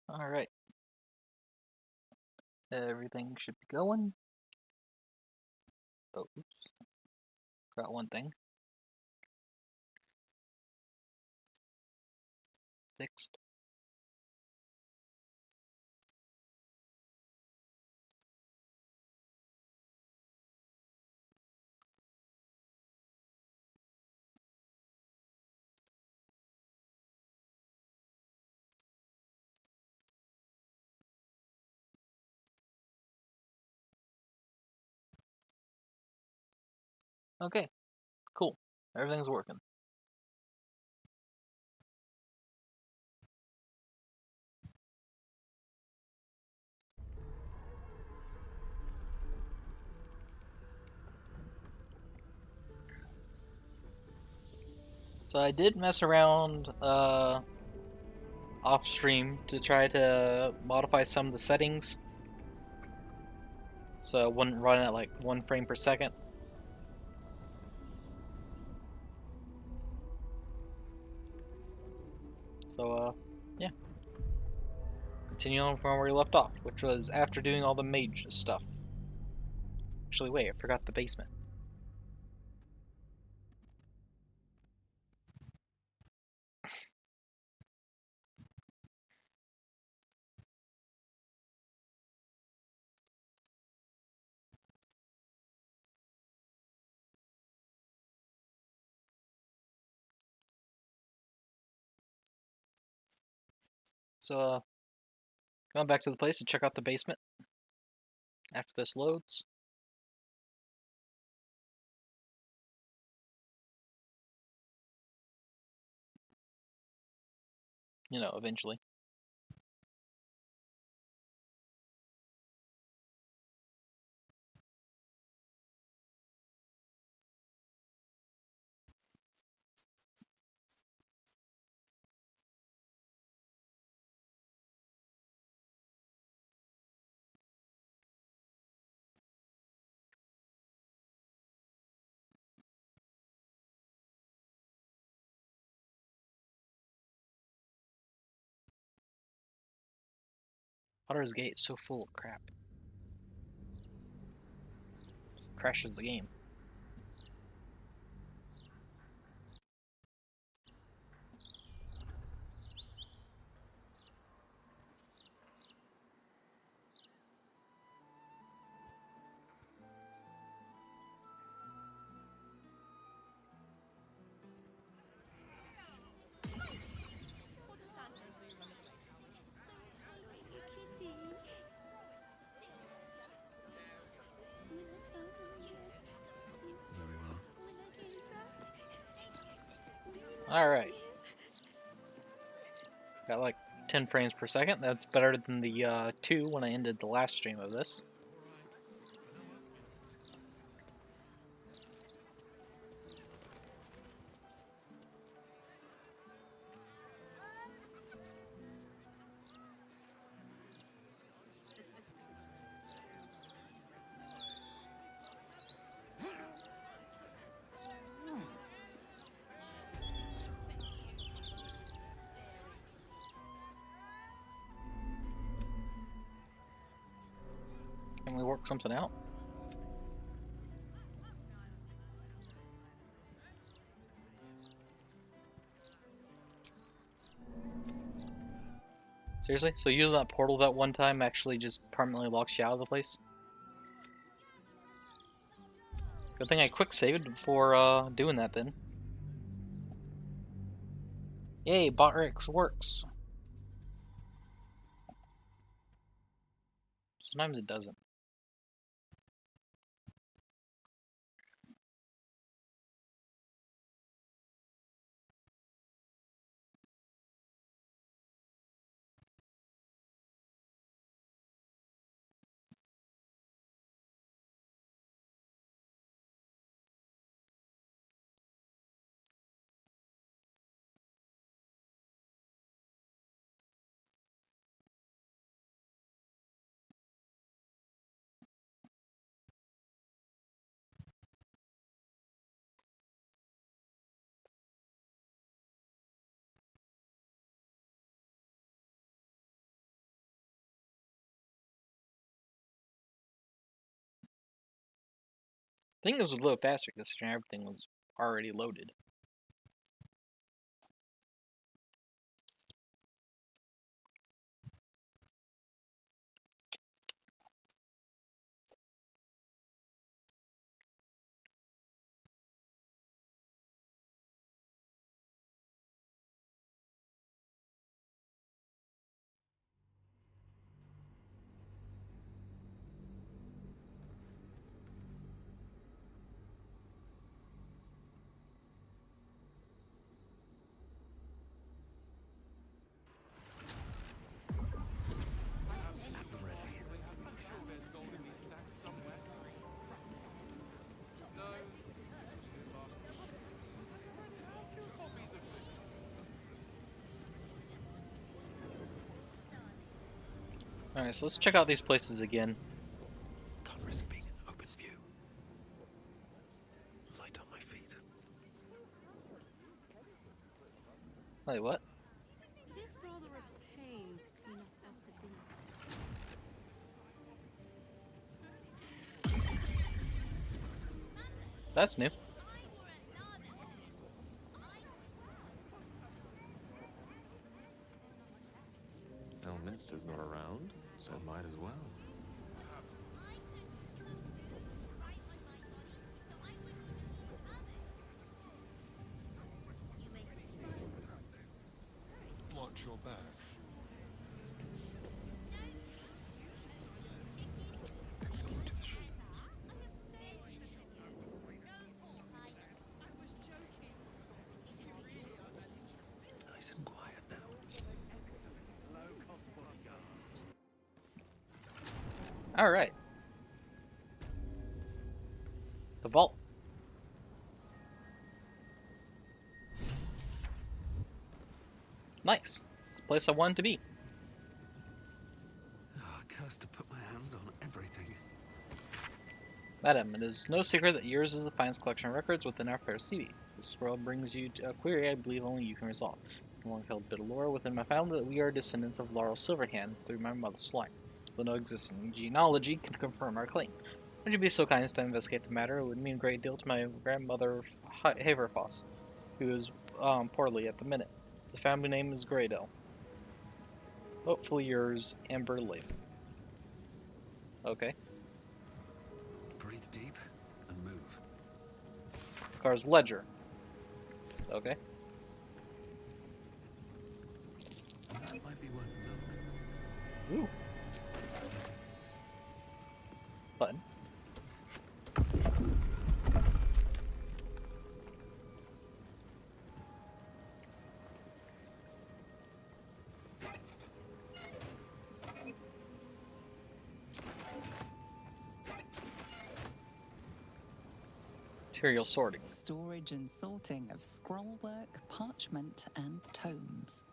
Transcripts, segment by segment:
Alright, everything should be going. Oh, oops. Forgot one thing. Fixed. Okay, cool. Everything's working. So I did mess around off stream to try to modify some of the settings so it wouldn't run at like 1 frame per second. So yeah. Continue on from where we left off, which was after doing all the mage stuff. Actually, wait, I forgot the basement. So going back to the place to check out the basement after this loads. You know, eventually. Baldur's Gate is so full of crap. Crashes the game. Alright. Got like 10 frames per second. That's better than the 2 when I ended the last stream of this. Can we work something out? Seriously? So using that portal that one time actually just permanently locks you out of the place? Good thing I quick saved before doing that then. Yay, Botrix works. Sometimes it doesn't. think this was a little faster considering everything was already loaded. Alright, so let's check out these places again. Can't risk being in open view. Light on my feet. Wait, what? It is rather a pain to clean up after dinner. That's new. Elminster's not around, so might as well. Watch your back. Let's keep to the shadows. Nice and quiet now. Alright. The vault. Nice. It's the place I wanted to be. Ah, cursed to put my hands on everything. Madam, it is no secret that yours is the finest collection of records within our fair city. This scroll brings you to a query I believe only you can resolve. A long-held bit of lore within my family that we are descendants of Laurel Silverhand through my mother's line. Though no existing genealogy can confirm our claim. Would you be so kind as to investigate the matter? It would mean a great deal to my grandmother Haverfoss, who is poorly at the minute. The family name is Graydale. Hopefully yours, Amber Lake. Okay. Breathe deep and move. Car's ledger. Okay. That might be worth a look. Ooh. Button. Material sorting. Storage and sorting of scrollwork, parchment, and tomes.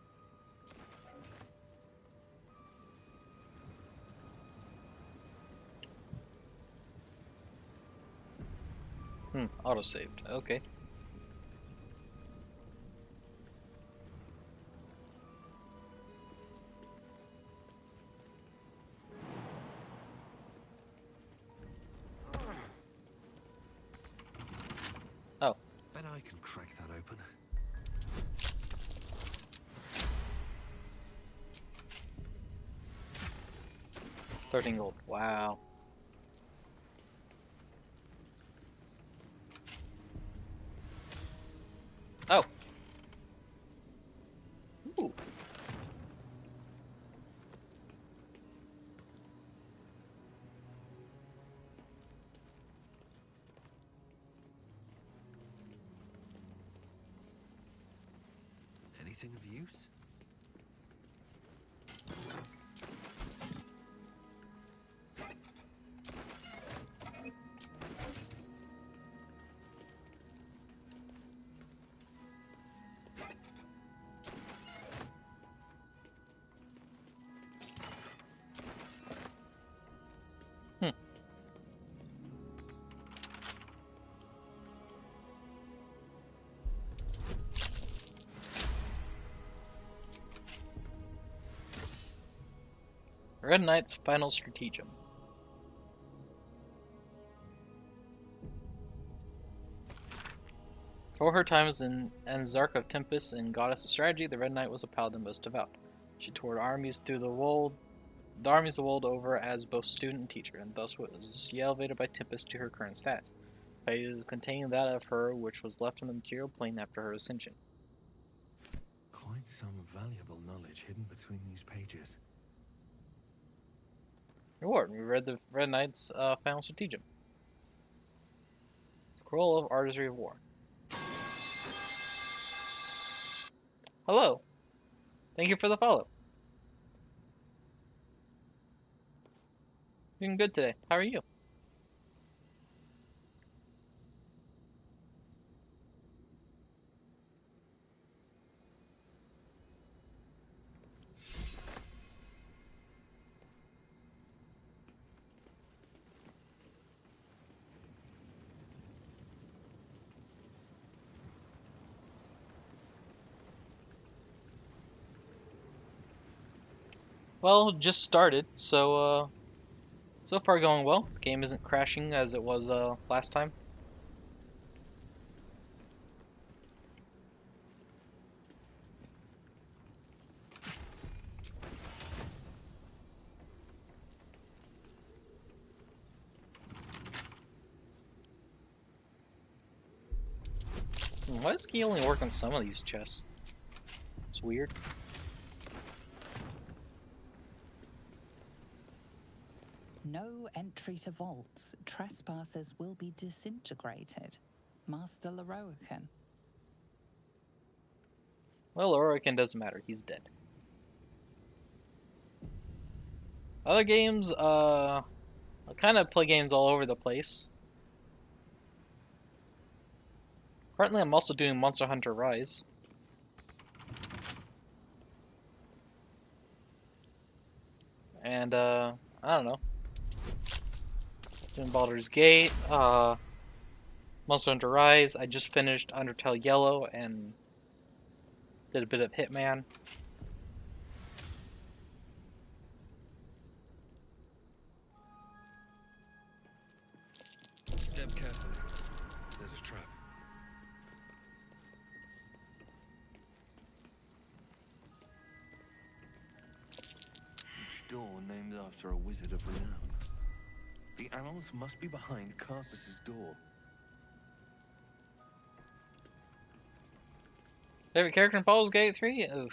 Auto-saved. Okay. Oh. Bet I can crack that open. $13 gold. Wow. Oh. Ooh. Anything of use? Red Knight's final stratagem. For her time as an Zark of Tempest and Goddess of Strategy, the Red Knight was a paladin most devout. She toured armies through the armies the world over as both student and teacher, and thus was she elevated by Tempest to her current status. Pages containing that of her which was left on the material plane after her ascension. Quite some valuable knowledge hidden between these pages. Reward. We read the Red Knight's final stratagem. Scroll of Artistry of War. Hello. Thank you for the follow. Doing good today. How are you? Well, just started, so so far going well. The game isn't crashing as it was last time. Why does key only work on some of these chests? It's weird. No entry to vaults. Trespassers will be disintegrated. Master Leroican. Well, Orican doesn't matter. He's dead. Other games, I kind of play games all over the place. Currently, I'm also doing Monster Hunter Rise. And, I don't know. Doing Baldur's Gate, Monster Hunter Rise. I just finished Undertale Yellow and did a bit of Hitman. Step carefully. There's a trap. Each door named after a wizard of renown. The animals must be behind Carsus's door. Favorite character in Baldur's Gate 3? Oof.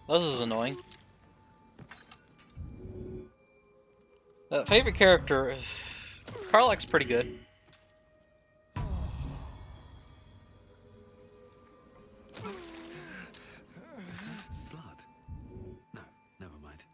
This is annoying. Favorite character? Karlach's pretty good. Is that blood? No, never mind.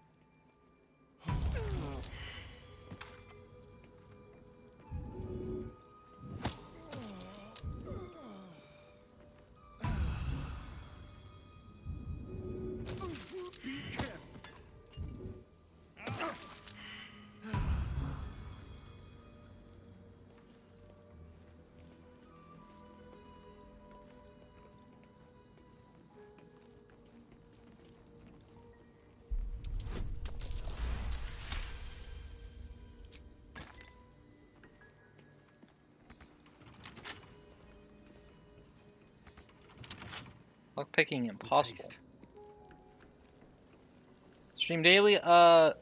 Lockpicking impossible. Haste. Stream daily? No,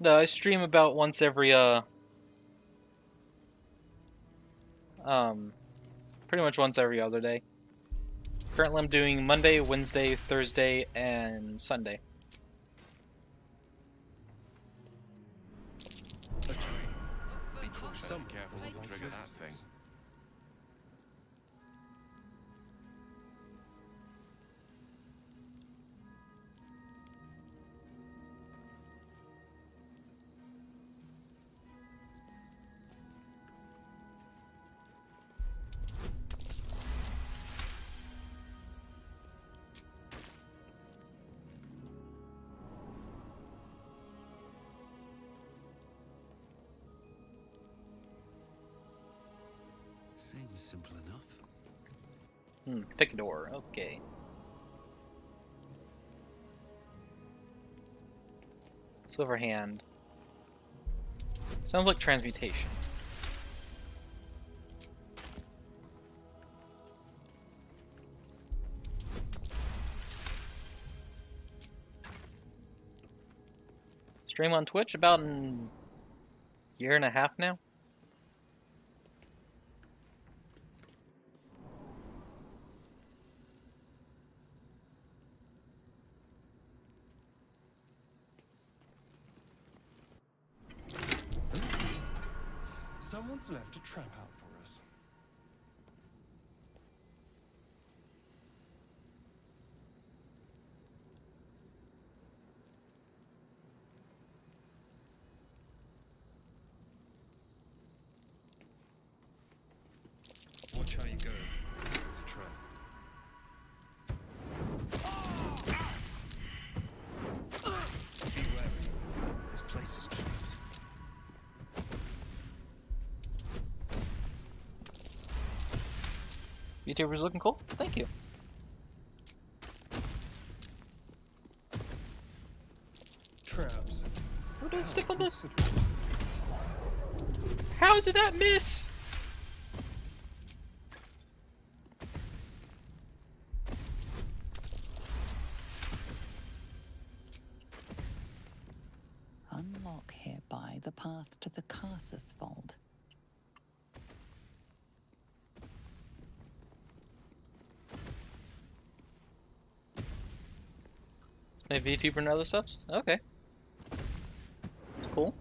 I stream about once every, pretty much once every other day. Currently I'm doing Monday, Wednesday, Thursday, and Sunday. A tree. Be cautious. Some careful to trigger that thing. Seems simple enough. Pick a door. Okay. Silver hand. Sounds like transmutation. Stream on Twitch about a year and a half now. Someone's left a trap out for us. Watch how you go. It's a trap. Be wary. This place is trapped. YouTuber's looking cool. Thank you. Traps. Oh, don't stick on the. Considerable. How did that miss? Unlock hereby the path to the Carsus Vault. Maybe VTuber and other stuff? Okay. Cool.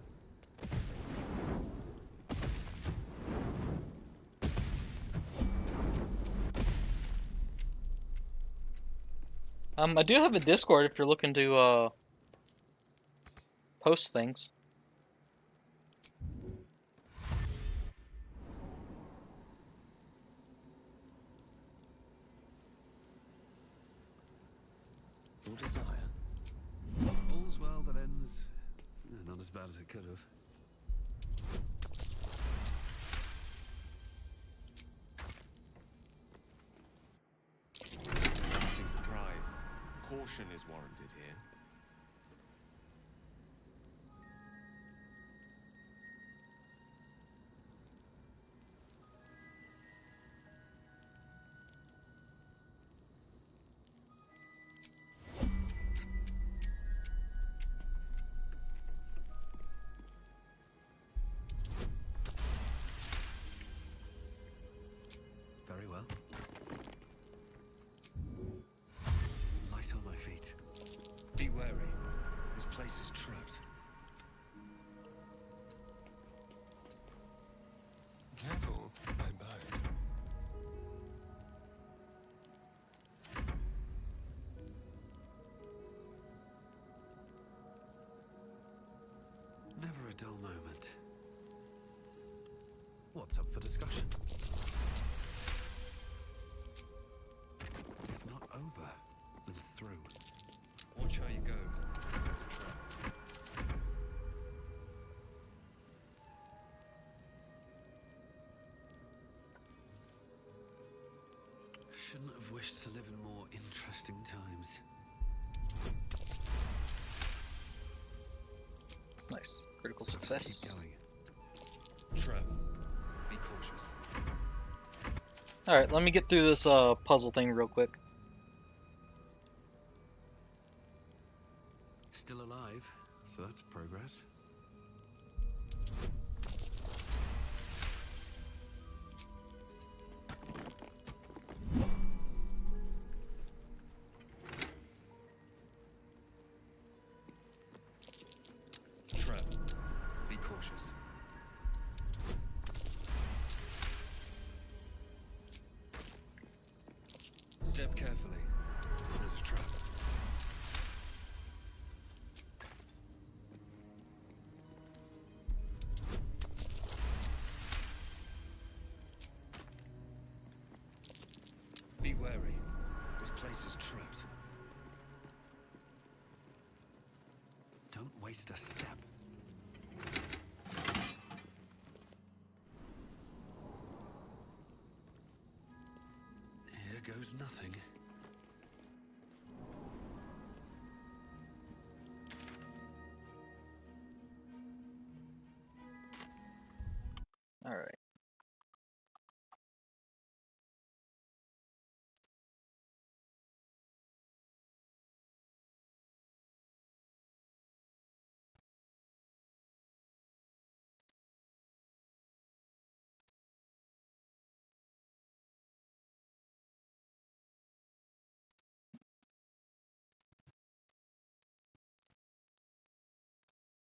I do have a Discord if you're looking to post things. Your desire. All's well that ends not as bad as it could have. Lasting surprise. Caution is warranted here. Very well. Light on my feet. Be wary. This place is trapped. Careful, I bite. Never a dull moment. What's up for discussion? If not over, then through. Watch how you go. It's a trap. Shouldn't have wished to live in more interesting times. Nice. Critical Keep success. going. Trap. Be cautious. Alright, let me get through this puzzle thing real quick. Still alive, so that's progress. Trap. Be cautious. Step carefully. There's a trap. Be wary. This place is trapped. Don't waste a step. goes nothing. Alright.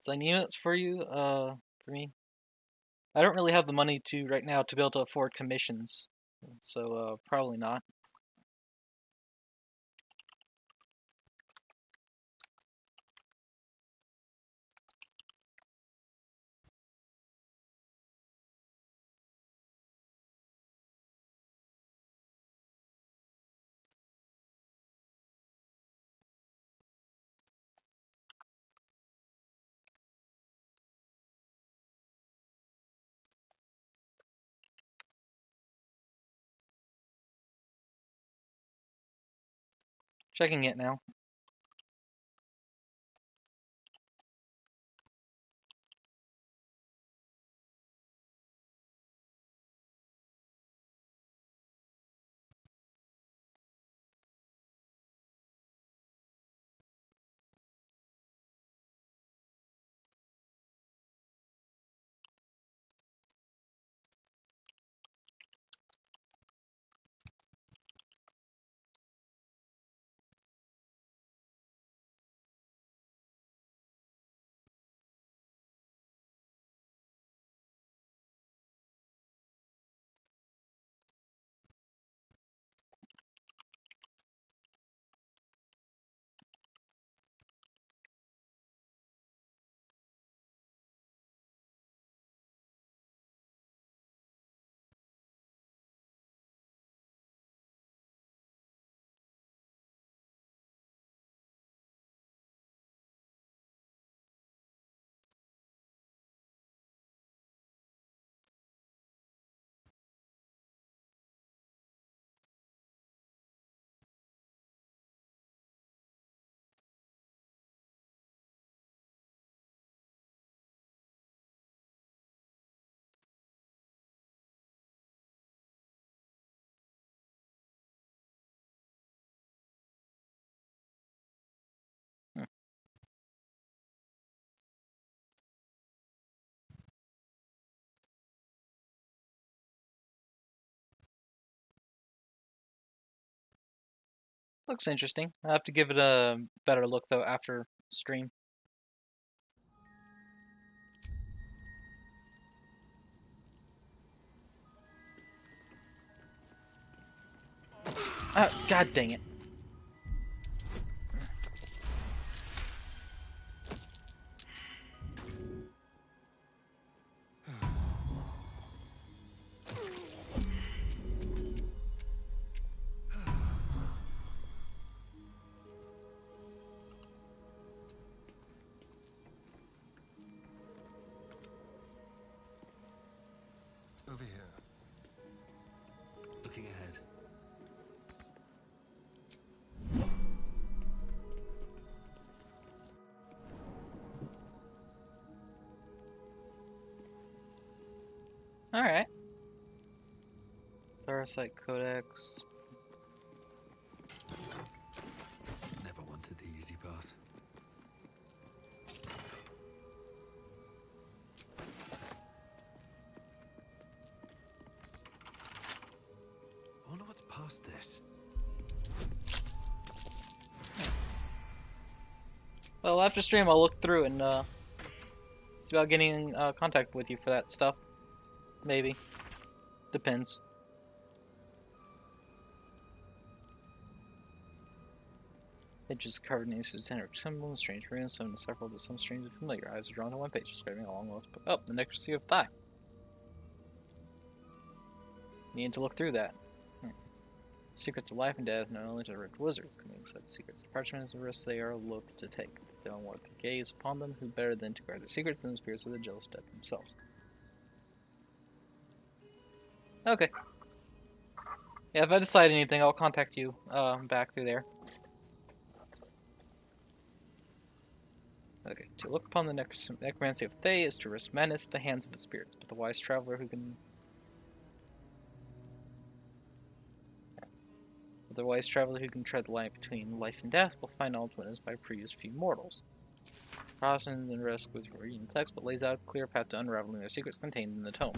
So any units for you, for me? I don't really have the money to right now to be able to afford commissions, so probably not. Checking it now. Hmm. Looks interesting. I have to give it a better look though after stream. God dang it. Over here. Looking ahead. Alright. Parasite Codex. Never wanted the easy path. I wonder what's past this. Well, after stream, I'll look through and see about getting in contact with you for that stuff. Maybe. Depends. It just covered in center symbols, strange runes, some to several, but some strange and familiar. Eyes are drawn to one page, describing along with. Oh, the necrocy of thigh. Need to look through that. Secrets of life and death, not only to ripped wizards can accept secrets of parchments and risks they are loath to take. They don't want to gaze upon them, who better than to guard their secrets than the spirits of the jealous dead themselves. Okay. Yeah, if I decide anything, I'll contact you back through there. Okay, to look upon the necromancy of Thay is to risk madness at the hands of its spirits, but the wise traveler who can tread the line between life and death will find all witnessed by previous few mortals. Cautions and risk with reading the text, but lays out a clear path to unraveling the secrets contained in the tome.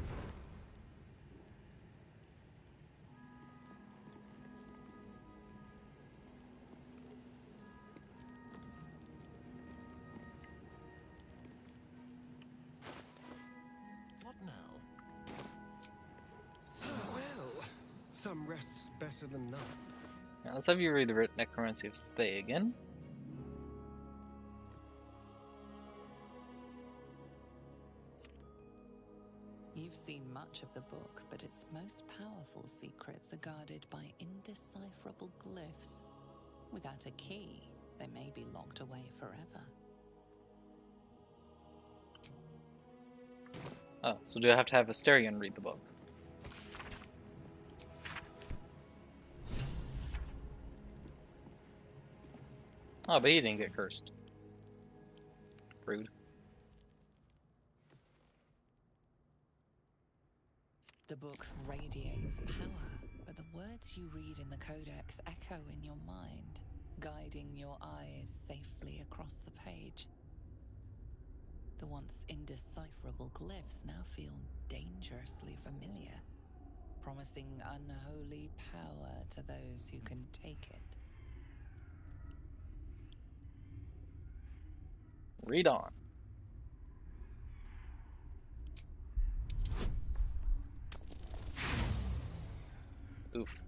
What now? Well, some rest's better than none. Now, let's have you read the necromancy of Thay again. You've seen much of the book, but its most powerful secrets are guarded by indecipherable glyphs. Without a key, they may be locked away forever. Oh, so do I have to have Asterion read the book? Oh, but he didn't get cursed. Rude. The book radiates power, but the words you read in the codex echo in your mind, guiding your eyes safely across the page. The once indecipherable glyphs now feel dangerously familiar, promising unholy power to those who can take it. Read on. Oof.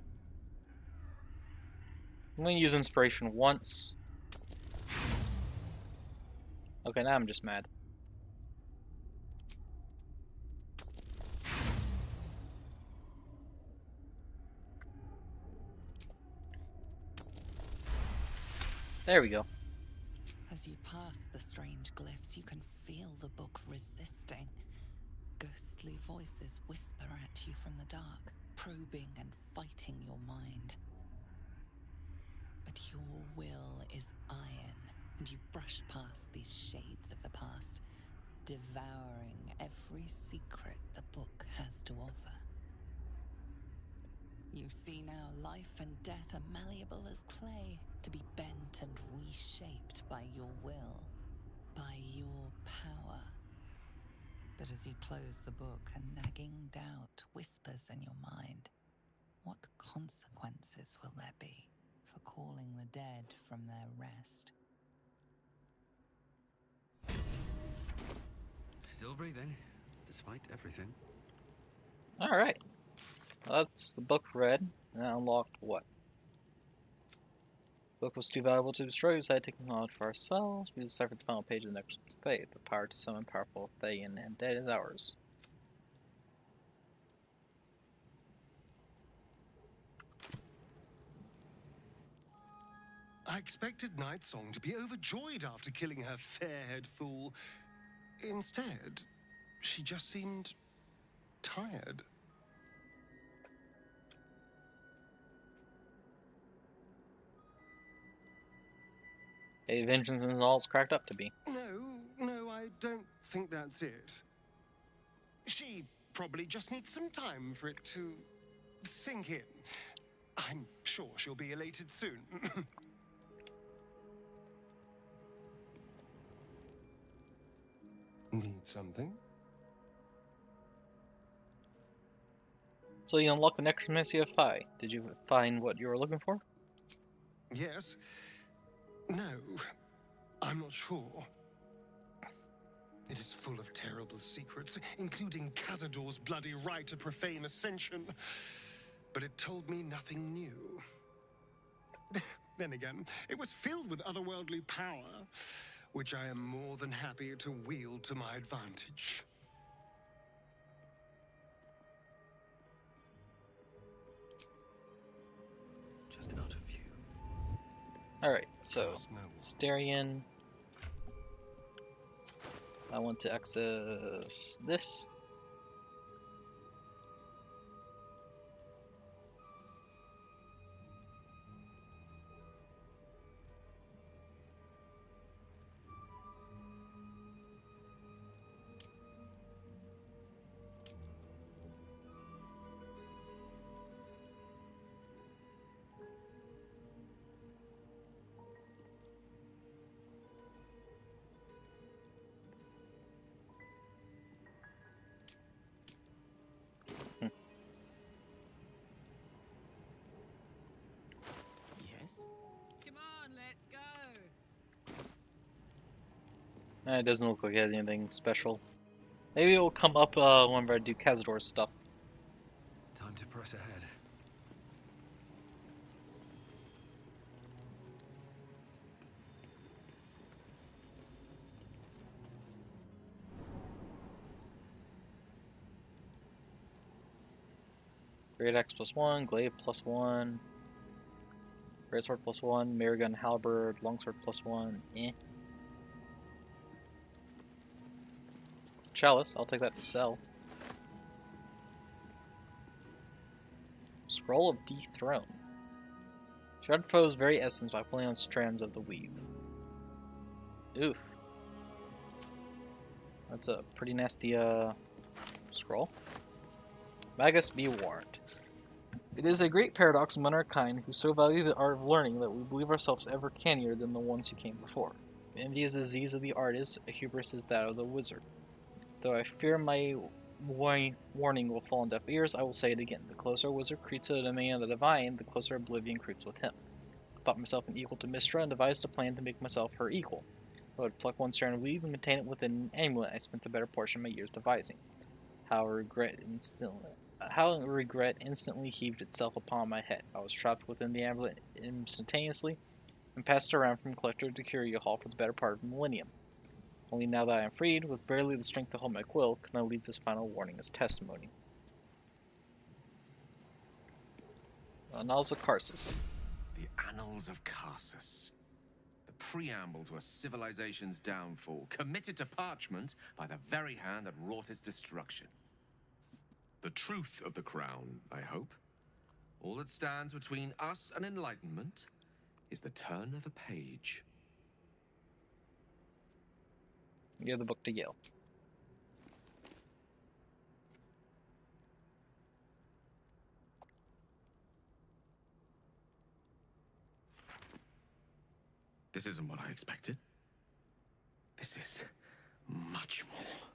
I'm gonna use inspiration once. Okay, now I'm just mad. There we go. As you pass the strange glyphs, you can feel the book resisting. Ghostly voices whisper at you from the dark, probing and fighting your mind. But your will is iron, and you brush past these shades of the past, devouring every secret the book has to offer. You see now life and death are malleable as clay, to be bent and reshaped by your will, by your power. But as you close the book, a nagging doubt whispers in your mind. What consequences will there be for calling the dead from their rest? Still breathing, despite everything. Alright. That's the book read, and that unlocked what? The book was too valuable to destroy. We decided to take knowledge for ourselves. We deciphered the final page of the next Thay. The power to summon powerful Thay and dead is ours. I expected Nightsong to be overjoyed after killing her fair-haired fool. Instead, she just seemed tired. Hey, vengeance isn't all it's cracked up to be. No, I don't think that's it. She probably just needs some time for it to sink in. I'm sure she'll be elated soon. Need something? So you unlock the necromancy of Thay. Did you find what you were looking for? Yes. No, I'm not sure. It is full of terrible secrets, including Cazador's bloody right to profane ascension. But it told me nothing new. Then again, it was filled with otherworldly power, which I am more than happy to wield to my advantage. Just out of view. Alright, so Trust no one. Asterion. I want to access this. It doesn't look like it has anything special. Maybe it will come up whenever I do Cazador's stuff. Time to press ahead. Great Axe +1, Glaive +1, Greatsword +1, Marigun Halberd, Longsword +1, eh. Chalice, I'll take that to sell. Scroll of Dethrone. Shred foe's very essence by pulling on strands of the weave. Oof. That's a pretty nasty scroll. Magus, be warned. It is a great paradox among our kind who so value the art of learning that we believe ourselves ever cannier than the ones who came before. Envy is the disease of the artist, a hubris is that of the wizard. Though I fear my warning will fall on deaf ears, I will say it again. The closer a wizard creeps to the domain of the divine, the closer oblivion creeps with him. I thought myself an equal to Mistra and devised a plan to make myself her equal. I would pluck one strand of weave and contain it within an amulet I spent the better portion of my years devising. How regret instantly heaved itself upon my head. I was trapped within the amulet instantaneously and passed around from collector to curio hall for the better part of a millennium. Only now that I am freed, with barely the strength to hold my quill, can I leave this final warning as testimony. Annals of Karsus. The Annals of Karsus. The preamble to a civilization's downfall, committed to parchment by the very hand that wrought its destruction. The truth of the crown, I hope. All that stands between us and enlightenment is the turn of a page. Give the book to Yale. This isn't what I expected. This is much more.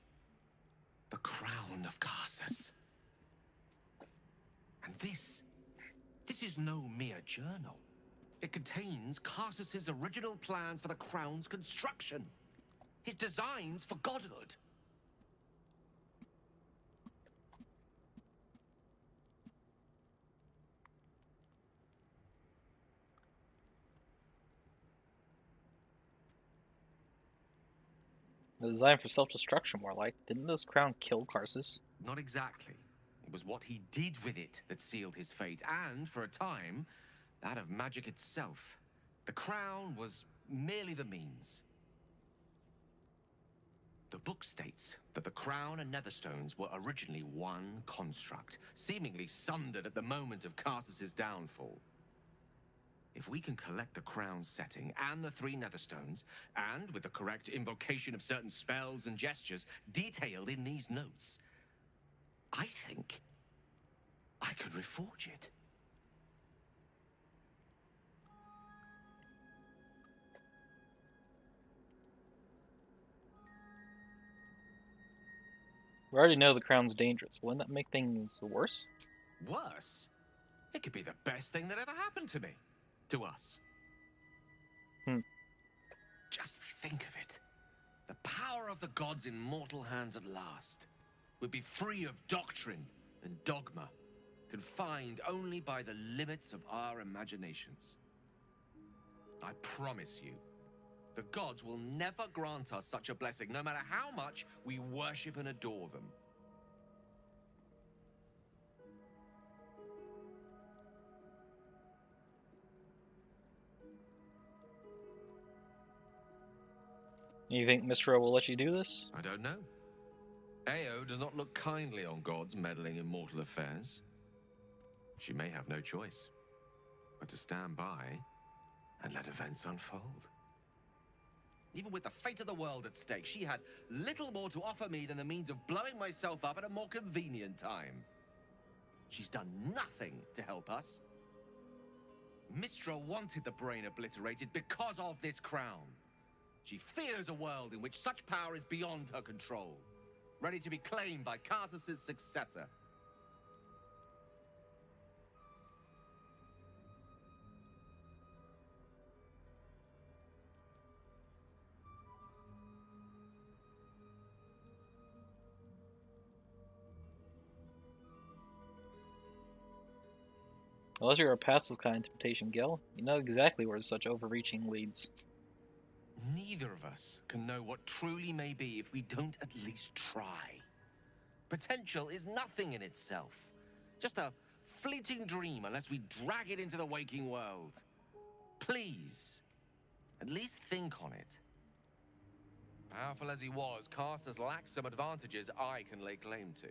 The crown of Karsus. And this is no mere journal. It contains Karsus's original plans for the crown's construction. His designs for godhood. The design for self-destruction, more like. Didn't this crown kill Karsus? Not exactly. It was what he did with it that sealed his fate, and, for a time, that of magic itself. The crown was merely the means. The book states that the crown and netherstones were originally one construct, seemingly sundered at the moment of Karsus's downfall. If we can collect the crown's setting and the 3 netherstones, and with the correct invocation of certain spells and gestures detailed in these notes, I think I could reforge it. We already know the crown's dangerous. Wouldn't that make things worse? Worse? It could be the best thing that ever happened to me. To us. Just think of it. The power of the gods in mortal hands at last would be free of doctrine and dogma, confined only by the limits of our imaginations. I promise you, the gods will never grant us such a blessing, no matter how much we worship and adore them. You think Mistra will let you do this? I don't know. Ao does not look kindly on gods meddling in mortal affairs. She may have no choice but to stand by and let events unfold. Even with the fate of the world at stake, she had little more to offer me than the means of blowing myself up at a more convenient time. She's done nothing to help us. Mistra wanted the brain obliterated because of this crown. She fears a world in which such power is beyond her control, ready to be claimed by Karsus's successor. Unless you're past this kind of temptation, Gil, you know exactly where such overreaching leads. Neither of us can know what truly may be if we don't at least try. Potential is nothing in itself. Just a fleeting dream unless we drag it into the waking world. Please, at least think on it. Powerful as he was, Carsters lacked some advantages I can lay claim to.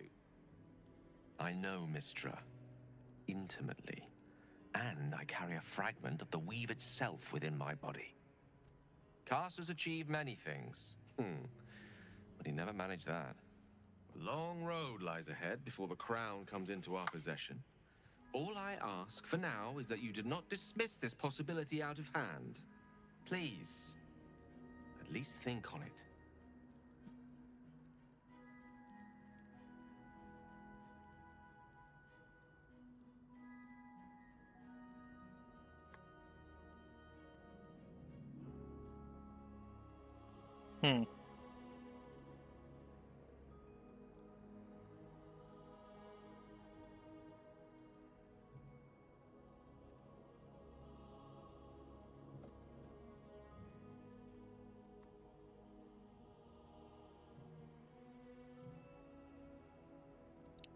I know Mistra intimately, and I carry a fragment of the weave itself within my body. Carsters achieved many things, but he never managed that. A long road lies ahead before the crown comes into our possession. All I ask for now is that you do not dismiss this possibility out of hand. Please, at least think on it. Hmm.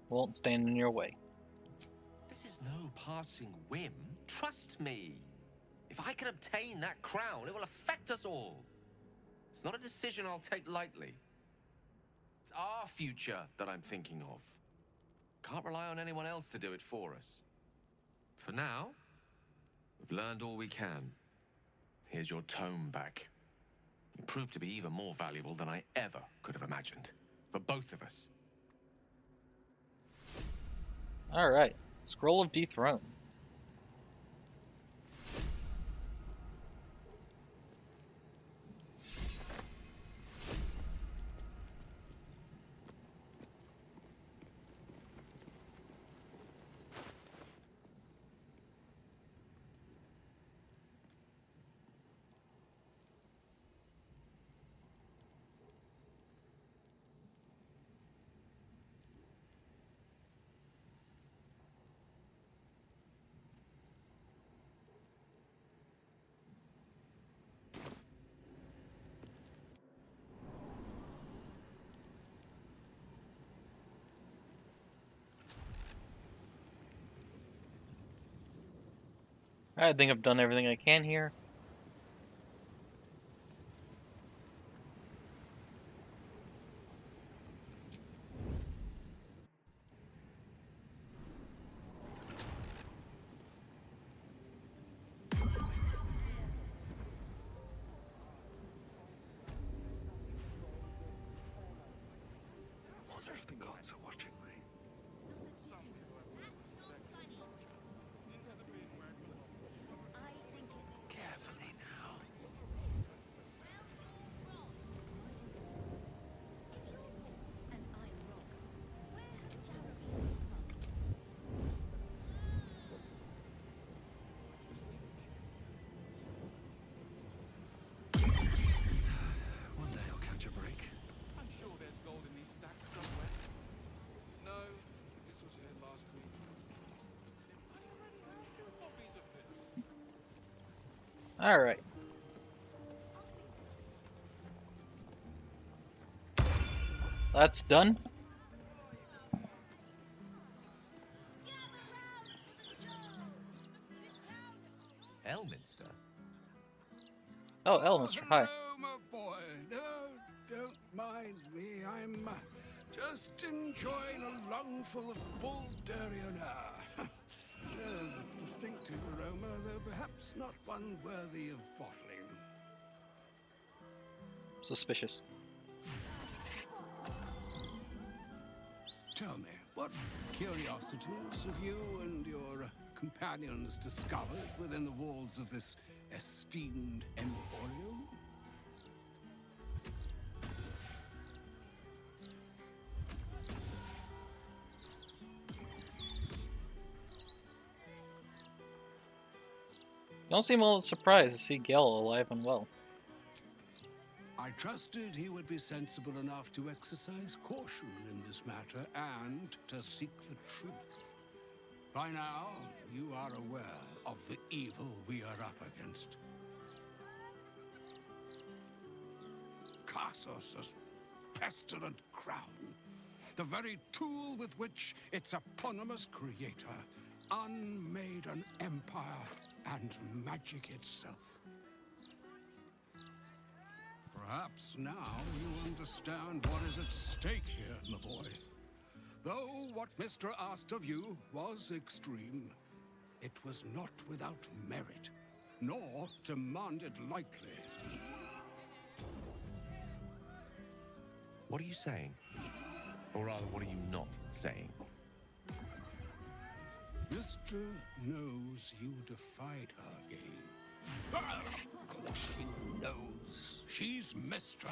Won't stand in your way. This is no passing whim. Trust me. If I can obtain that crown, it will affect us all. It's not a decision I'll take lightly. It's our future that I'm thinking of. Can't rely on anyone else to do it for us. For now, we've learned all we can. Here's your tome back. It proved to be even more valuable than I ever could have imagined. For both of us. Alright. Scroll of Dethrone. I think I've done everything I can here. Wonder if the gods are watching me. Carefully now. One day I'll catch a break. I'm sure there's gold in these stacks somewhere. No, this was here last week. I already have 2 copies of this. Alright. That's done. Elminster? Oh, Elminster, hi. Hello, my boy. No, don't mind me. I'm just enjoying a lungful of bull's durian air. There's a distinctive aroma, though perhaps not one worthy of bottling. Suspicious. Tell me, what curiosities have you and your companions discovered within the walls of this esteemed emporium? You don't seem all that surprised to see Gale alive and well. I trusted he would be sensible enough to exercise caution in this matter and to seek the truth. By now, you are aware of the evil we are up against. Karsos' pestilent crown, the very tool with which its eponymous creator unmade an empire and magic itself. Perhaps now you understand what is at stake here, my boy. Though what Mr. asked of you was extreme, it was not without merit, nor demanded lightly. What are you saying? Or rather, what are you not saying? Mr. knows you defied her, Gale. Of course she knows. She's Mistra.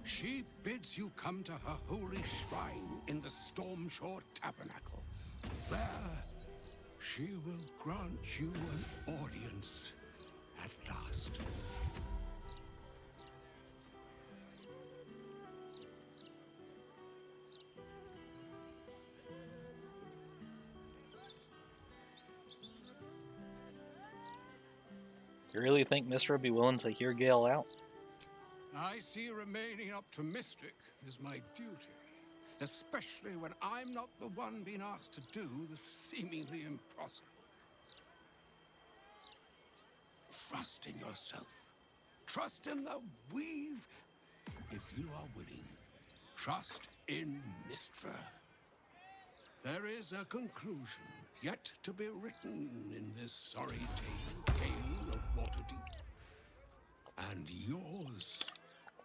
She bids you come to her holy shrine in the Stormshore Tabernacle. There, she will grant you an audience at last. You really think Mr. would be willing to hear Gale out? I see remaining optimistic is my duty, especially when I'm not the one being asked to do the seemingly impossible. Trust in yourself. Trust in the weave, if you are willing. Trust in Mistra. There is a conclusion yet to be written in this sorry tale of Waterdeep. And yours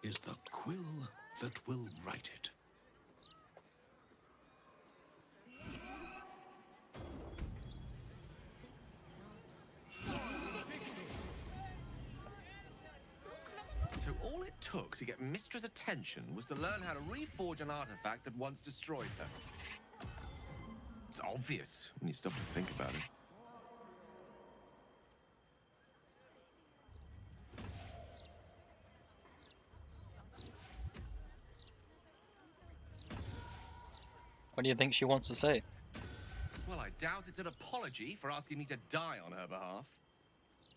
is the quill that will write it. So all it took to get Mistra's attention was to learn how to reforge an artifact that once destroyed her. It's obvious when you stop to think about it. What do you think she wants to say? Well, I doubt it's an apology for asking me to die on her behalf.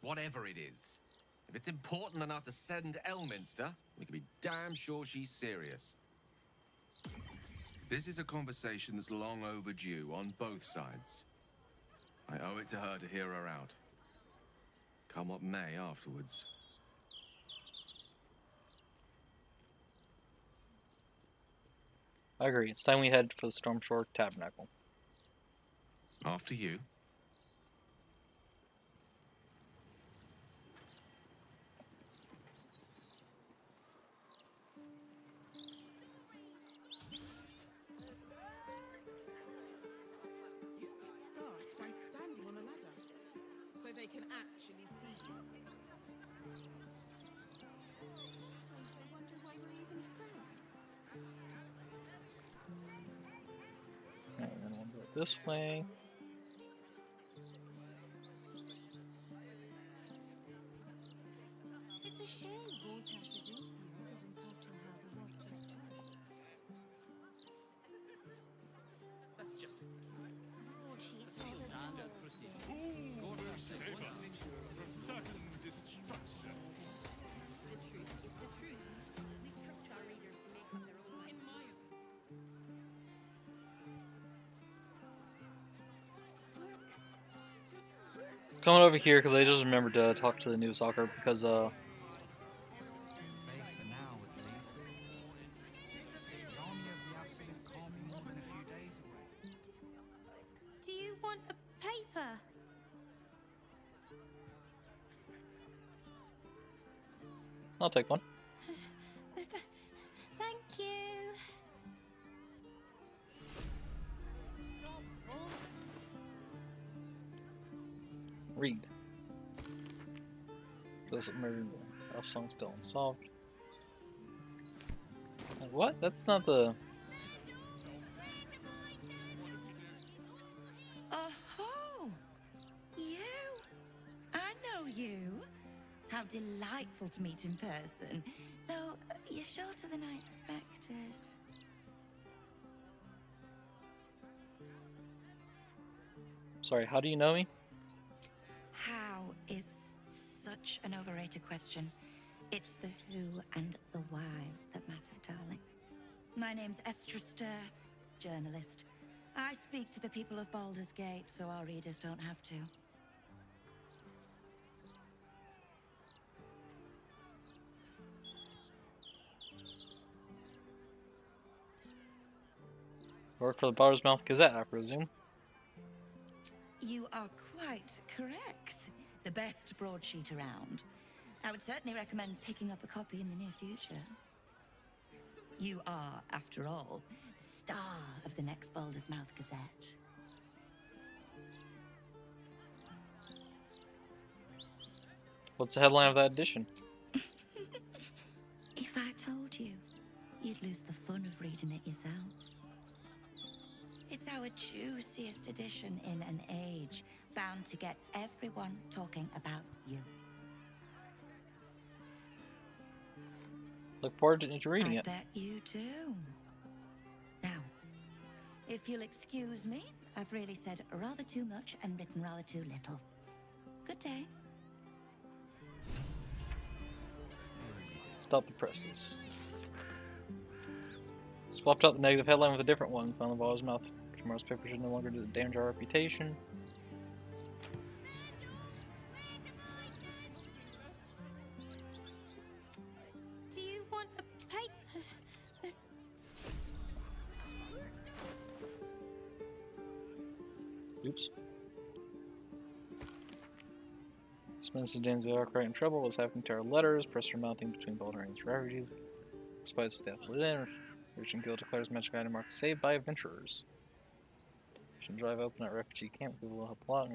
Whatever it is. If it's important enough to send Elminster, we can be damn sure she's serious. This is a conversation that's long overdue on both sides. I owe it to her to hear her out. Come what may afterwards. I agree. It's time we head for the Stormshore Tabernacle. After you. You could start by standing on a ladder, so they can actually see you. Sometimes I wonder why we're even friends. Alright, then we'll go this way. It's a shame Gortash's interview didn't touch on how the Watchers work. That's just it. Broadsheets all Standard the procedure. Gortash said Save once us mentioned from certain destruction. The truth is the truth. We trust our readers to make up their own minds. In my Coming over here because I just remembered to talk to the new soccer because safe for now, at least. The army of the Absolute can't be more than a few days away. Do you want a paper? I'll take one. Thank you. Read. Doesn't murder elf song still unsolved. What? That's not the. Oh, you? I know you. How delightful to meet in person. Though you're shorter than I expected. I wonder why we're even friends. Do you want a paper? Do you want a paper? Thank you. Thank you. I know you. How delightful to meet in person. Though you're shorter than I expected. Don't fall. Read. Sorry, how do you know me? How is such an overrated question. It's the who and the why that matter, darling. My name's Estra Stir, journalist. I speak to the people of Baldur's Gate so our readers don't have to. Work for the Baldur's Mouth Gazette, I presume. You are quite correct. The best broadsheet around. I would certainly recommend picking up a copy in the near future. You are, after all, the star of the next Baldur's Mouth Gazette. What's the headline of that edition? If I told you, you'd lose the fun of reading it yourself. It's our juiciest edition in an age bound to get everyone talking about you. Look forward to reading I it. bet you do. Now, if you'll excuse me, I've really said rather too much and written rather too little. Good day. Stop the presses. Swapped out the negative headline with a different one. Found the Baldur's Mouth. Tomorrow's paper should no longer damage our reputation. Do you want a paper? Oops. Spencer Dan's the Arkwright in trouble. What's happening to our letters? Pressure mounting between Baldur and his refugees. Spies with the absolute end. Reaching Guild declares magic item marked saved by adventurers. Should drive open at refugee camp. People will help a lot.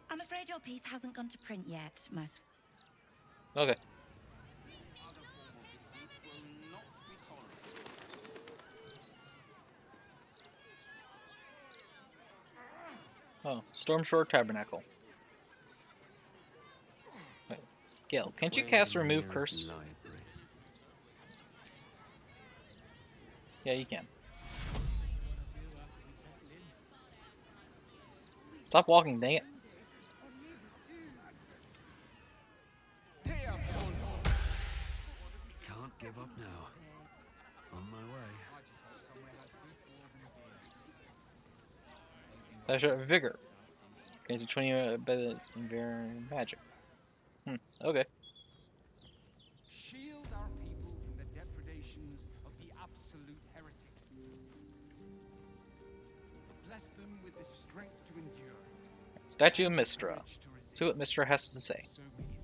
I'm afraid your piece hasn't gone to print yet, Mouse. Okay. Oh, Stormshore Tabernacle. Wait, Gale, can't you cast Remove Curse? Yeah, you can. Stop walking, dang it. Can't give up now. On my way. That's your Vigor. Gains a 20 better than magic. Okay. Shield our people from the depredations of the absolute heretics. Bless them with the strength to endure. Statue of Mistra. See what Mistra has to say. So may it be.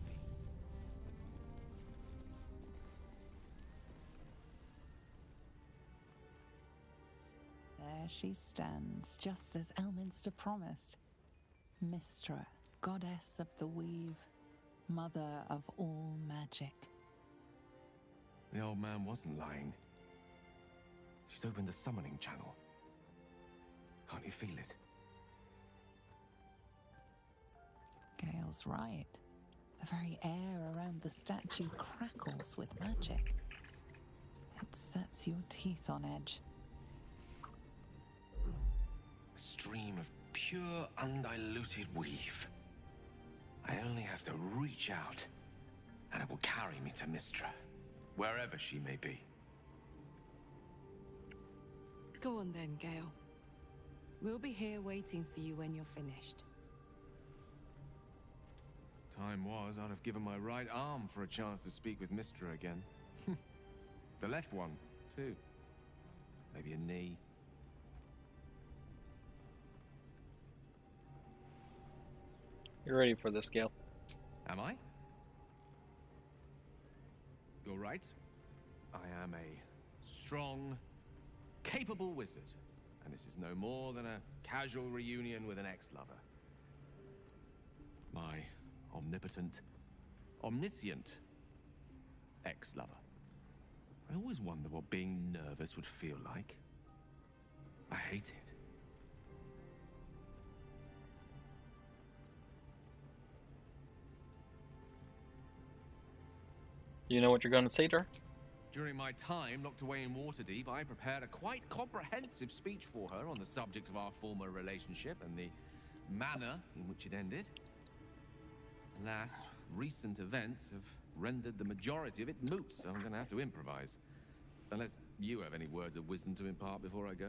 There she stands, just as Elminster promised. Mistra, goddess of the weave, mother of all magic. The old man wasn't lying. She's opened the summoning channel. Can't you feel it? Gale's right. The very air around the statue crackles with magic. It sets your teeth on edge. A stream of pure, undiluted weave. I only have to reach out, and it will carry me to Mistra, wherever she may be. Go on then, Gale. We'll be here waiting for you when you're finished. Time was, I'd have given my right arm for a chance to speak with Mistra again. The left one, too. Maybe a knee. You're ready for this, Gale. Am I? You're right. I am a strong, capable wizard. And this is no more than a casual reunion with an ex-lover. My omnipotent, omniscient ex-lover. I always wonder what being nervous would feel like. I hate it. Do you know what you're going to say to her? During my time locked away in Waterdeep, I prepared a quite comprehensive speech for her on the subject of our former relationship and the manner in which it ended. Alas, recent events have rendered the majority of it moot, so I'm going to have to improvise. Unless you have any words of wisdom to impart before I go.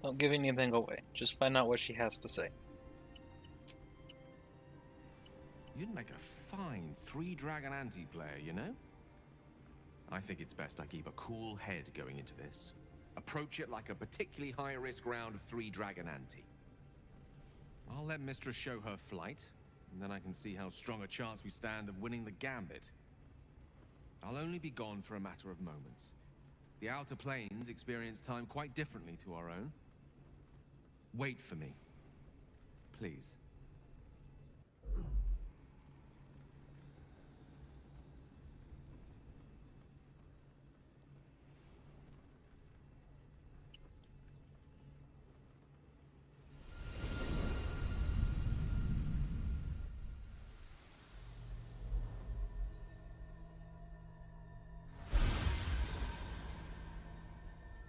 Don't give anything away. Just find out what she has to say. You'd make a fine three-dragon anti-player, you know? I think it's best I keep a cool head going into this. Approach it like a particularly high-risk round of three-dragon ante. I'll let Mistress show her flight, and then I can see how strong a chance we stand of winning the gambit. I'll only be gone for a matter of moments. The Outer Planes experience time quite differently to our own. Wait for me, please.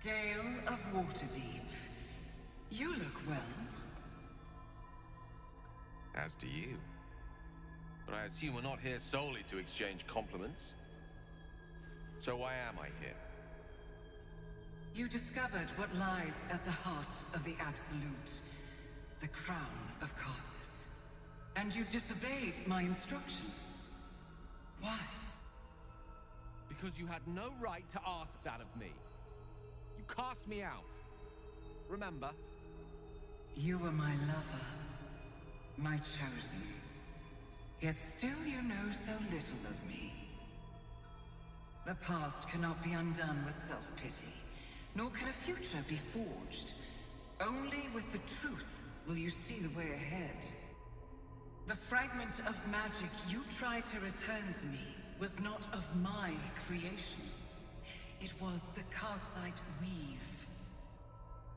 Gale of Waterdeep, you look well. As do you. But I assume we're not here solely to exchange compliments. So why am I here? You discovered what lies at the heart of the Absolute, the crown of Karsus. And you disobeyed my instruction. Why? Because you had no right to ask that of me. You cast me out. Remember? You were my lover, my chosen. Yet still you know so little of me. The past cannot be undone with self-pity, nor can a future be forged. Only with the truth will you see the way ahead. The fragment of magic you tried to return to me was not of my creation. It was the Karsite Weave.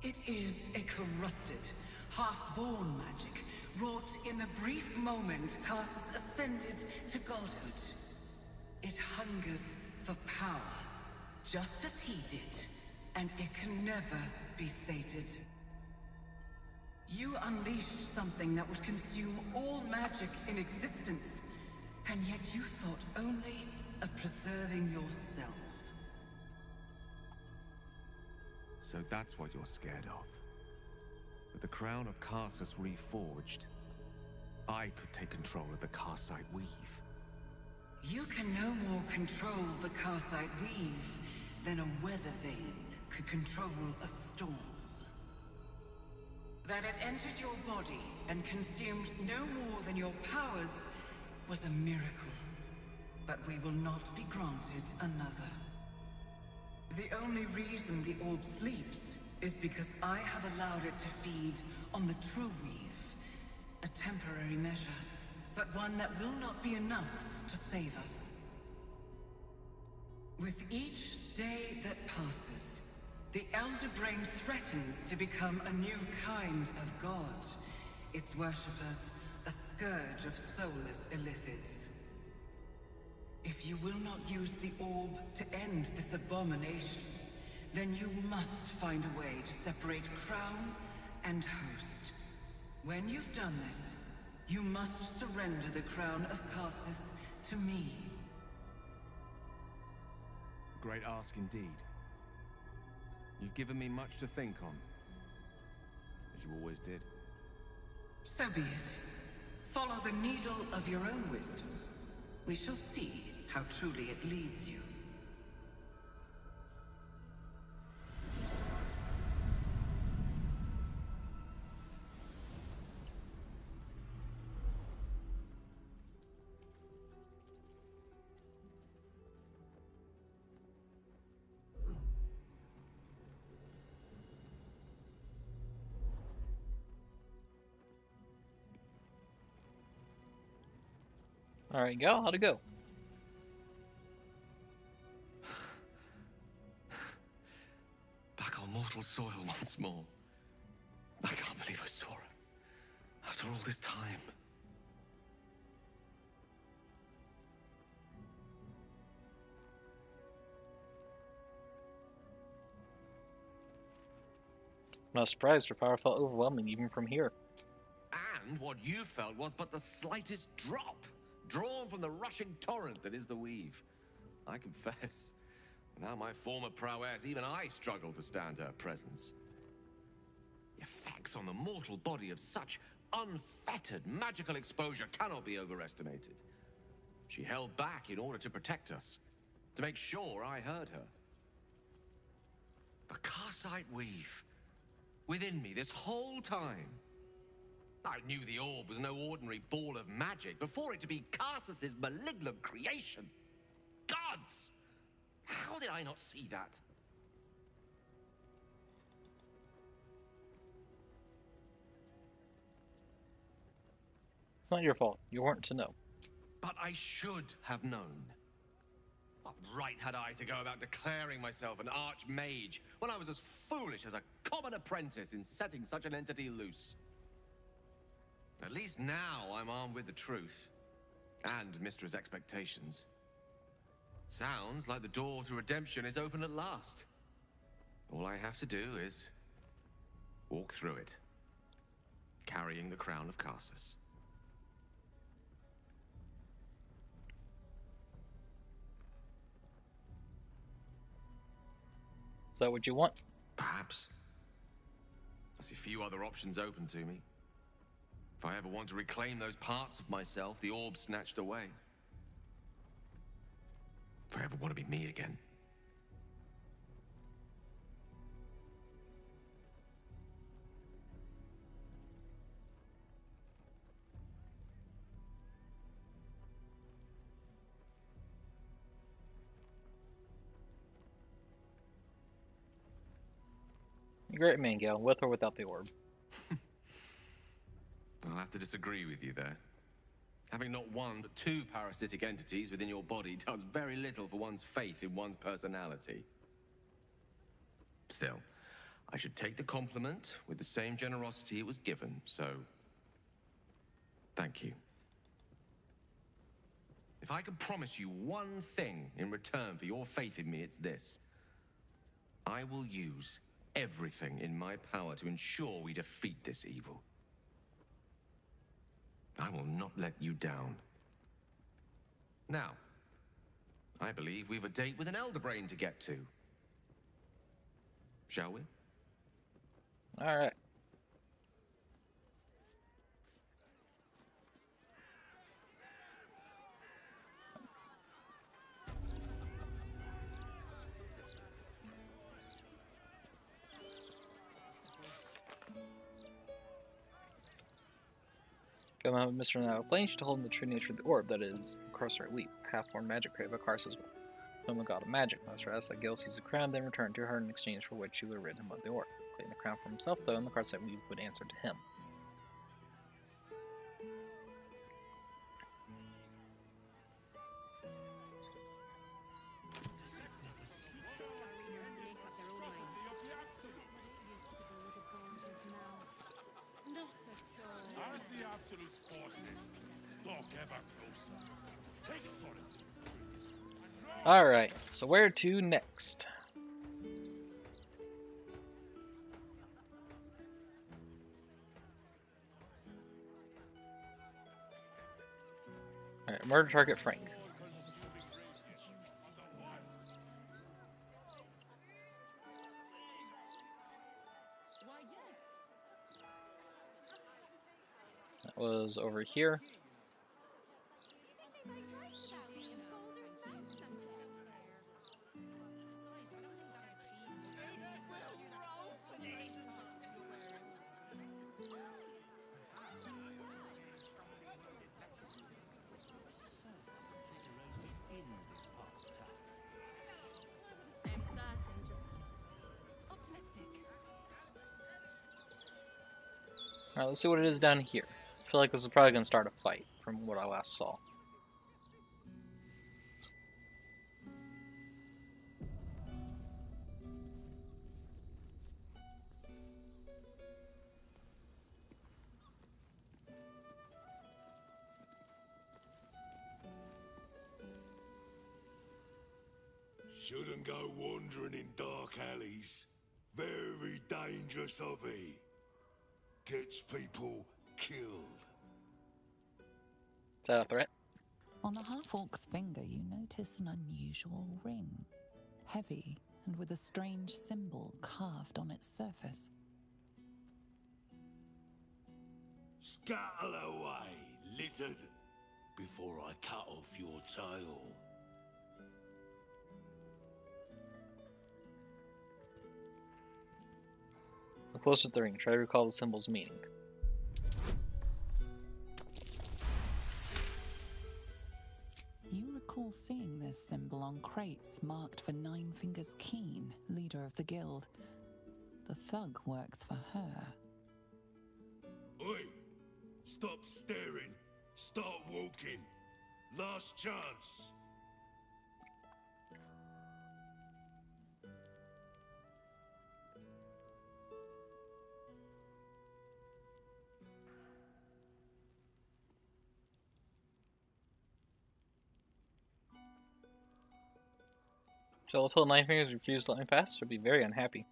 It is a corrupted, half-born magic, wrought in the brief moment Karsus ascended to godhood. It hungers for power, just as he did, and it can never be sated. You unleashed something that would consume all magic in existence, and yet you thought only of preserving yourself. So that's what you're scared of. With the crown of Karsus reforged, I could take control of the Karsite Weave. You can no more control the Karsite Weave than a weather vane could control a storm. That it entered your body and consumed no more than your powers was a miracle. But we will not be granted another. The only reason the orb sleeps is because I have allowed it to feed on the true weave. A temporary measure, but one that will not be enough to save us. With each day that passes, the Elder Brain threatens to become a new kind of god. Its worshippers, a scourge of soulless illithids. If you will not use the orb to end this abomination, then you must find a way to separate crown and host. When you've done this, you must surrender the crown of Karsus to me. Great ask indeed. You've given me much to think on, as you always did. So be it. Follow the needle of your own wisdom. We shall see how truly it leads you. Alright, Gal, how'd it go? Back on mortal soil once more. I can't believe I saw her. After all this time. I'm not surprised. Her power felt overwhelming even from here. And what you felt was but the slightest drop, drawn from the rushing torrent that is the weave. I confess, without my former prowess, even I struggle to stand her presence. The effects on the mortal body of such unfettered magical exposure cannot be overestimated. She held back in order to protect us, to make sure I heard her. The Karsite weave, within me this whole time. I knew the orb was no ordinary ball of magic before it to be Karsus's malignant creation. Gods! How did I not see that? It's not your fault. You weren't to know. But I should have known. What right had I to go about declaring myself an archmage when I was as foolish as a common apprentice in setting such an entity loose? At least now I'm armed with the truth and Mistra's expectations. Sounds like the door to redemption is open at last. All I have to do is walk through it, carrying the crown of Karsus. Is that what you want? Perhaps. I see few other options open to me. If I ever want to reclaim those parts of myself the orb snatched away. If I ever want to be me again. You're a great man, Gale, with or without the orb. I'll have to disagree with you there. Having not one but two parasitic entities within your body does very little for one's faith in one's personality. Still, I should take the compliment with the same generosity it was given, so thank you. If I can promise you one thing in return for your faith in me, it's this. I will use everything in my power to ensure we defeat this evil. I will not let you down. Now, I believe we've a date with an Elder Brain to get to. Shall we? All right. Come out with Mr. Now explains she told him the true nature of the orb, that is, the Carcerate Weep, half-born magic created by Karsus. Whom the god of magic. Master asked that Gil seize the crown, then return to her in exchange for which she would rid him of the orb. Claiming the crown for himself, though, and the Carcerate Weep would answer to him. As the Absolute's forces stalk ever closer, take solace. Alright, so where to next? Alright, murder target Frank. That was over here. Alright, let's see what it is down here. I feel like this is probably going to start a fight from what I last saw. go wandering in dark alleys. Very dangerous hobby. Gets people killed. Is that a threat? On the half-orc's finger, you notice an unusual ring. Heavy and with a strange symbol carved on its surface. Scuttle away, lizard, before I cut off your tail. Look closer at the ring. Try to recall the symbol's meaning. You recall seeing this symbol on crates marked for Nine Fingers Keen, leader of the guild. The thug works for her. Oi! Stop staring. Start walking. Last chance. Shall I tell Nine Fingers refuse to let me pass? She'll be very unhappy.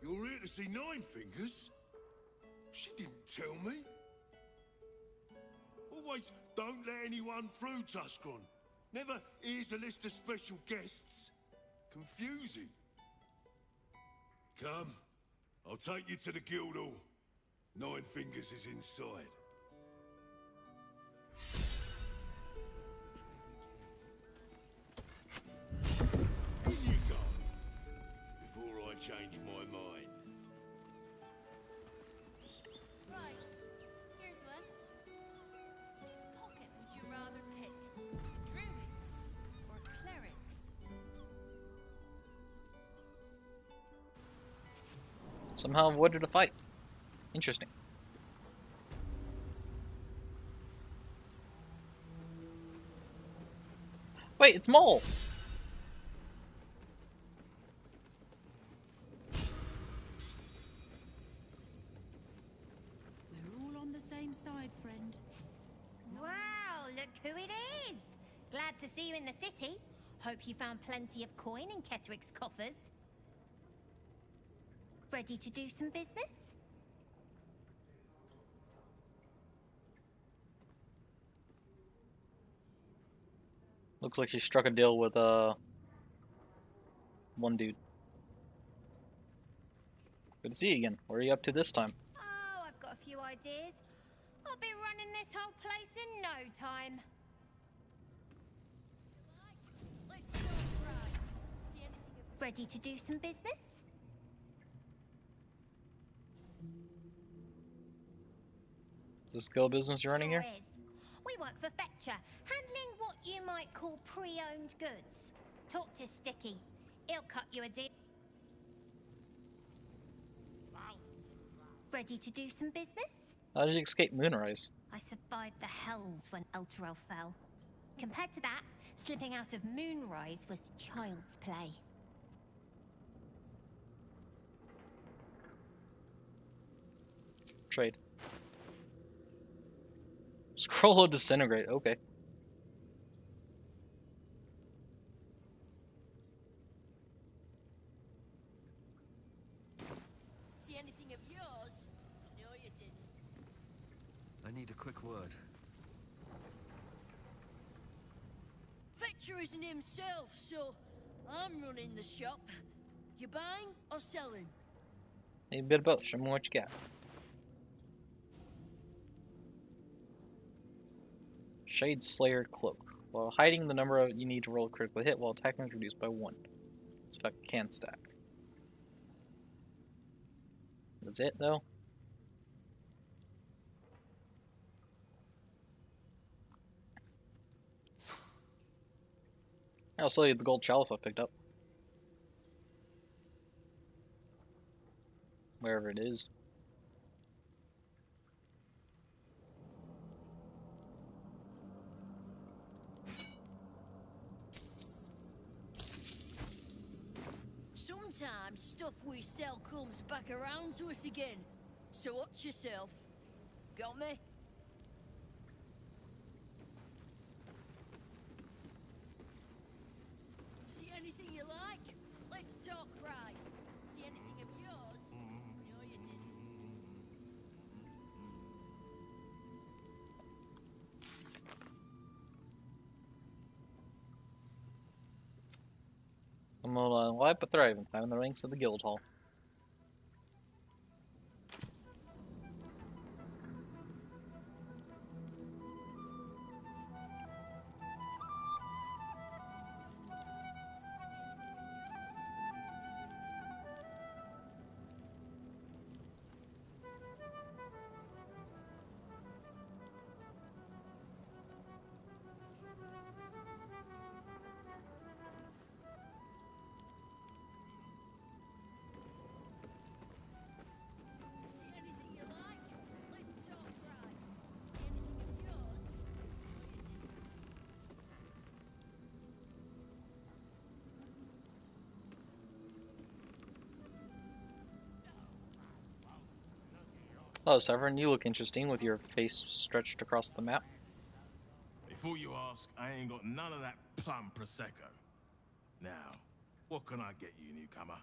You're here to see Nine Fingers? She didn't tell me. Always don't let anyone through, Tuscron. Never here's a list of special guests. Confusing. Come, I'll take you to the guild hall. Nine Fingers is inside. In you go, before I change my mind. Right, here's one. Whose pocket would you rather pick? Druids or clerics? Somehow avoided a fight. Interesting. Wait, it's Mole! We're all on the same side, friend. Wow, look who it is! Glad to see you in the city. Hope you found plenty of coin in Ketherick's coffers. Ready to do some business? Looks like she struck a deal with one dude. Good to see you again. What are you up to this time? Oh, I've got a few ideas. I'll be running this whole place in no time. Ready to do some business? Is this guild business you're running Sure here? is. We work for Fetcher, handling what you might call pre-owned goods. Talk to Sticky. He'll cut you a deal. Ready to do some business? How did you escape Moonrise? I survived the Hells when Elturel fell. Compared to that, slipping out of Moonrise was child's play. Trade. Scroll of Disintegrate, okay. See anything of yours? No, you didn't. I need a quick word. Fetcher isn't himself, so I'm running the shop. You buying or selling? Maybe a bit of both. Show me what you got. Shade Slayer Cloak. While hiding, the number you need to roll a critical hit while attacking is reduced by 1. So I can stack. That's it, though. I'll sell you the gold chalice I picked up. Wherever it is. Sometimes stuff we sell comes back around to us again. So watch yourself. Got me? I'm alive but thriving, climbing the ranks of the guild hall. See anything you like? Let's talk price. See anything of yours? Hello, Severin. You look interesting with your face stretched across the map. Before you ask, I ain't got none of that plum prosecco. Now, what can I get you, newcomer?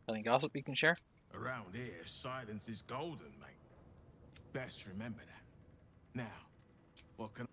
Any gossip you can share? Around here, silence is golden, mate. Best remember that. Now, what can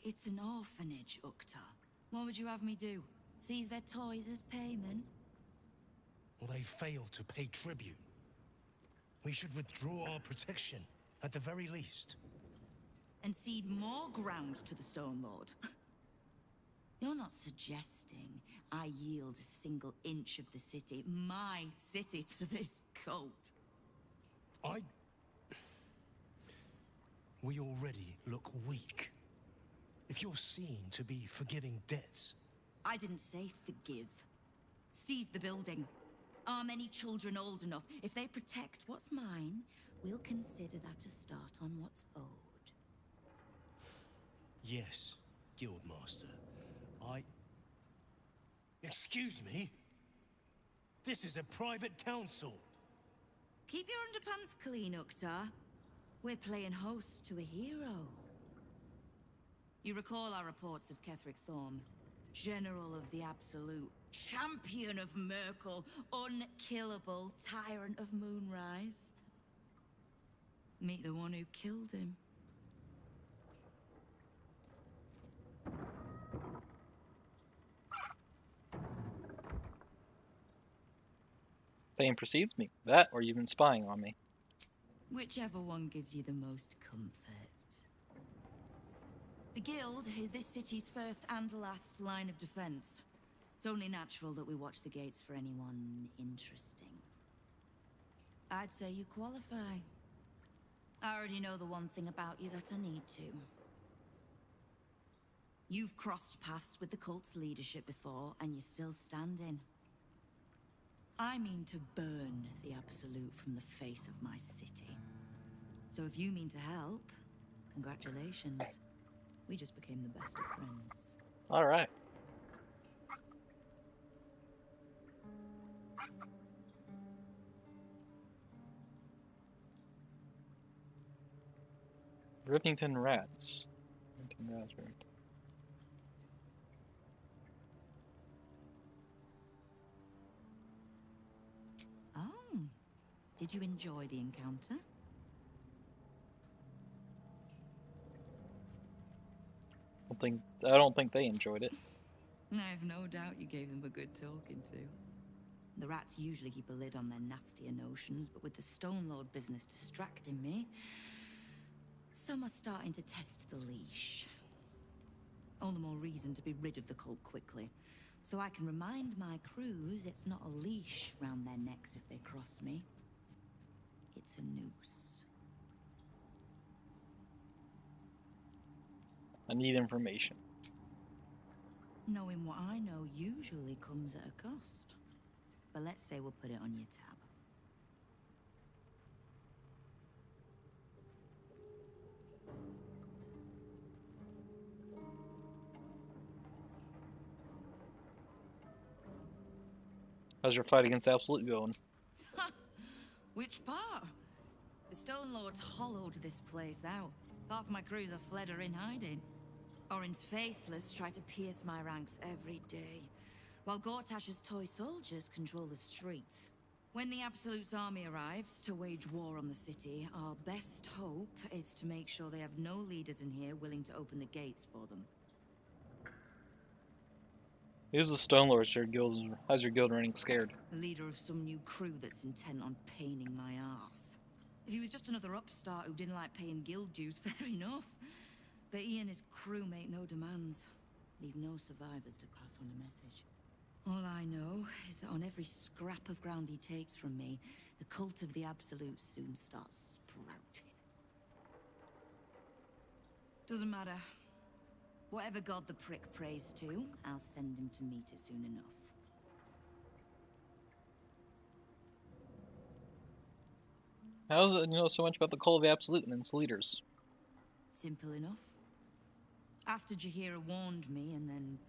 It's an orphanage, Ukta. What would you have me do? Seize their toys as payment? Well, they failed to pay tribute. We should withdraw our protection, at the very least. And cede more ground to the Stone Lord? You're not suggesting I yield a single inch of the city, my city, to this cult? We already look weak. If you're seen to be forgiving debts... I didn't say forgive. Seize the building. Are many children old enough? If they protect what's mine, we'll consider that a start on what's owed. Yes, Guildmaster. Excuse me? This is a private council. Keep your underpants clean, Ukta. We're playing host to a hero. You recall our reports of Ketheric Thorm, General of the Absolute, Champion of Merkel, unkillable Tyrant of Moonrise. Meet the one who killed him. Fame precedes me. That, or you've been spying on me. Whichever one gives you the most comfort. The Guild is this city's first and last line of defense. It's only natural that we watch the gates for anyone interesting. I'd say you qualify. I already know the one thing about you that I need to. You've crossed paths with the cult's leadership before, and you're still standing. I mean to burn the Absolute from the face of my city. So if you mean to help, congratulations. We just became the best of friends. All right. Rivington Rats. Rivington Raspberry. Oh, did you enjoy the encounter? I don't think they enjoyed it. I have no doubt you gave them a good talking to. The rats usually keep a lid on their nastier notions, but with the Stone Lord business distracting me, some are starting to test the leash. All the more reason to be rid of the cult quickly, so I can remind my crews it's not a leash round their necks if they cross me. It's a noose. I need information. Knowing what I know usually comes at a cost. But let's say we'll put it on your tab. How's your fight against Absolute going? Which part? The Stone Lords hollowed this place out. Half my crews are fled or in hiding. Orin's faceless try to pierce my ranks every day, while Gortash's toy soldiers control the streets. When the Absolute's army arrives to wage war on the city, our best hope is to make sure they have no leaders in here willing to open the gates for them. Who's the Stone Lords? How's your guild running scared? The leader of some new crew that's intent on paining my arse. If he was just another upstart who didn't like paying guild dues, fair enough. But he and his crew make no demands. Leave no survivors to pass on a message. All I know is that on every scrap of ground he takes from me, the cult of the Absolute soon starts sprouting. Doesn't matter. Whatever god the prick prays to, I'll send him to meet it soon enough. How is it you know so much about the Cult of the Absolute and its leaders? Simple enough. After Jaheira warned me and then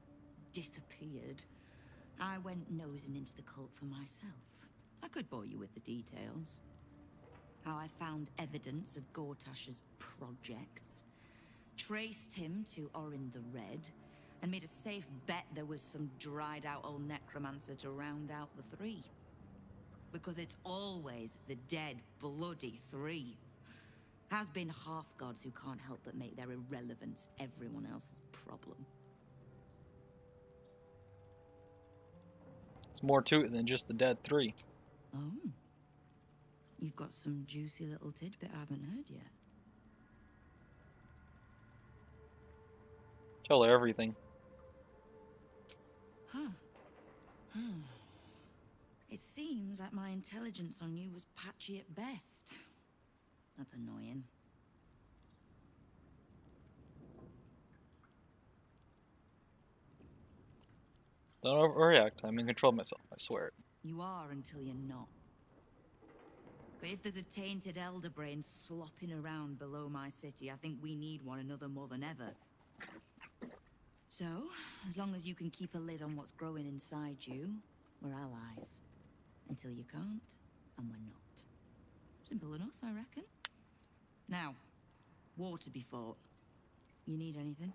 disappeared, I went nosing into the cult for myself. I could bore you with the details. How I found evidence of Gortash's projects, traced him to Orin the Red, and made a safe bet there was some dried-out old necromancer to round out the three. Because it's always the dead, bloody three. Has been half-gods who can't help but make their irrelevance everyone else's problem. There's more to it than just the dead three. Oh. You've got some juicy little tidbit I haven't heard yet. Tell her everything. Huh. It seems like my intelligence on you was patchy at best. That's annoying. Don't overreact. I'm in control of myself. I swear it. You are until you're not. But if there's a tainted elder brain slopping around below my city, I think we need one another more than ever. So, as long as you can keep a lid on what's growing inside you, we're allies. Until you can't, and we're not. Simple enough, I reckon. Now, war to be fought. You need anything?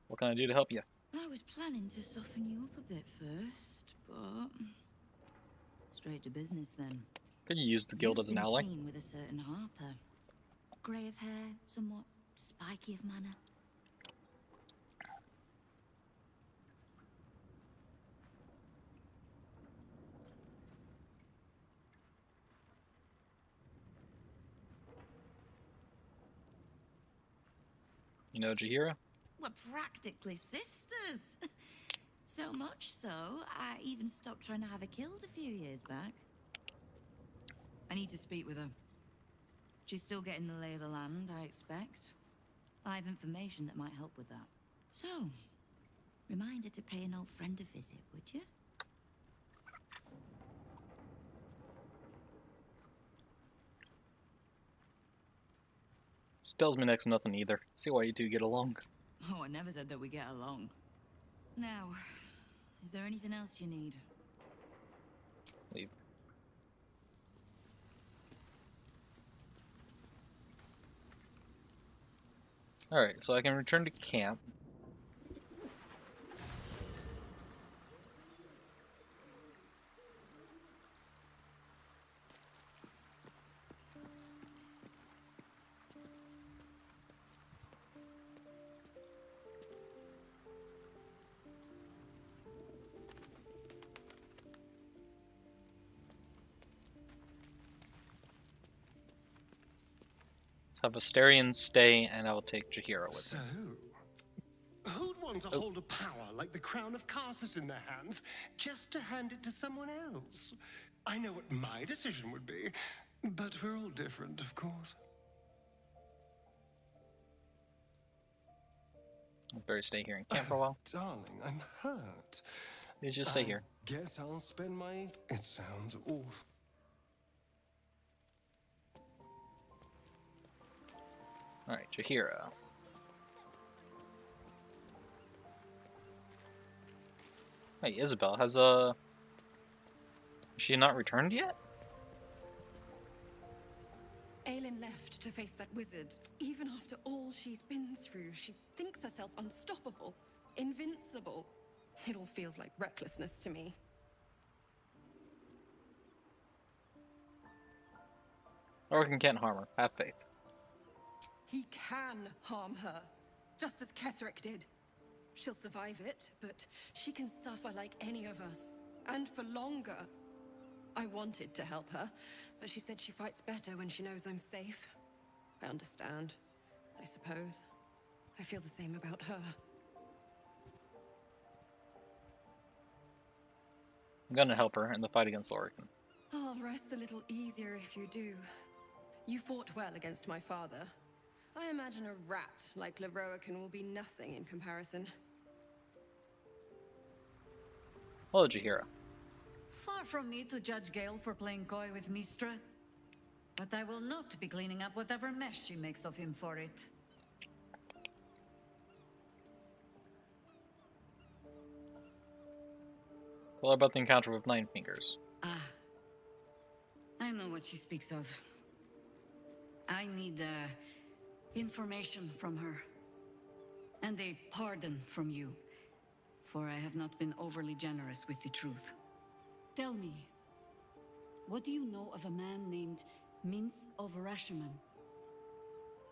What can I do to help you? I was planning to soften you up a bit first, but straight to business then. Can you use the guild as an ally? You've been seen with a certain Harper. Grey of hair, somewhat spiky of manner. You know Jaheira? We're practically sisters. So much so, I even stopped trying to have her killed a few years back. I need to speak with her. She's still getting the lay of the land, I expect. I have information that might help with that. So, remind her to pay an old friend a visit, would you? She tells me next to nothing either. See why you two get along. Oh, I never said that we get along. Now, is there anything else you need? Leave. Alright, so I can return to camp. Have Asterion stay, and I will take Jaheira with me. So, who'd want to hold a power like the crown of Karsus in their hands just to hand it to someone else? I know what my decision would be, but we're all different, of course. I'll better stay here in camp for a while. Darling, I'm hurt. You just stay here. Guess I'll spend my... It sounds awful. Alright, Jaheira. Hey, Isabel, has she not returned yet? Aelin left to face that wizard. Even after all she's been through, she thinks herself unstoppable, invincible. It all feels like recklessness to me. Orkin can't harm her. Have faith. He can harm her, just as Ketherick did. She'll survive it, but she can suffer like any of us, and for longer. I wanted to help her, but she said she fights better when she knows I'm safe. I understand, I suppose. I feel the same about her. I'm gonna help her in the fight against Orkin. I'll rest a little easier if you do. You fought well against my father. I imagine a rat like Leroican will be nothing in comparison. Hello, Jaheira. Far from me to judge Gale for playing coy with Mistra, but I will not be cleaning up whatever mess she makes of him for it. What about the encounter with Nine Fingers? Ah, I know what she speaks of. I need information from her, and a pardon from you, for I have not been overly generous with the truth. Tell me, what do you know of a man named Minsk of Rashomon?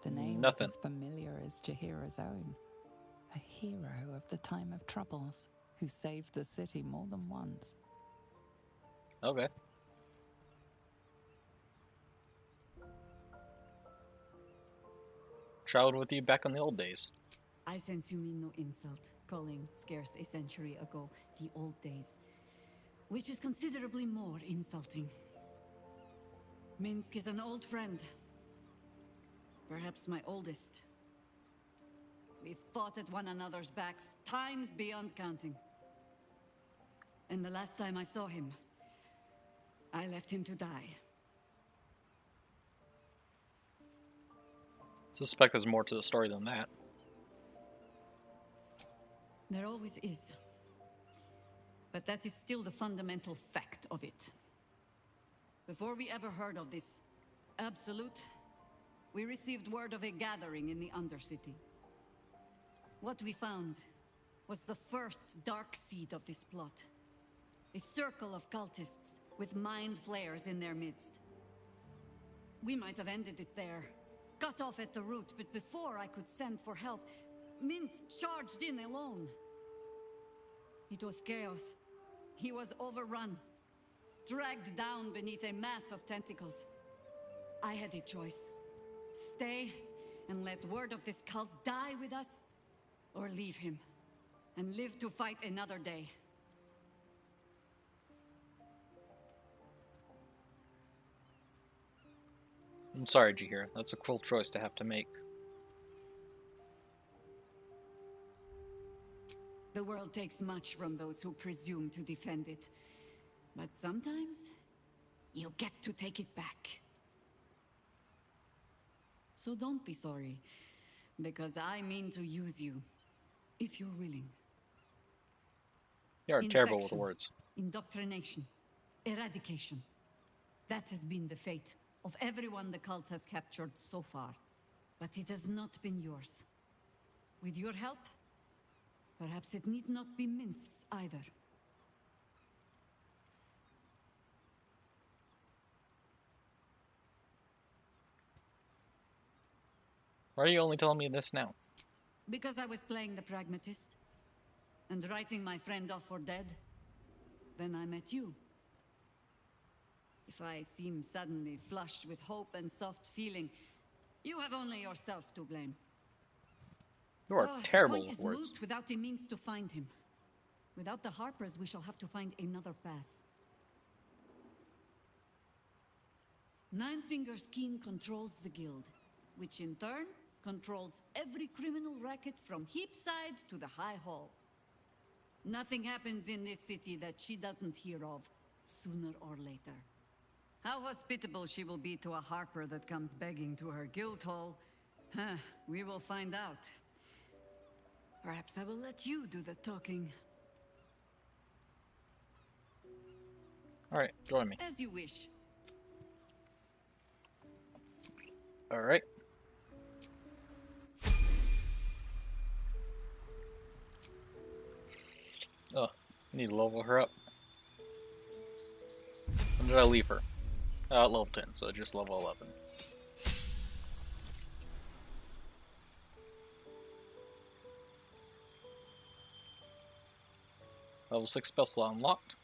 The name is as familiar as Jaheira's own. A hero of the time of troubles, who saved the city more than once. Okay. Traveled with you back in the old days. I sense you mean no insult, calling scarce a century ago the old days, which is considerably more insulting. Minsk is an old friend. Perhaps my oldest. We fought at one another's backs, times beyond counting. And the last time I saw him, I left him to die. Suspect there's more to the story than that. There always is. But that is still the fundamental fact of it. Before we ever heard of this absolute, we received word of a gathering in the Undercity. What we found was the first dark seed of this plot. A circle of cultists with mind flayers in their midst. We might have ended it there, cut off at the root, but before I could send for help, Minsk charged in alone. It was chaos. He was overrun, dragged down beneath a mass of tentacles. I had a choice. Stay and let word of this cult die with us, or leave him and live to fight another day. I'm sorry, Jaheira. That's a cruel choice to have to make. The world takes much from those who presume to defend it. But sometimes, you get to take it back. So don't be sorry, because I mean to use you, if you're willing. You are terrible with words. Indoctrination, eradication. That has been the fate of everyone the cult has captured so far. But it has not been yours. With your help, perhaps it need not be Minsk's either. Why are you only telling me this now? Because I was playing the pragmatist and writing my friend off for dead. Then I met you. If I seem suddenly flushed with hope and soft feeling, you have only yourself to blame. You are terrible the point with is words. moot without a means to find him. Without the Harpers, we shall have to find another path. Nine Fingers Keen controls the guild, which in turn controls every criminal racket from Heapside to the High Hall. Nothing happens in this city that she doesn't hear of, sooner or later. How hospitable she will be to a Harper that comes begging to her guild hall, we will find out. Perhaps I will let you do the talking. Alright, join me. As you wish. Alright. Oh, need to level her up. When did I leave her? Level 10, so just level 11. Level 6 spell slot unlocked.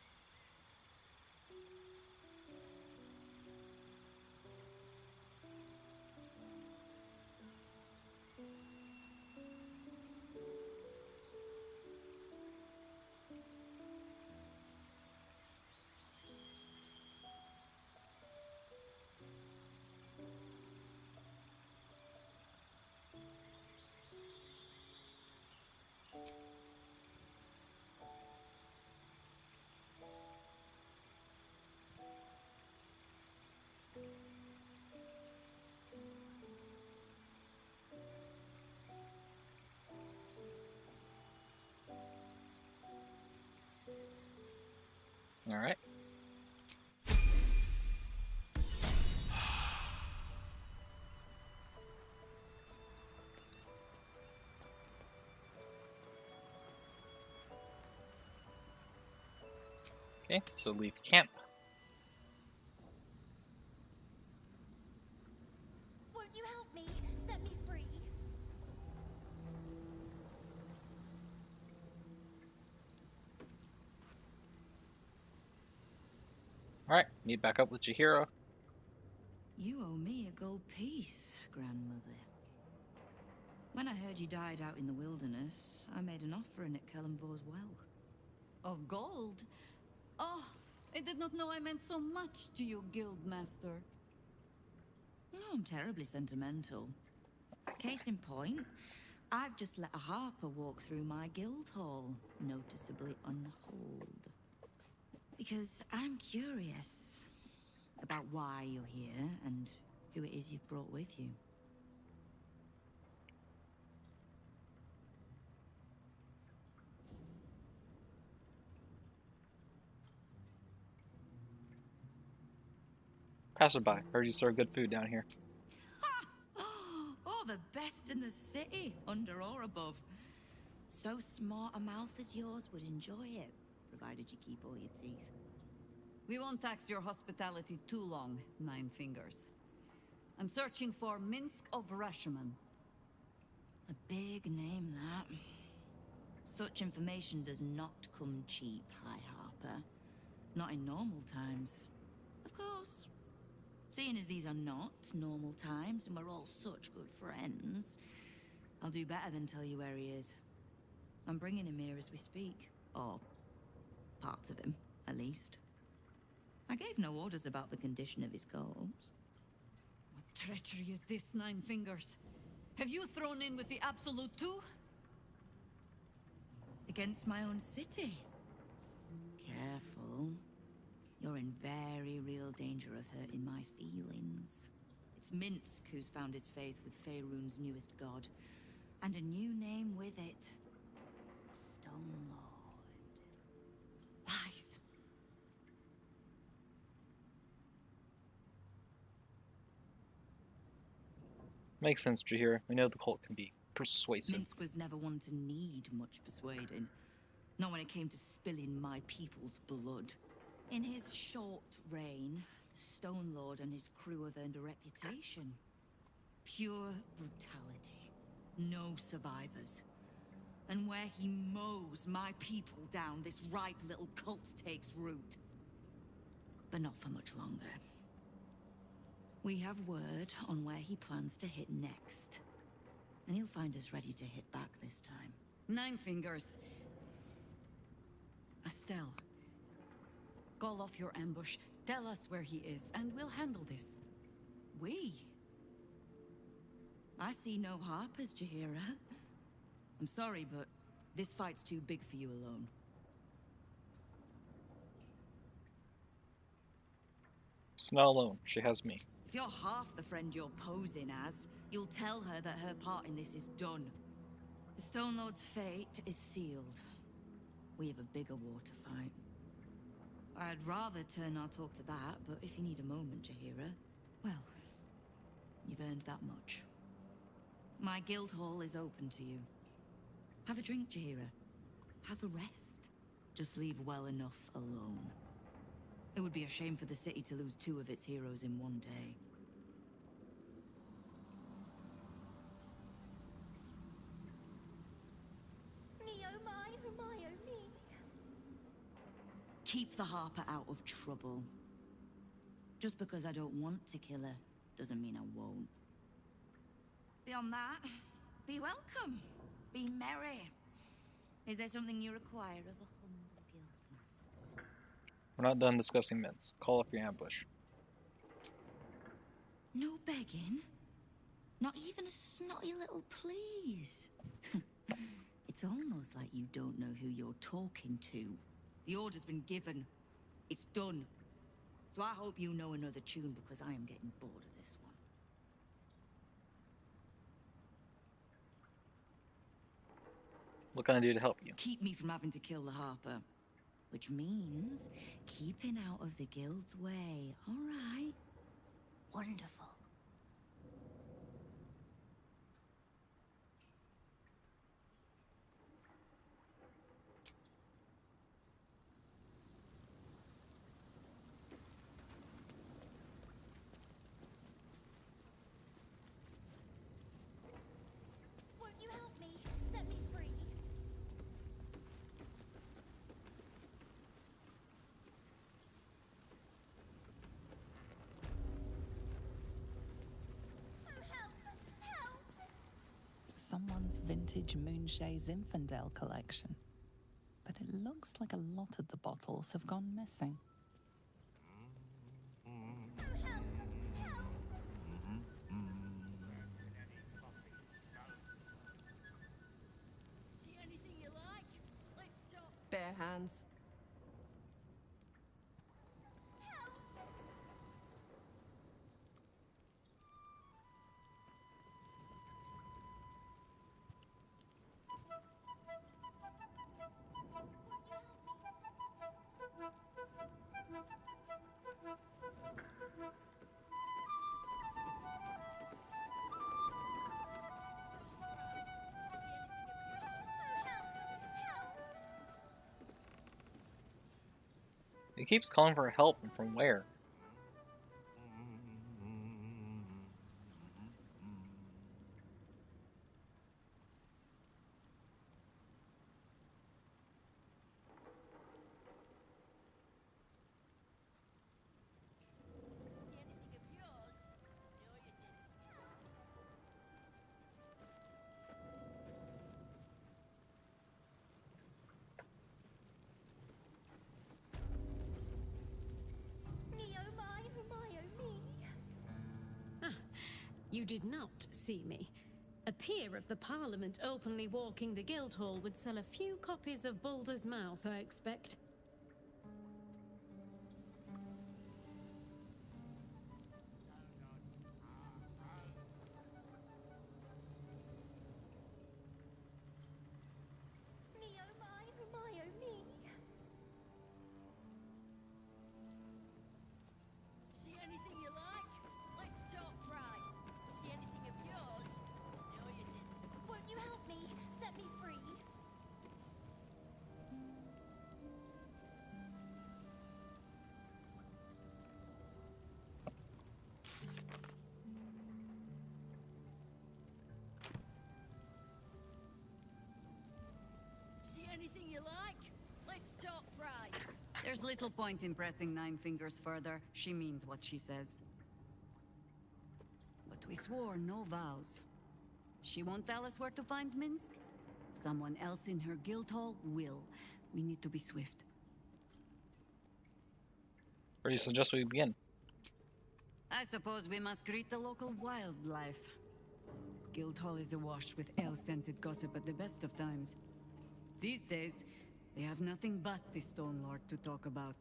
Alright. Okay, so leave camp. Won't you help me? Set me free. Alright, meet back up with Chihiro. You owe me a gold piece, grandmother. When I heard you died out in the wilderness, I made an offering at Kelemvor's well. Of gold? Oh, I did not know I meant so much to you, Guildmaster. Oh, I'm terribly sentimental. Case in point, I've just let a harper walk through my guild hall, noticeably unholed. Because I'm curious about why you're here and who it is you've brought with you. Passerby, heard you serve good food down here. Oh, the best in the city, under or above. So smart a mouth as yours would enjoy it, provided you keep all your teeth. We won't tax your hospitality too long, Nine Fingers. I'm searching for Minsk of Rashomon. A big name, that. Such information does not come cheap, High Harper. Not in normal times. Of course. Seeing as these are not normal times and we're all such good friends, I'll do better than tell you where he is. I'm bringing him here as we speak. Or parts of him, at least. I gave no orders about the condition of his corpse. What treachery is this, Nine Fingers? Have you thrown in with the Absolute too? Against my own city. Careful. You're in very real danger of hurting my feelings. It's Minsk who's found his faith with Faerun's newest god. And a new name with it. Stone Lord. Lies. Makes sense, Chihiro. We know the cult can be persuasive. Minsk was never one to need much persuading. Not when it came to spilling my people's blood. In his short reign, the Stone Lord and his crew have earned a reputation. Pure brutality. No survivors. And where he mows my people down, this ripe little cult takes root. But not for much longer. We have word on where he plans to hit next. And he'll find us ready to hit back this time. Nine Fingers. Estelle. Call off your ambush, tell us where he is, and we'll handle this. We? I see no Harpers, Chihiro. I'm sorry, but this fight's too big for you alone. She's not alone. She has me. If you're half the friend you're posing as, you'll tell her that her part in this is done. The Stone Lord's fate is sealed. We have a bigger war to fight. I'd rather turn our talk to that, but if you need a moment, Jaheira, well, you've earned that much. My guild hall is open to you. Have a drink, Jaheira. Have a rest. Just leave well enough alone. It would be a shame for the city to lose 2 of its heroes in one day. Keep the Harper out of trouble. Just because I don't want to kill her, doesn't mean I won't. Beyond that, be welcome. Be merry. Is there something you require of a humble guildmaster? We're not done discussing myths. Call up your ambush. No begging? Not even a snotty little please? It's almost like you don't know who you're talking to. The order's been given. It's done. So I hope you know another tune, because I am getting bored of this one. What can I do to help you? Keep me from having to kill the Harper. Which means keeping out of the guild's way. All right. Wonderful. Won't you help me? Set me free. Someone's vintage Moonshae Zinfandel collection. But it looks like a lot of the bottles have gone missing. See anything you like? Let's talk. Bare hands. It keeps calling for help, and from where? You did not see me. A peer of the Parliament openly walking the Guildhall would sell a few copies of Baldur's Mouth, I expect. See anything you like? Let's talk price. See anything of yours? No, you didn't. Won't you help me? Set me free. See anything you like? Let's talk price. There's little point in pressing Nine Fingers further. She means what she says. But we swore no vows. She won't tell us where to find Minsk. Someone else in her guild hall will. We need to be swift. Where do you suggest we begin? I suppose we must greet the local wildlife. Guildhall is awash with ale-scented gossip at the best of times. These days, they have nothing but the Stone Lord to talk about.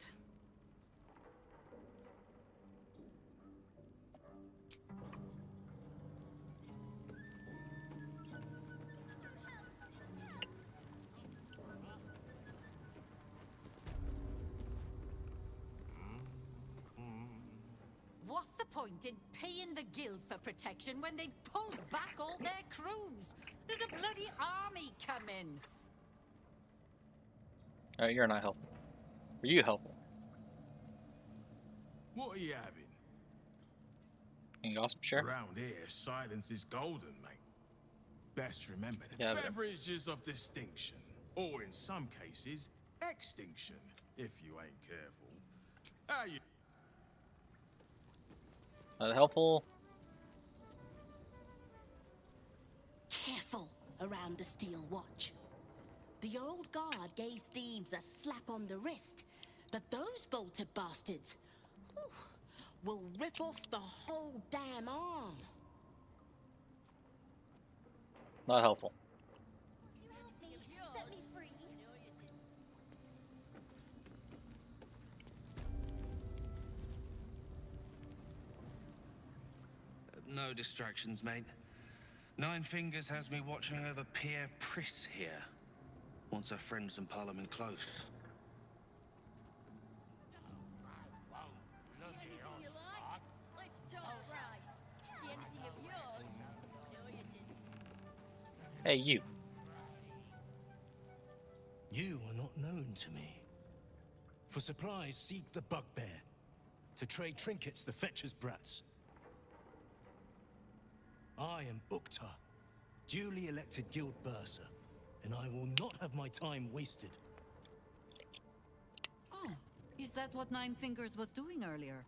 point in paying the guild for protection when they've pulled back all their crews? There's a bloody army coming. Alright, you're not helpful. Are you helpful? What are you having? Any gossip, sure? Around here, silence is golden, mate. Best remember, Yeah, but- beverages of distinction, or in some cases, extinction, if you ain't careful. How you? Helpful. Careful around the Steel Watch. The old guard gave thieves a slap on the wrist, but those bolted bastards will rip off the whole damn arm. Not helpful. Set me free. No distractions, mate. Nine Fingers has me watching over Pierre Priss here. Wants her friends in Parliament close. See anything you like? Let's talk price. See anything of yours? No, you didn't. Hey, you. You are not known to me. For supplies, seek the bugbear. To trade trinkets, the fetcher's brats. I am Ukta, duly elected guild bursar, and I will not have my time wasted. Oh, is that what Nine Fingers was doing earlier?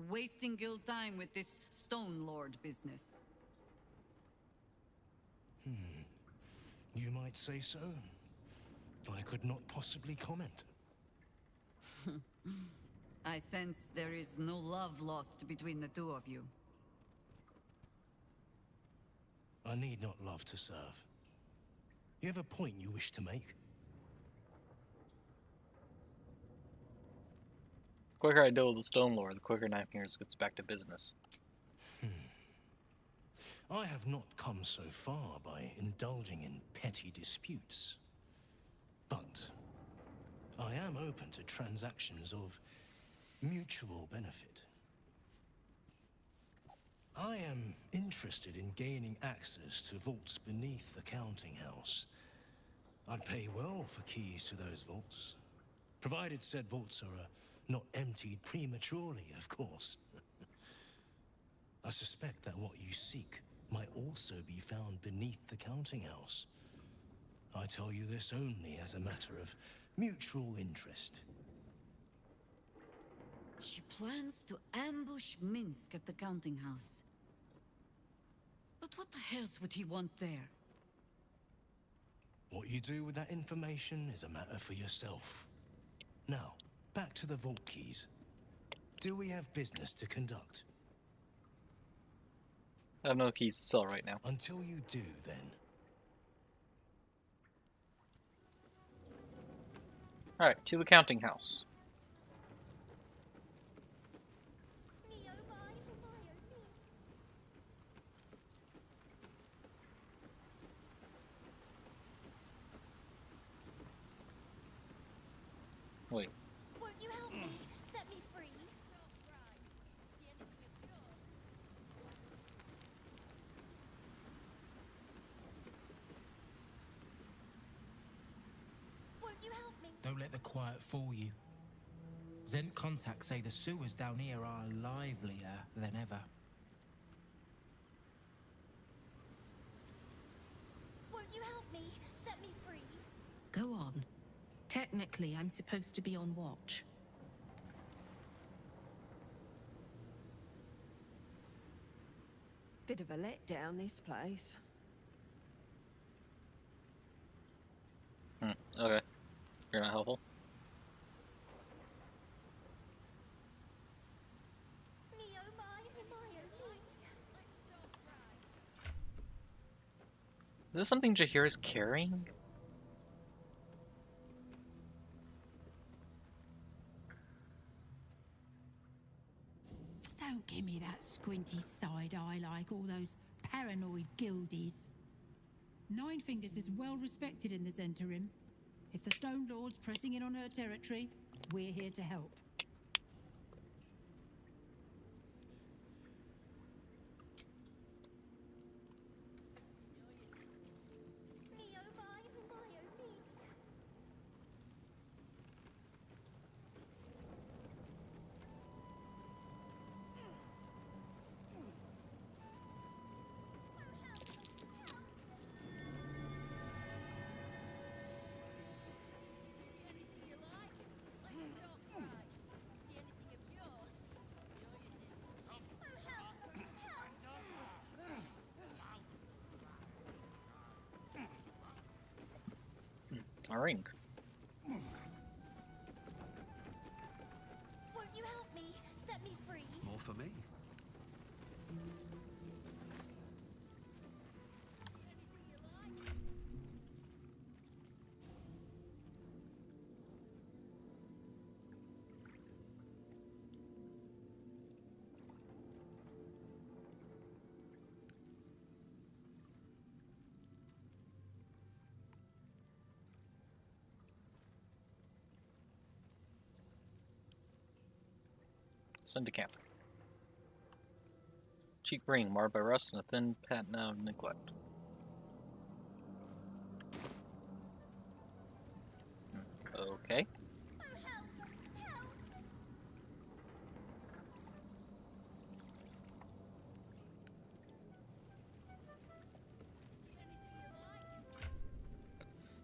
Wasting guild time with this Stone Lord business? You might say so. I could not possibly comment. I sense there is no love lost between the two of you. I need not love to serve. You have a point you wish to make? The quicker I deal with the Stone Lord, the quicker Nine Fingers gets back to business. I have not come so far by indulging in petty disputes. But I am open to transactions of mutual benefit. I am interested in gaining access to vaults beneath the counting house. I'd pay well for keys to those vaults, provided said vaults are not emptied prematurely, of course. I suspect that what you seek might also be found beneath the counting house. I tell you this only as a matter of mutual interest. She plans to ambush Minsk at the counting house. But what the hells would he want there? What you do with that information is a matter for yourself. Now, back to the vault keys. Do we have business to conduct? I have no keys to sell right now. Until you do, then. Alright, to the counting house. Wait. Won't you help me? Set me free. Won't you help me? Don't let the quiet fool you. Zent contacts say the sewers down here are livelier than ever. Won't you help me? Set me free. Go on. Technically, I'm supposed to be on watch. Bit of a letdown, this place. Okay. You're not helpful. Is this something Jahir is carrying? Don't give me that squinty side eye like all those paranoid guildies. Nine Fingers is well respected in the Zentarim. If the Stone Lord's pressing in on her territory, we're here to help. A ring. Won't you help me? Set me free. More for me. Send to camp. Cheap ring marred by rust and a thin patina of neglect. Okay.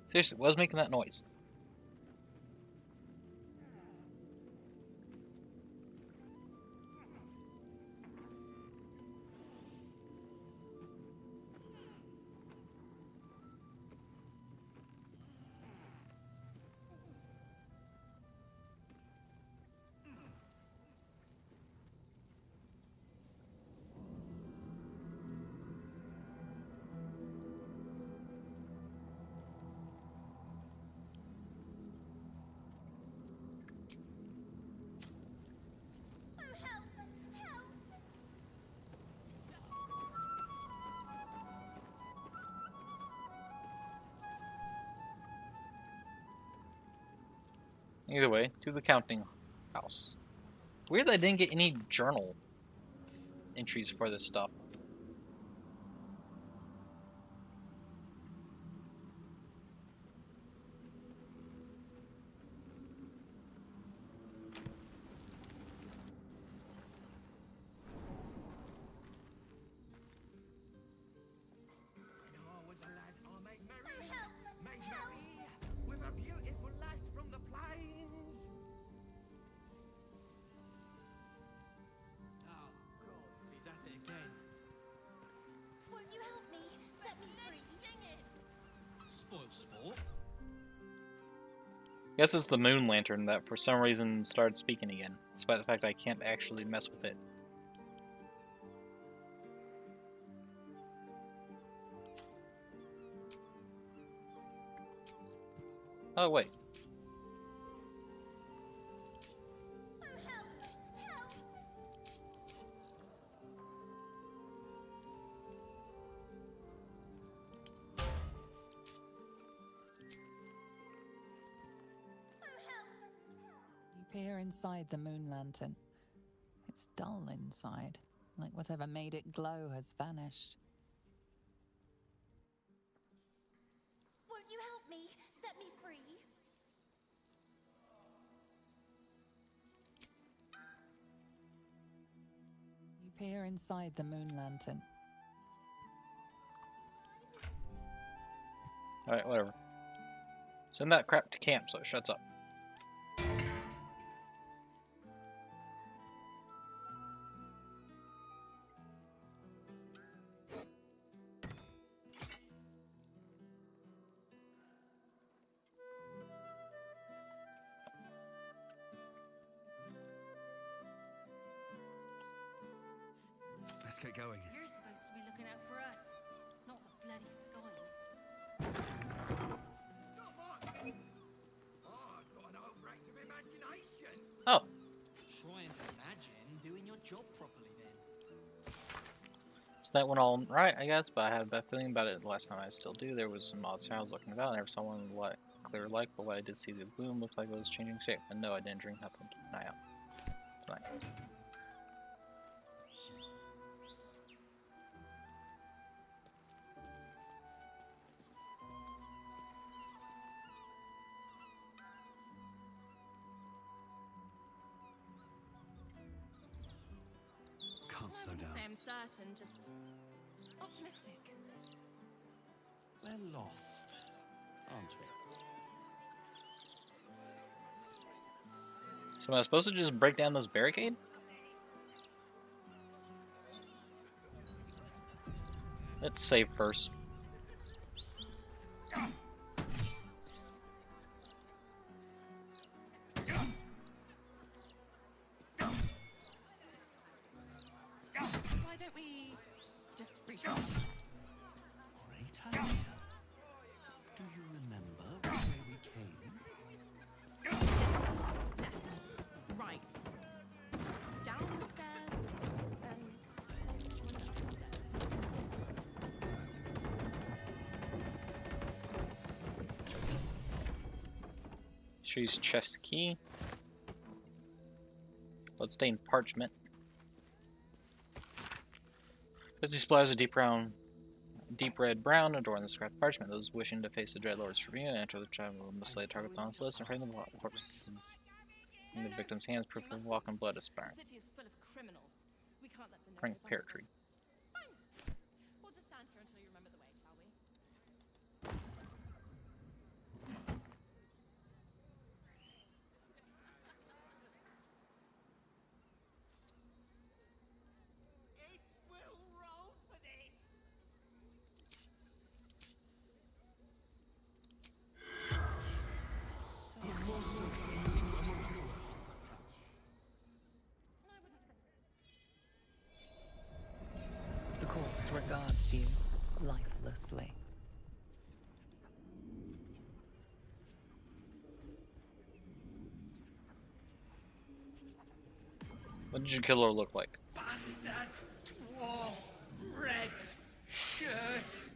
Seriously, what was making that noise? Either way, to the counting house. Weird that I didn't get any journal entries for this stuff. Guess it's the moon lantern that for some reason started speaking again, despite the fact I can't actually mess with it. Oh wait. Peer inside the moon lantern. It's dull inside, like whatever made it glow has vanished. Won't you help me? Set me free. You peer inside the moon lantern. Alright, whatever. Send that crap to camp so it shuts up. Let's get going. You're supposed to be looking out for us, not the bloody skies. I've got an overactive imagination. Oh. Try and imagine doing your job properly then. So that went all right, I guess, but I had a bad feeling about it the last time. I still do. There was some odd sounds looking about. I never saw one what clear light, but what I did see the gloom looked like it was changing shape. And no, I didn't drink nothing tonight. Can't slow down. I'm certain, just optimistic. We're lost, aren't we? So am I supposed to just break down this barricade? Let's save first. Great idea. Do you remember which way we came? Left. Right. Down the stairs. And... Choose chest key. Bloodstained parchment. This displays a deep red brown adorn the scratched parchment. Those wishing to face the Dreadlord's tribunal enter the tribunal must lay targets on this list and frame the corpses in the victim's hands, proof of walk and blood aspiring. The city is full of criminals. We can't let them know. Frank Pear Tree. Fine. We'll just stand here until you remember the way, shall we? The corpse regards you lifelessly. What did your killer look like? Bastard dwarf red shirt.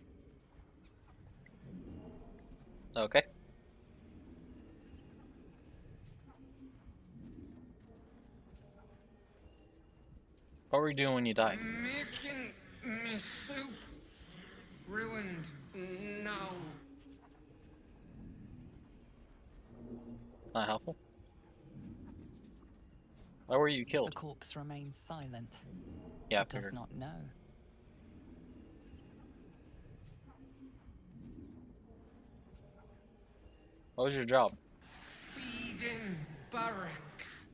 Okay. What were you doing when you died? Making me soup. Ruined now. Not helpful. Why were you killed? The corpse remains silent. Yeah, I It does figured. not know. What was your job? Feeding barracks.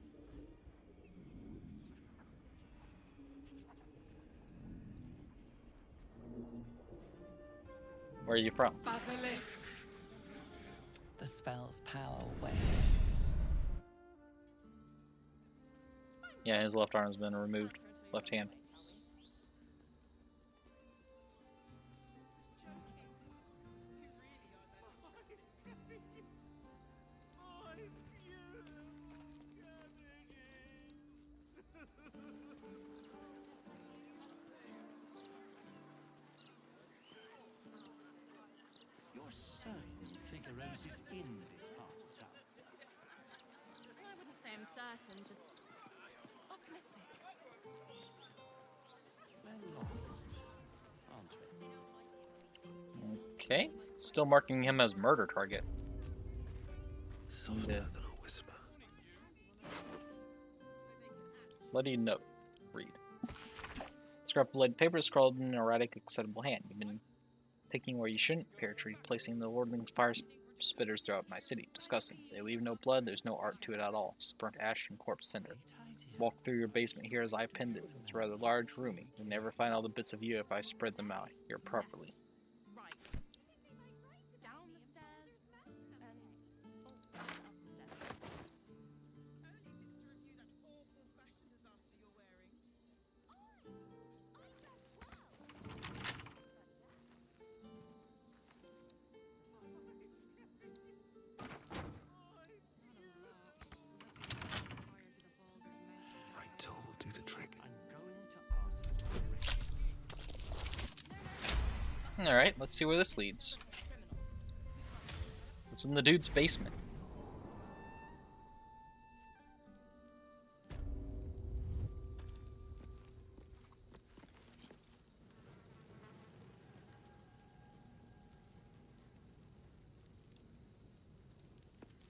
Where are you from? Basilisks. The spell's power wanes. Yeah, his left arm's been removed. Left hand. You're certain Figueros is in this part of town? I wouldn't say I'm certain, just optimistic. We're lost, aren't we? Okay. Still marking him as murder target. Softer than a whisper. Bloody note. Read. Scrap blood paper scrawled in an erratic, excitable hand. You've been thinking where you shouldn't, Pear Tree, placing the Lordling's fire spitters throughout my city. Disgusting. They leave no blood, there's no art to it at all. Just burnt ash and corpse cinder. Walk through your basement here as I pinned this. It's rather large, roomy. You'll never find all the bits of you if I spread them out here properly. Right. Down the stairs and up the stairs. Right tool will do the trick. Alright, let's see where this leads. What's in the dude's basement?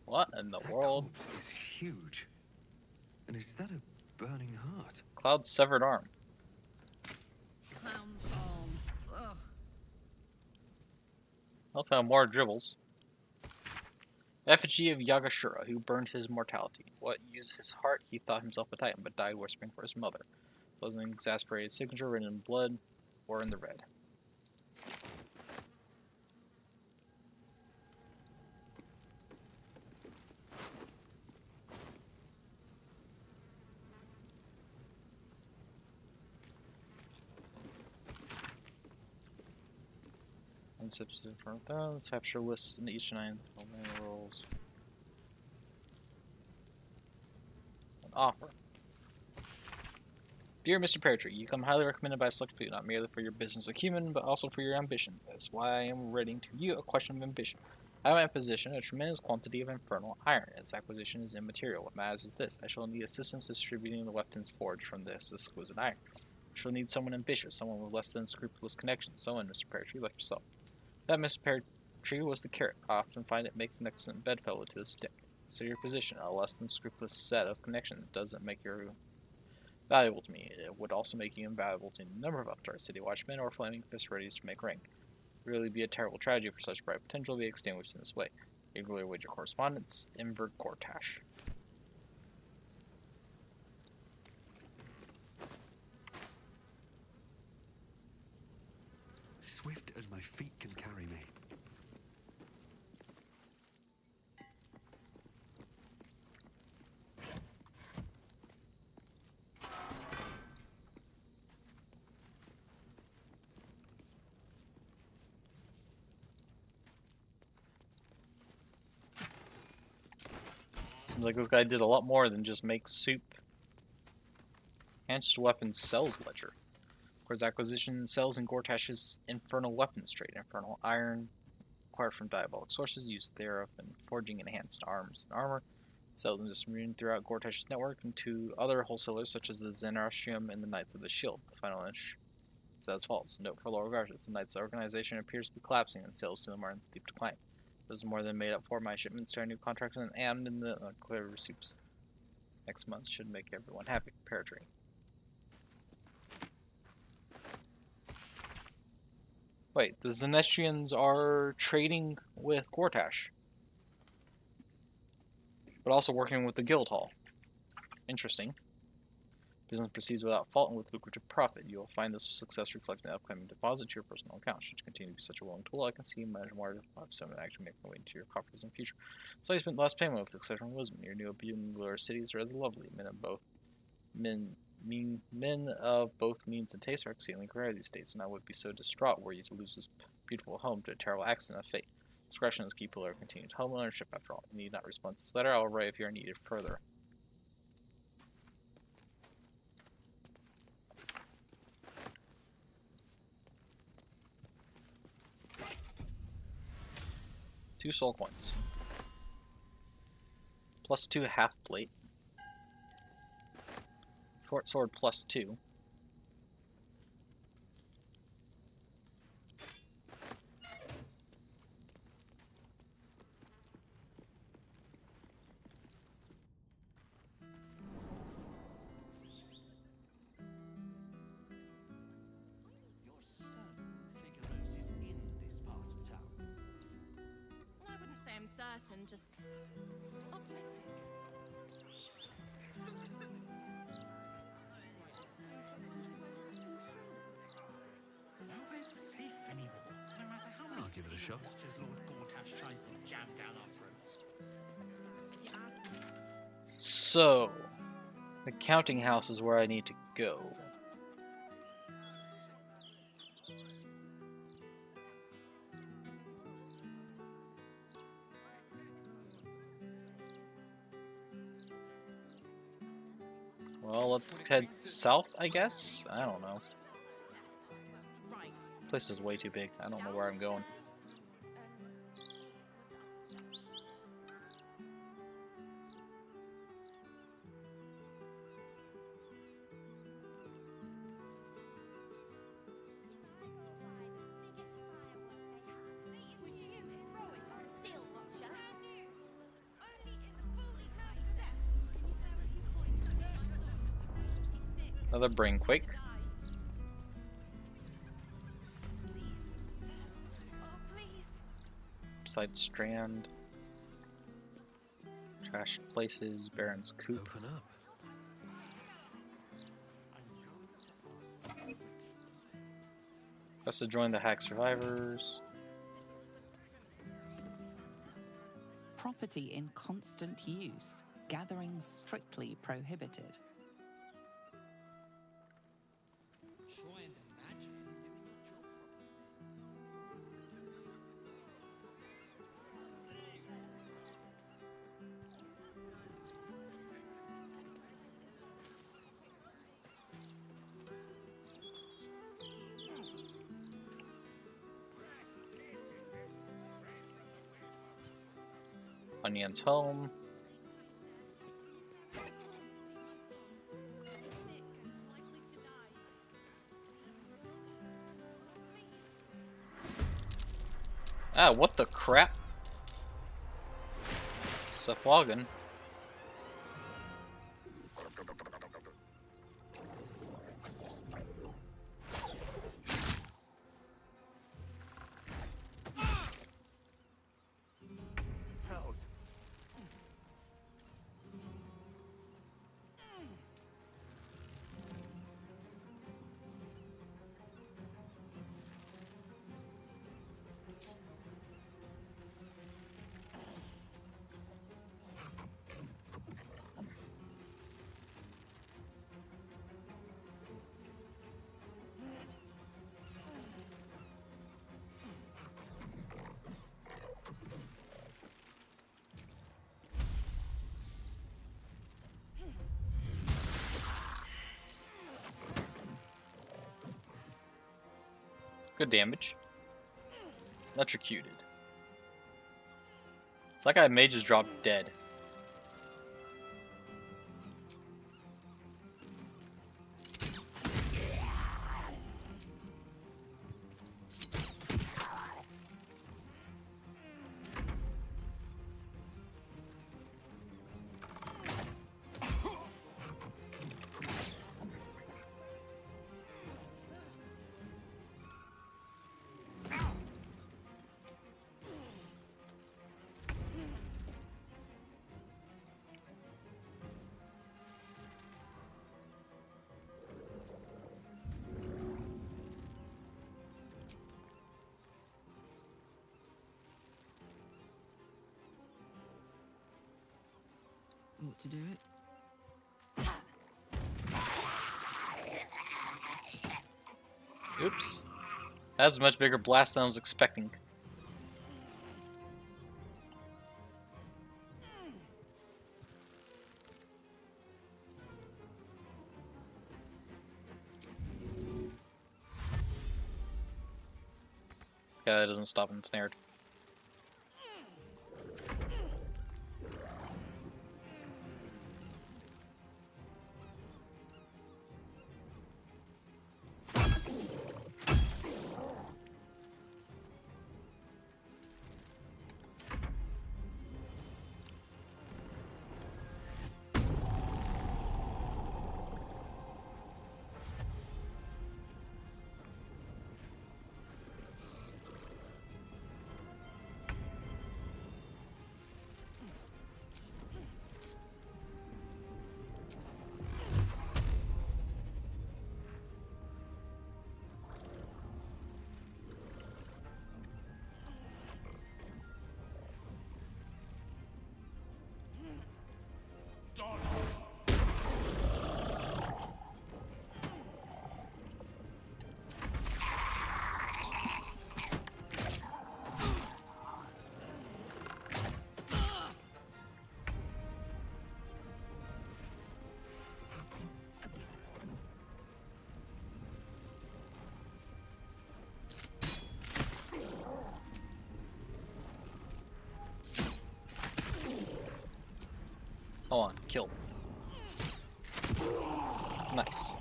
What in the world? It's huge. And is that a burning heart? Cloud's severed arm. Clown's arm. Ugh. I'll found more dribbles. Effigy of Yagashura, who burned his mortality. What used his heart? He thought himself a titan, but died whispering for his mother. Was an exasperated signature written in blood or in the red. sips in front of thrones. Capture lists in each 9 rolls. An offer. Dear Mr. Pear Tree, you come highly recommended by a select few, not merely for your business acumen, but also for your ambition. That's why I am writing to you a question of ambition. I have at my possession a tremendous quantity of infernal iron. Its acquisition is immaterial. What matters is this. I shall need assistance distributing the weapons forged from this exquisite iron. I shall need someone ambitious, someone with less than scrupulous connections, someone, Mr. Pear Tree, like yourself. That Mr. Pear Tree was the carrot. I often find it makes an excellent bedfellow to the stick. So your position, a less than scrupulous set of connections, doesn't make you valuable to me. It would also make you invaluable to a number of upstart city watchmen or flaming fists ready to make rank. It would really be a terrible tragedy for such bright potential to be extinguished in this way. Eagerly await your correspondence, Invert Gortash. Swift as my feet can carry me. Seems like this guy did a lot more than just make soup. Enhanced Weapons Sales Ledger. Records acquisition sells in Gortash's infernal weapons trade. Infernal iron acquired from diabolic sources, used thereof in forging enhanced arms and armor. Sells and distributed throughout Gortash's network and to other wholesalers such as the Zenarstrium and the Knights of the Shield. The final inch is as follows. Note for lower guards. The Knights organization appears to be collapsing and sales to them are in steep decline. This is more than made up for my shipments to our new contract and in the clear receipts. Next month should make everyone happy. Pear Tree. Wait, the Zenestrians are trading with Gortash, but also working with the guild hall. Interesting. Business proceeds without fault and with lucrative profit. You will find this success reflected in the upcoming deposit to your personal account. Should you continue to be such a willing tool, I can see much more of some actually make my way into your coffers in the future. So you spent the last payment with exceptional wisdom. Your new abundant cities are rather lovely. Men of both means and taste are exceedingly rare these days, and I would be so distraught were you to lose this beautiful home to a terrible accident of fate. Discretion is key pillar of continued home ownership after all. You need not respond to this letter. I will write if you are needed further. Two soul coins. +2 half plate. Short sword +2. I wouldn't say I'm certain, just optimistic. Nowhere's safe anymore. No matter how many I'll give it a shot. watchers Lord Gortash tries to jam down our throats. If you ask me. So, the counting house is where I need to go. Well, let's head south, I guess? I don't know. This place is way too big. I don't know where I'm going. Would you throw it at a steel watcher? Another brain quake. Side strand. Trash places. Baron's coop. Open up. Us to join the hack survivors. Property in constant use. Gathering strictly prohibited. Try and imagine doing your job properly. Onion's home. Ah, what the crap? Seth Walgen. Hells. Good damage. Electrocuted. That guy may just drop dead. Ought to do it. Oops. That was a much bigger blast than I was expecting. Yeah, that doesn't stop ensnared. Hold on, kill. Nice.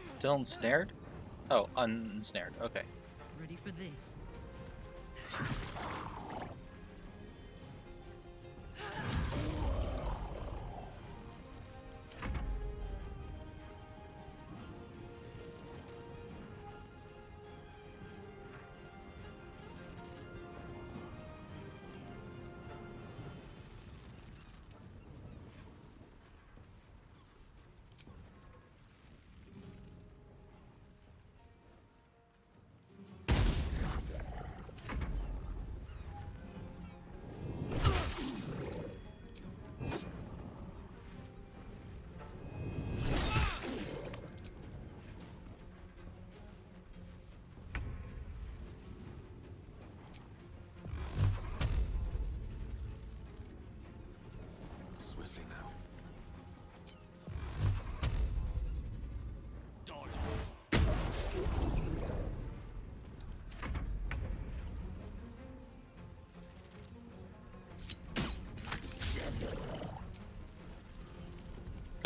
Still ensnared? Oh, unsnared. Okay. Ready for this?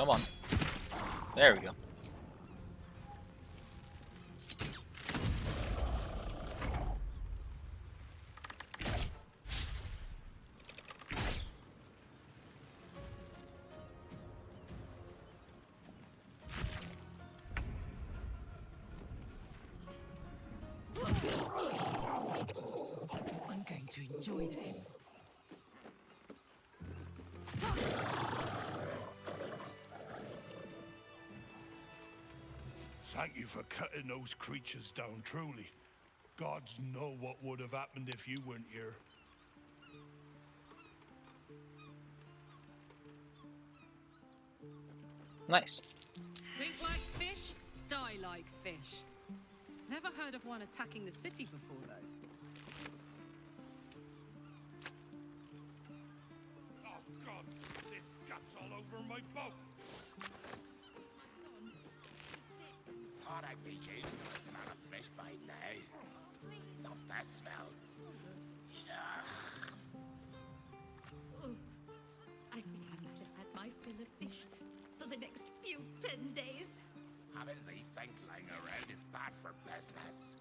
Come on. There we go. I'm going to enjoy this. Thank you for cutting those creatures down, truly. Gods know what would have happened if you weren't here. Nice. Stink like fish, die like fish. Never heard of one attacking the city before, though. Oh, God, this guts all over my boat. Thought I'd be used to the smell of fish by now. Not that smell. Yeah. Oh, I think I might have had my fill of fish for the next few 10 days. Having these things lying around is bad for business.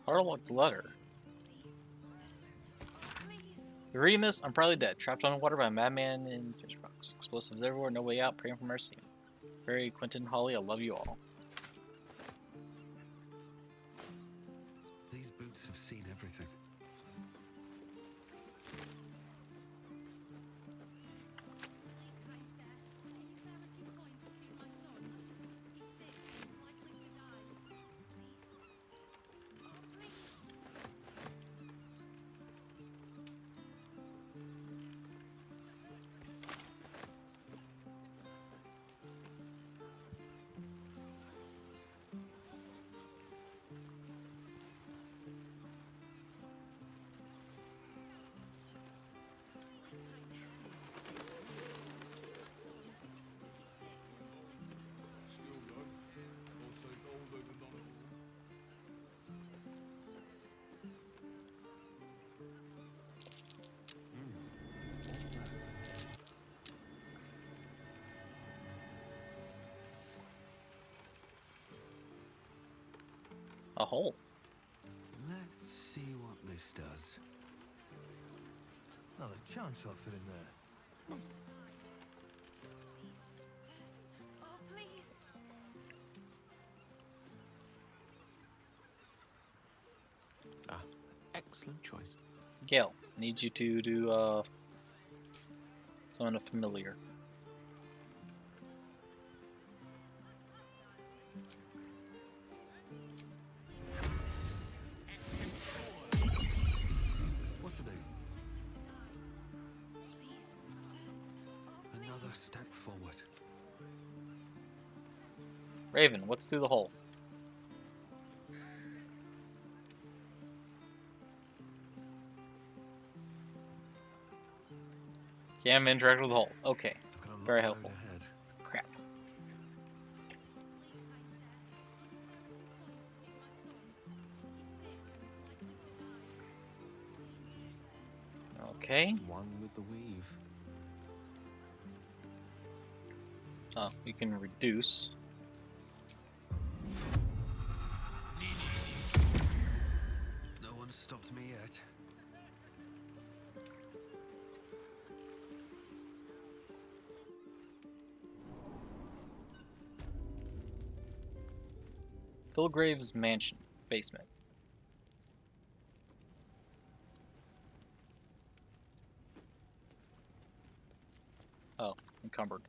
Hard-locked letter. You're reading this? I'm probably dead. Trapped underwater by a madman in fish box. Explosives everywhere, no way out, praying for mercy. Barry, Quentin, Holly, I love you all. These boots have seen everything. A hole. Let's see what this does. Not a chance I'll fit in there. Oh, please. Ah, excellent choice. Gale, I need you to do summon a familiar. What to do? Another step forward. Raven, what's through the hole? Can't interact with the hole. Okay. Very helpful. Crap. Okay. One with the weave. Oh, you can reduce. No one's stopped me yet. Pilgrave's mansion, basement. Oh, encumbered.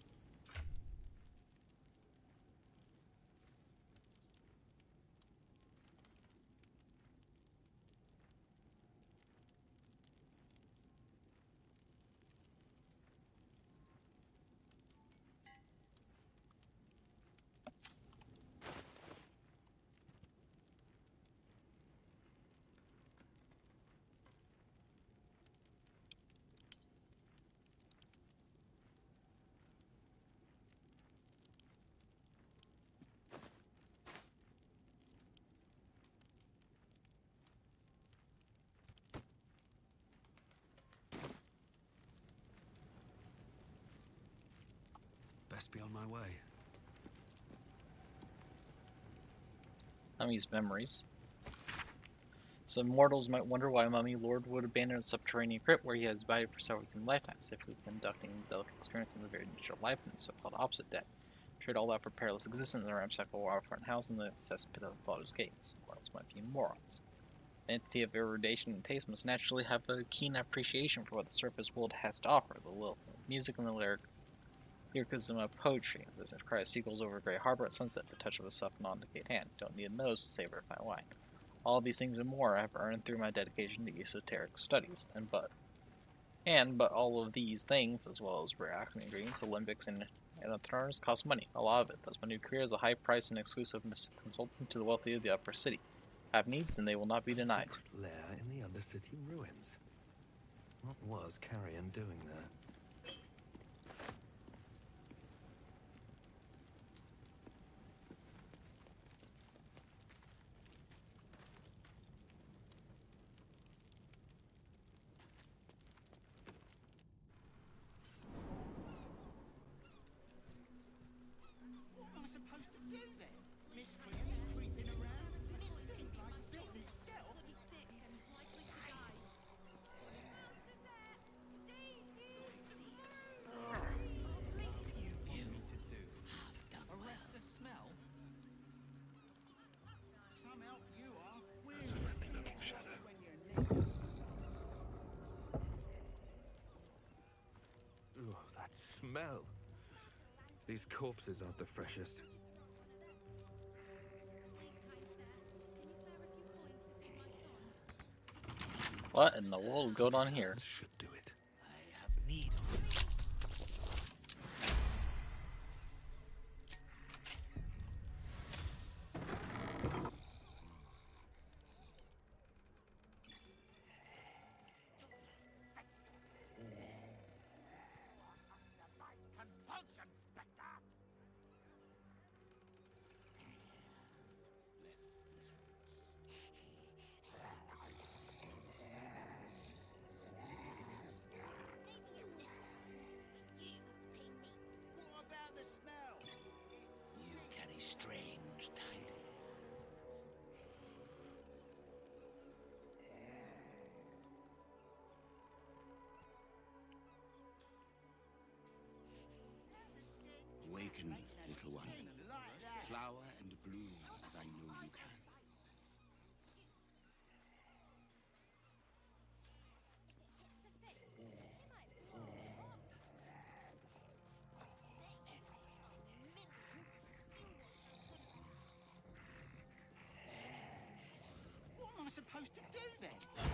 Best be on my way. Mummy's memories. Some mortals might wonder why Mummy Lord would abandon a subterranean crypt where he has valued for several human lifetimes, safely conducting delicate experience in the very nature of life in the so-called opposite deck. Trade all that for perilous existence in the ramshackle waterfront house in the cesspit of Baldur's Gate. Some mortals might be morons. An entity of erudition and taste must naturally have a keen appreciation for what the surface world has to offer. The little music and the lyricism of poetry. There's a cry of seagulls over a gray harbor at sunset, the touch of a soft, non-decayed hand. Don't need a nose to savor a fine wine. All these things and more I have earned through my dedication to esoteric studies, but all of these things, as well as rare alchemy ingredients, alembics, and anatherms, cost money. A lot of it. Thus, my new career is a high-priced and exclusive consultant to the wealthy of the upper city. I have needs, and they will not be denied. Secret lair in the Undercity ruins. What was Carrion doing there? What am I supposed to do then? Miscreants creeping around? A stink like death itself? Arrest the smell? Some help you are. That's a friendly-looking shadow. Ooh, that smell! These corpses aren't the freshest. What in the world is going on here? Should do it. I have need of it. Compulsion, Spectre! What about the smell? You carry strange tidings. Awaken, little one. Flower and bloom as I know you can. What am I supposed to do then?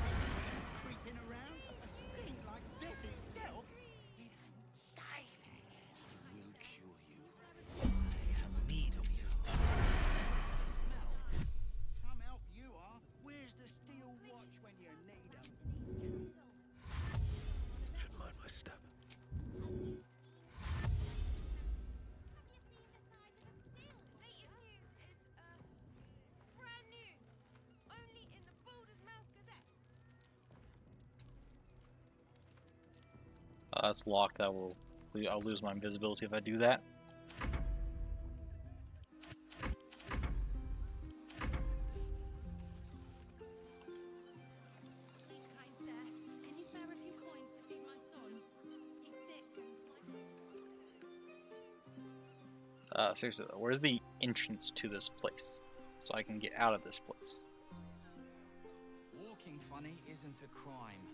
Miscreants creeping around? A stink like death itself? It ain't safe. I will cure you. I have need of you. Smell? Some help you are. Where's the steel watch when you need 'em? Should mind my step. Brand new. Only in the Baldur's Mouth Gazette. That's locked. I'll lose my invisibility if I do that. Please, kind sir, can you spare a few coins to feed my son? He's sick and Seriously though, where's the entrance to this place? So I can get out of this place. Walking funny isn't a crime.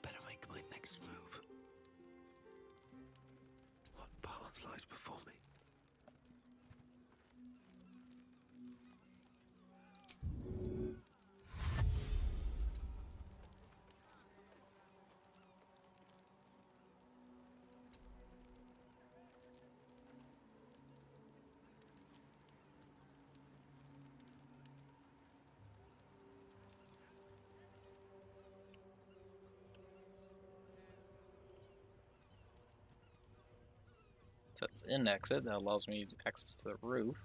Better make my next move. What path lies before me? So that's an exit that allows me access to the roof.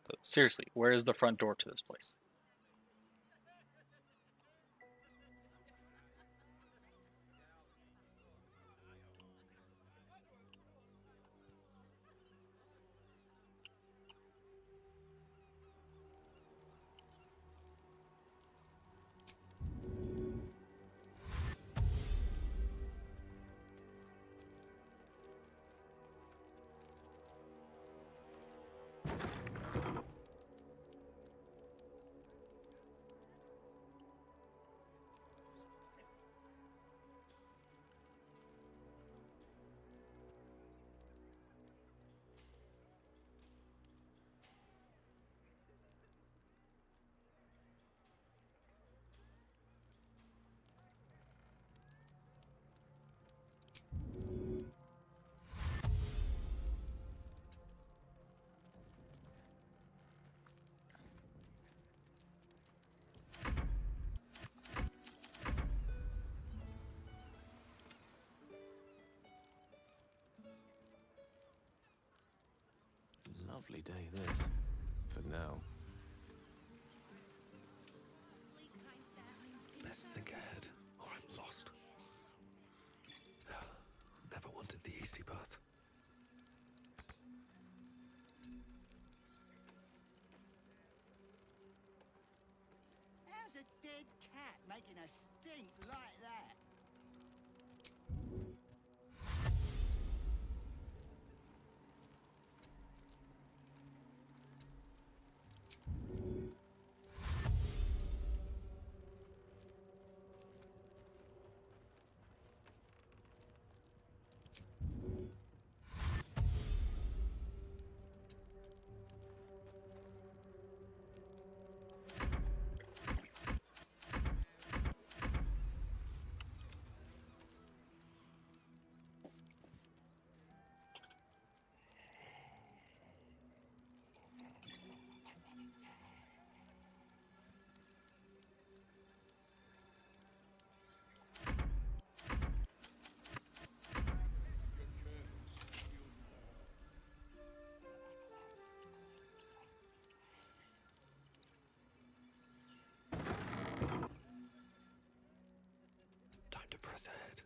So, seriously, where is the front door to this place? Lovely day, this. For now. Best think ahead, or I'm lost. Never wanted the easy path. How's a dead cat making a stink like that? Time to press ahead.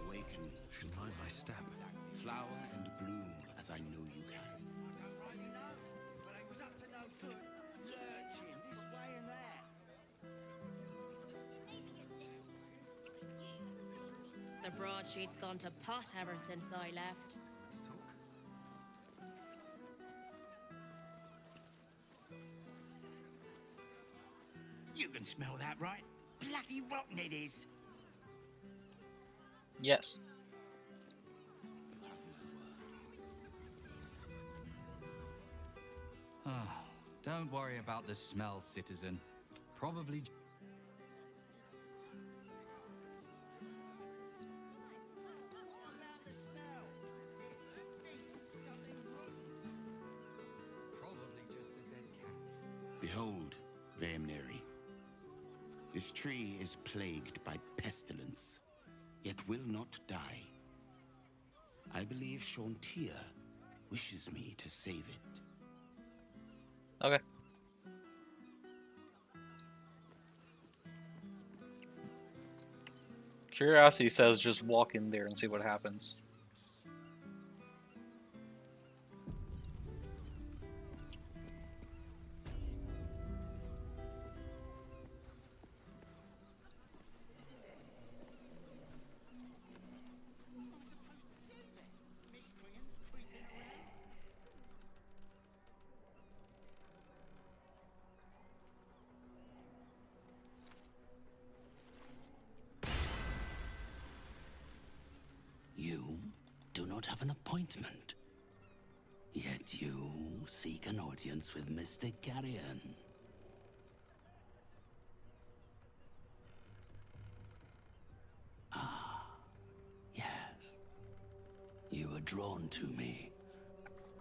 Awaken. She'll mind my step. Flower and bloom as I know you can. The broadsheet's gone to pot ever since I left. You can smell that, right? Bloody rotten it is. Yes. Don't worry about the smell, citizen. Probably. Probably just a dead cat. Behold, Vaemneri. This tree is plagued by pestilence, yet will not die. I believe Shauntia wishes me to save it. Okay. Curiosity says just walk in there and see what happens. have an appointment. Yet you seek an audience with Mr. Carrion. Ah, yes. You were drawn to me.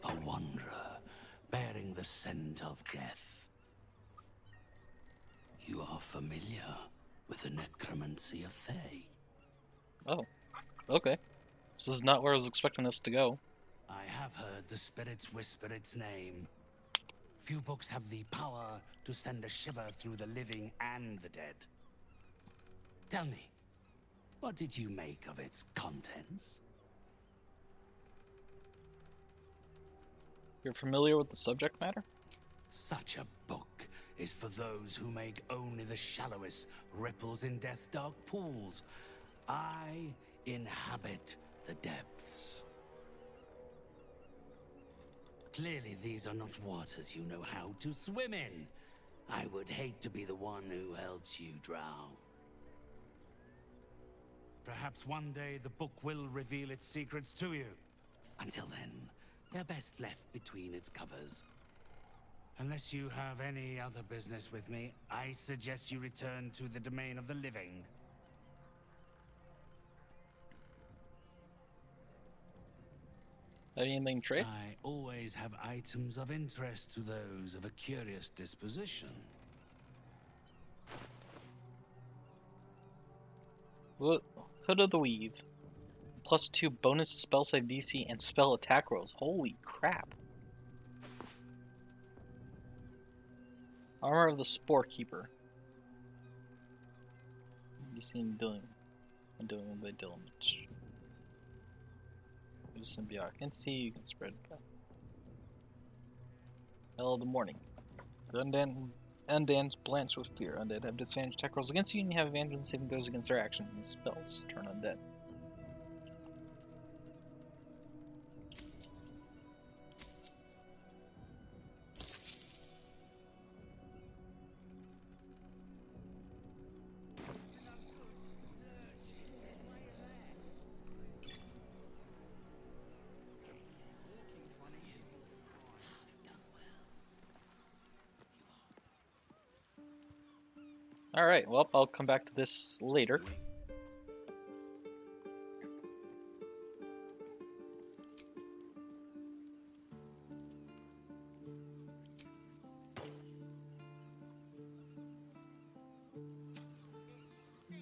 A wanderer, bearing the scent of death. You are familiar with the necromancy of Fae. Oh, okay. This is not where I was expecting this to go. I have heard the spirits whisper its name. Few books have the power to send a shiver through the living and the dead. Tell me, what did you make of its contents? You're familiar with the subject matter? Such a book is for those who make only the shallowest ripples in death's dark pools. I inhabit the depths. Clearly these are not waters you know how to swim in. I would hate to be the one who helps you drown. Perhaps one day the book will reveal its secrets to you. Until then, they're best left between its covers. Unless you have any other business with me, I suggest you return to the domain of the living. Anything trade? I always have items of interest to those of a curious disposition. Hood of the Weave. +2 bonus spell save DC and spell attack rolls. Holy crap. Armor of the Spore Keeper. DC and dealing with dealing. Use symbiotic entity, you can spread. Hell of the Morning. The undead blanch with fear. Undead have disadvantage attack rolls against you, and you have advantage in saving throws against their actions and spells. Turn undead. Alright, well, I'll come back to this later.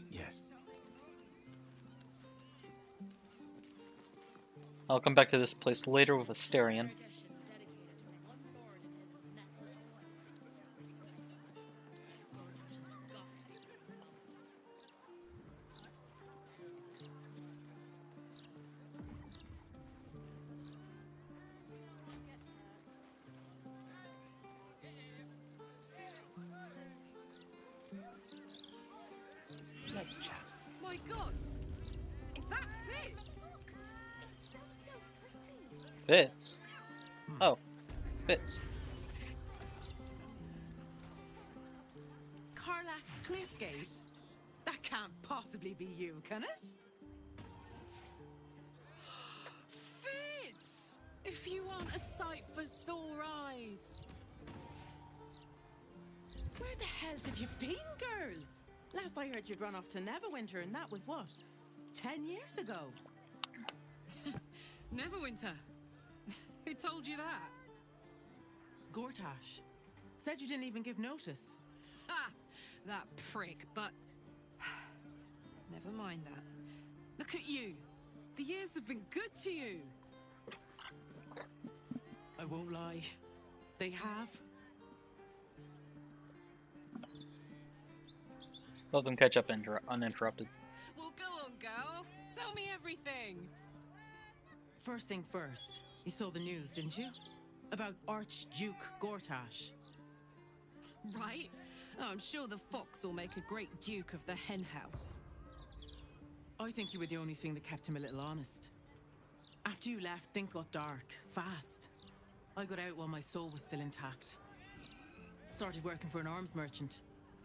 Yes. I'll come back to this place later with Asterion. Let's chat. My gods! Is that Fitz? Fitz? Oh, Fitz. Karlach Cliffgate? That can't possibly be you, can it? Fitz! If you want a sight for sore eyes. Where the hells have you been, girl? Last I heard you'd run off to Neverwinter, and that was what? 10 years ago? Neverwinter? Who told you that? Gortash. Said you didn't even give notice. Ha! That prick, but... Never mind that. Look at you. The years have been good to you. I won't lie. They have. Let them catch up uninterrupted. Well, go on, girl. Tell me everything. First thing first. You saw the news, didn't you? About Archduke Gortash. Right. Oh, I'm sure the fox will make a great duke of the hen house. I think you were the only thing that kept him a little honest. After you left, things got dark, fast. I got out while my soul was still intact. Started working for an arms merchant.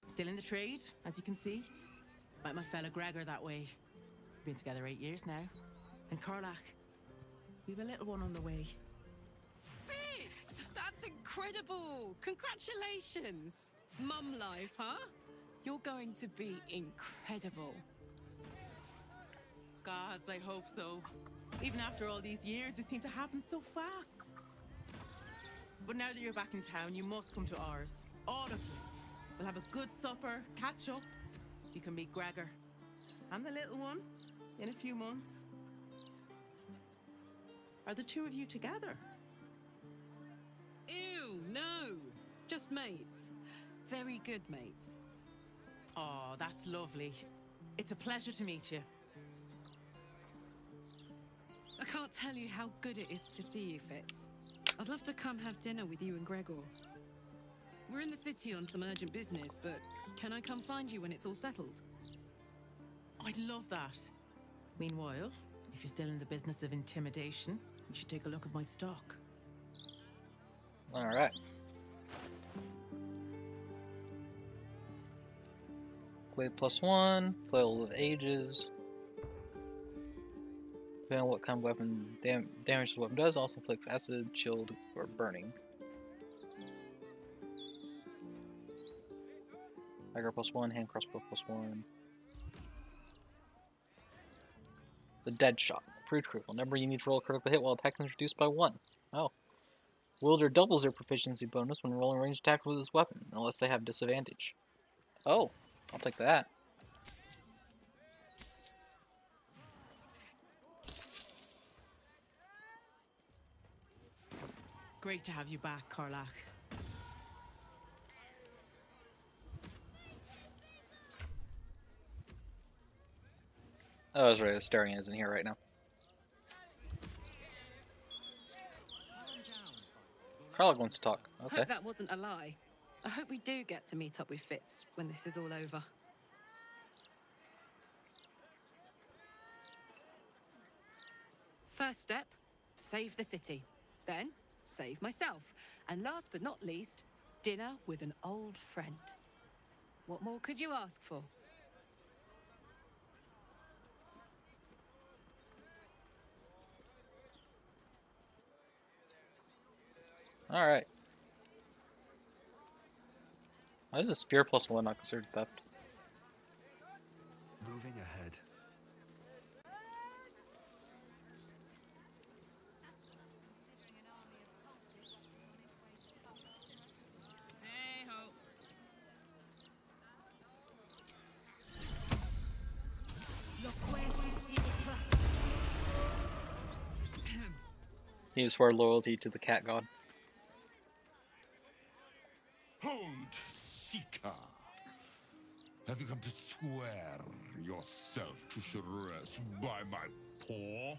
Still in the trade, as you can see. Met my fella Gregor that way. Been together 8 years now. And Karlach, We've a little one on the way. Fitz! That's incredible! Congratulations! Mum life, huh? You're going to be incredible. Gods, I hope so. Even after all these years, it seemed to happen so fast. But now that you're back in town, you must come to ours. All of you. We'll have a good supper, catch up. You can meet Gregor. And the little one in a few months. Are the two of you together? Ew, no. Just mates. Very good mates. Oh, that's lovely. It's a pleasure to meet you. I can't tell you how good it is to see you, Fitz. I'd love to come have dinner with you and Gregor. We're in the city on some urgent business, but can I come find you when it's all settled? I'd love that. Meanwhile, if you're still in the business of intimidation, you should take a look at my stock. Alright. Blade +1, flail of ages. Depending on what kind of weapon damage the weapon does, also inflicts acid, chilled, or burning. Dagger +1, hand crossbow +1. The dead shot. Pre-critical. Number you need to roll a critical hit while attacking is reduced by 1. Oh. Wielder doubles their proficiency bonus when rolling ranged attack with this weapon, unless they have disadvantage. Oh, I'll take that. Great to have you back, Karlach. Oh, I was right. Astarion isn't here right now. Karlach wants to talk. Okay. Hope that wasn't a lie. I hope we do get to meet up with Fitz when this is all over. First step, save the city. Then, save myself. And last but not least, dinner with an old friend. What more could you ask for? Alright. Why is a spear +1 not considered theft? Moving ahead. Hey ho. He swore loyalty to the cat god. Hold, Seeker! Have you come to swear yourself to Shress by my paw?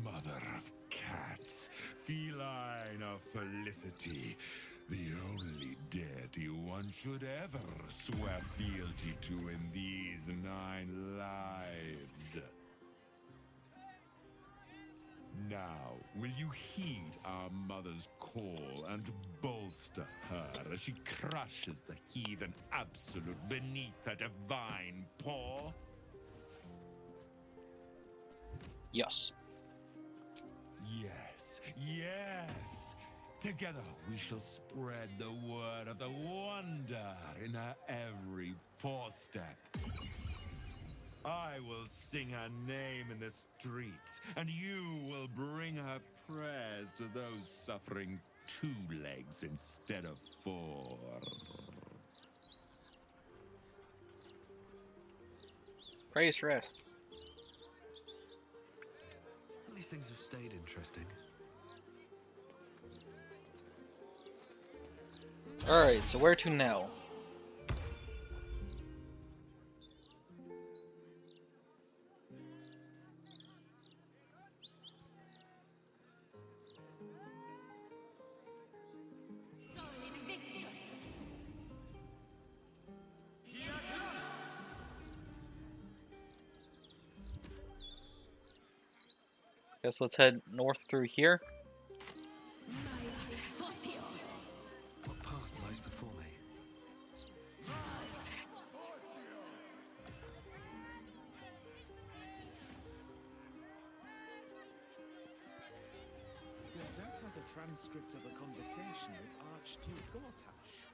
Mother of cats, feline of felicity, the only deity one should ever swear fealty to in these 9 lives. Now, will you heed our mother's call and bolster her as she crushes the heathen absolute beneath her divine paw? Yes. Yes, yes! Together we shall spread the word of the wonder in her every paw step. I will sing her name in the streets, and you will bring her prayers to those suffering 2 legs instead of 4. Praise rest. At least things have stayed interesting. Alright, so where to now? Guess let's head north through here. What path lies before me? transcript of a conversation with Archduke Gortash.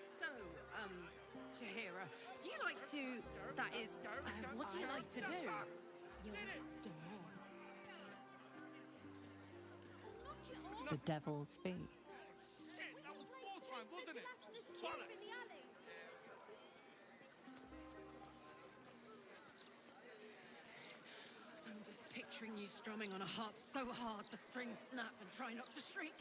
So, Tahira, do you like to... That is, what do you like to do? You're scared. The devil's fee. Shit, that was wartime, wasn't it? Bollocks! I'm just picturing you strumming on a harp so hard the strings snap and try not to shriek.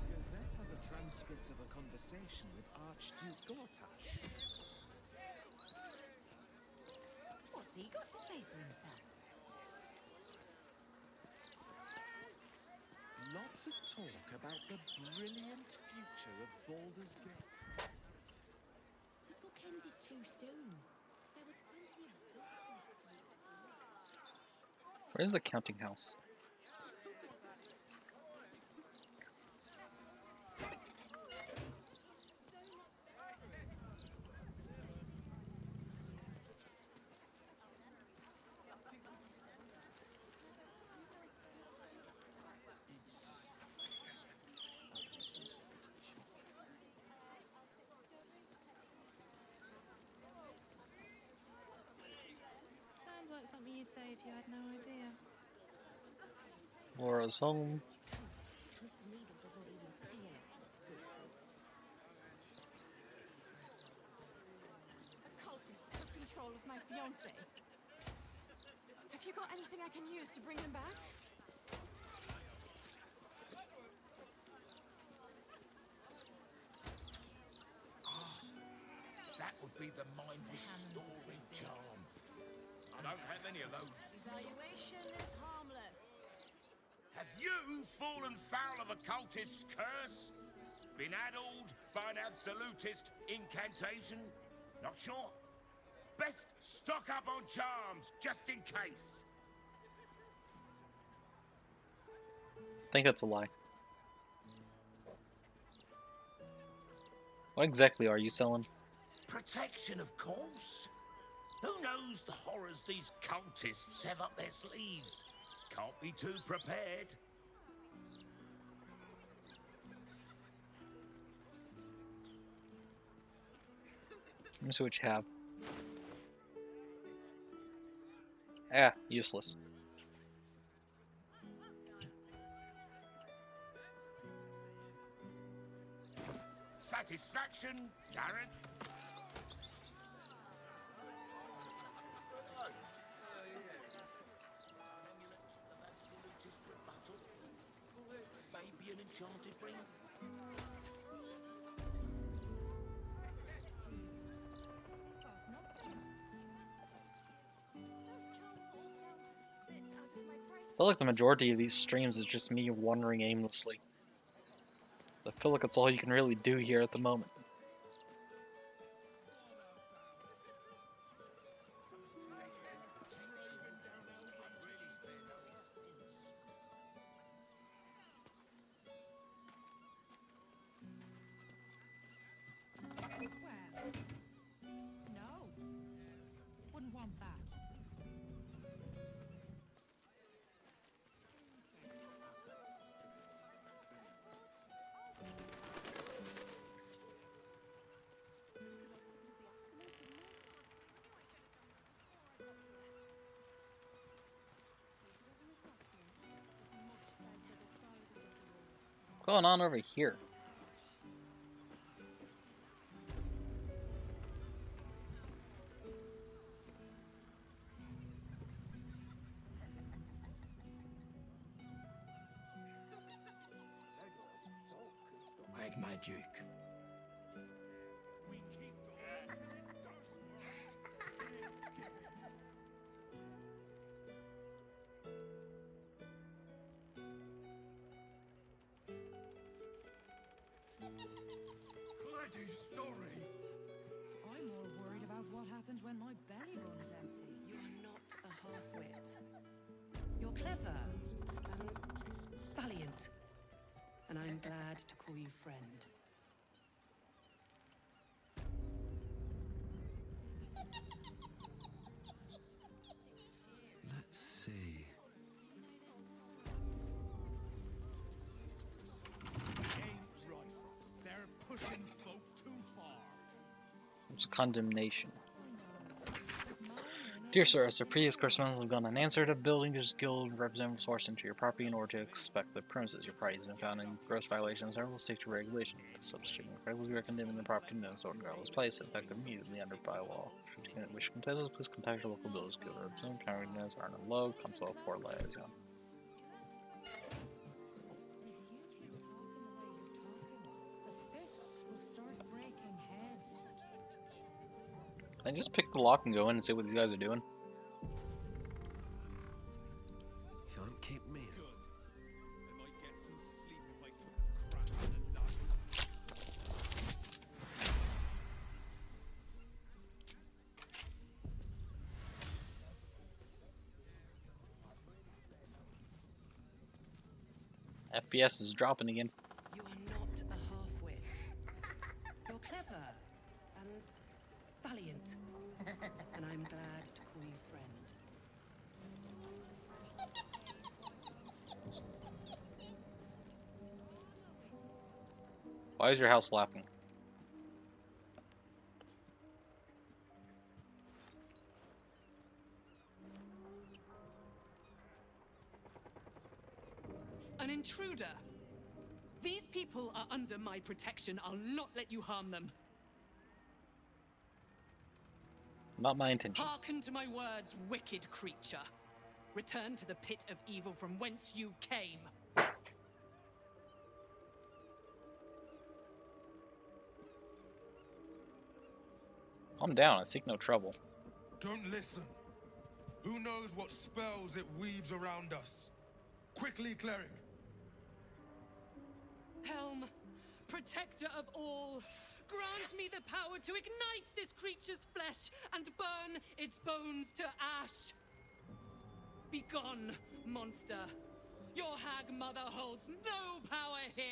Gazette has a transcript of a conversation with Archduke Gortash. What's he got to say for himself? Lots of talk about the brilliant future of Baldur's Gate. The book ended too soon. There was plenty of dust left to explore. Where's the counting house? Sounds like something you'd say if you had no idea. Laura's home. Mr. Needle doesn't even pay us. A cultist took control of my fiancé. Have you got anything I can use to bring him back? That would be the mind restoring charm. I don't have any of those. Evaluation is harmless. Have you fallen foul of a cultist's curse? Been addled by an absolutist incantation? Not sure? Best stock up on charms, just in case. I think that's a lie. What exactly are you selling? Protection, of course. Who knows the horrors these cultists have up their sleeves? Can't be too prepared. Let me see what you have. Ah, useless. Satisfaction, Darren. Maybe an enchanted ring. I feel like the majority of these streams is just me wandering aimlessly. I feel like that's all you can really do here at the moment. Well, no. Wouldn't want that. What's going on over here? Like magic. bloody sorry. I'm more worried about what happens when my belly runs empty. You're not a half-wit. You're clever and valiant. And I'm glad to call you friend. Let's see. Ain't right. They're pushing folk too far. It's condemnation. Dear sir, as the previous correspondence has gone unanswered, a builders guild representative forced into your property in order to inspect the premises. Your party has been found in gross violation of several safety regulations. To substitute incredibly, we are condemning the property in its own regardless place, effective immediately under bylaw. If you wish to contest this, please contact your local builders guild representative. County are no low, console for liaison. I just pick the lock and go in and see what these guys are doing. Can't keep me out. I might get some sleep if I took a crap in the night. FPS is dropping again. You are not a half-wit. You're clever and valiant. And I'm glad to call you friend. Why is your house laughing? An intruder. These people are under my protection. I'll not let you harm them. Not my intention. Hearken to my words, wicked creature. Return to the pit of evil from whence you came. I'm down. I seek no trouble. Don't listen. Who knows what spells it weaves around us? Quickly, cleric. Helm, protector of all, grant me the power to ignite this creature's flesh and burn its bones to ash. Begone, monster. Your hag mother holds no power here.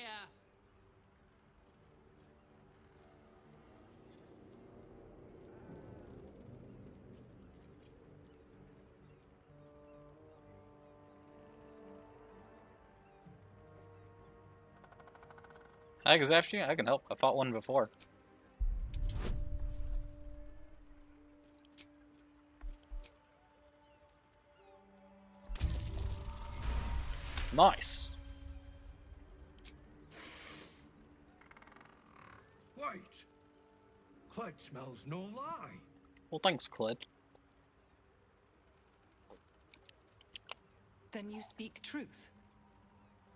Hag is after you? I can help. I fought one before. Nice. Wait. Clyde smells no lie. Well, thanks, Cled. Then you speak truth.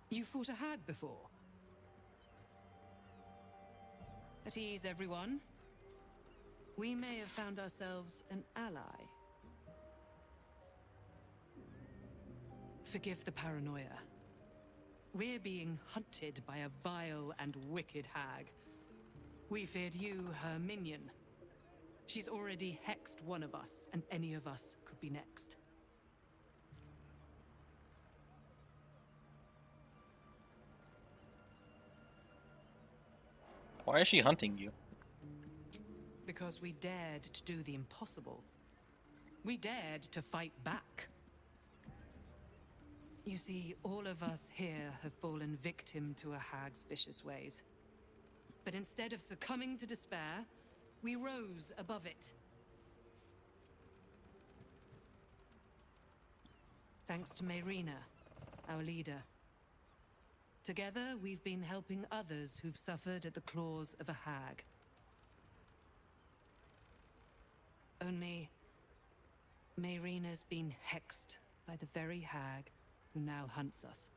You fought a hag before. At ease, everyone. We may have found ourselves an ally. Forgive the paranoia. We're being hunted by a vile and wicked hag. We feared you, her minion. She's already hexed one of us, and any of us could be next. Why is she hunting you? Because we dared to do the impossible. We dared to fight back. You see, all of us here have fallen victim to a hag's vicious ways. But instead of succumbing to despair, we rose above it. Thanks to Mayrina, our leader. Together, we've been helping others who've suffered at the claws of a hag. Only, Mayrina's been hexed by the very hag who now hunts us.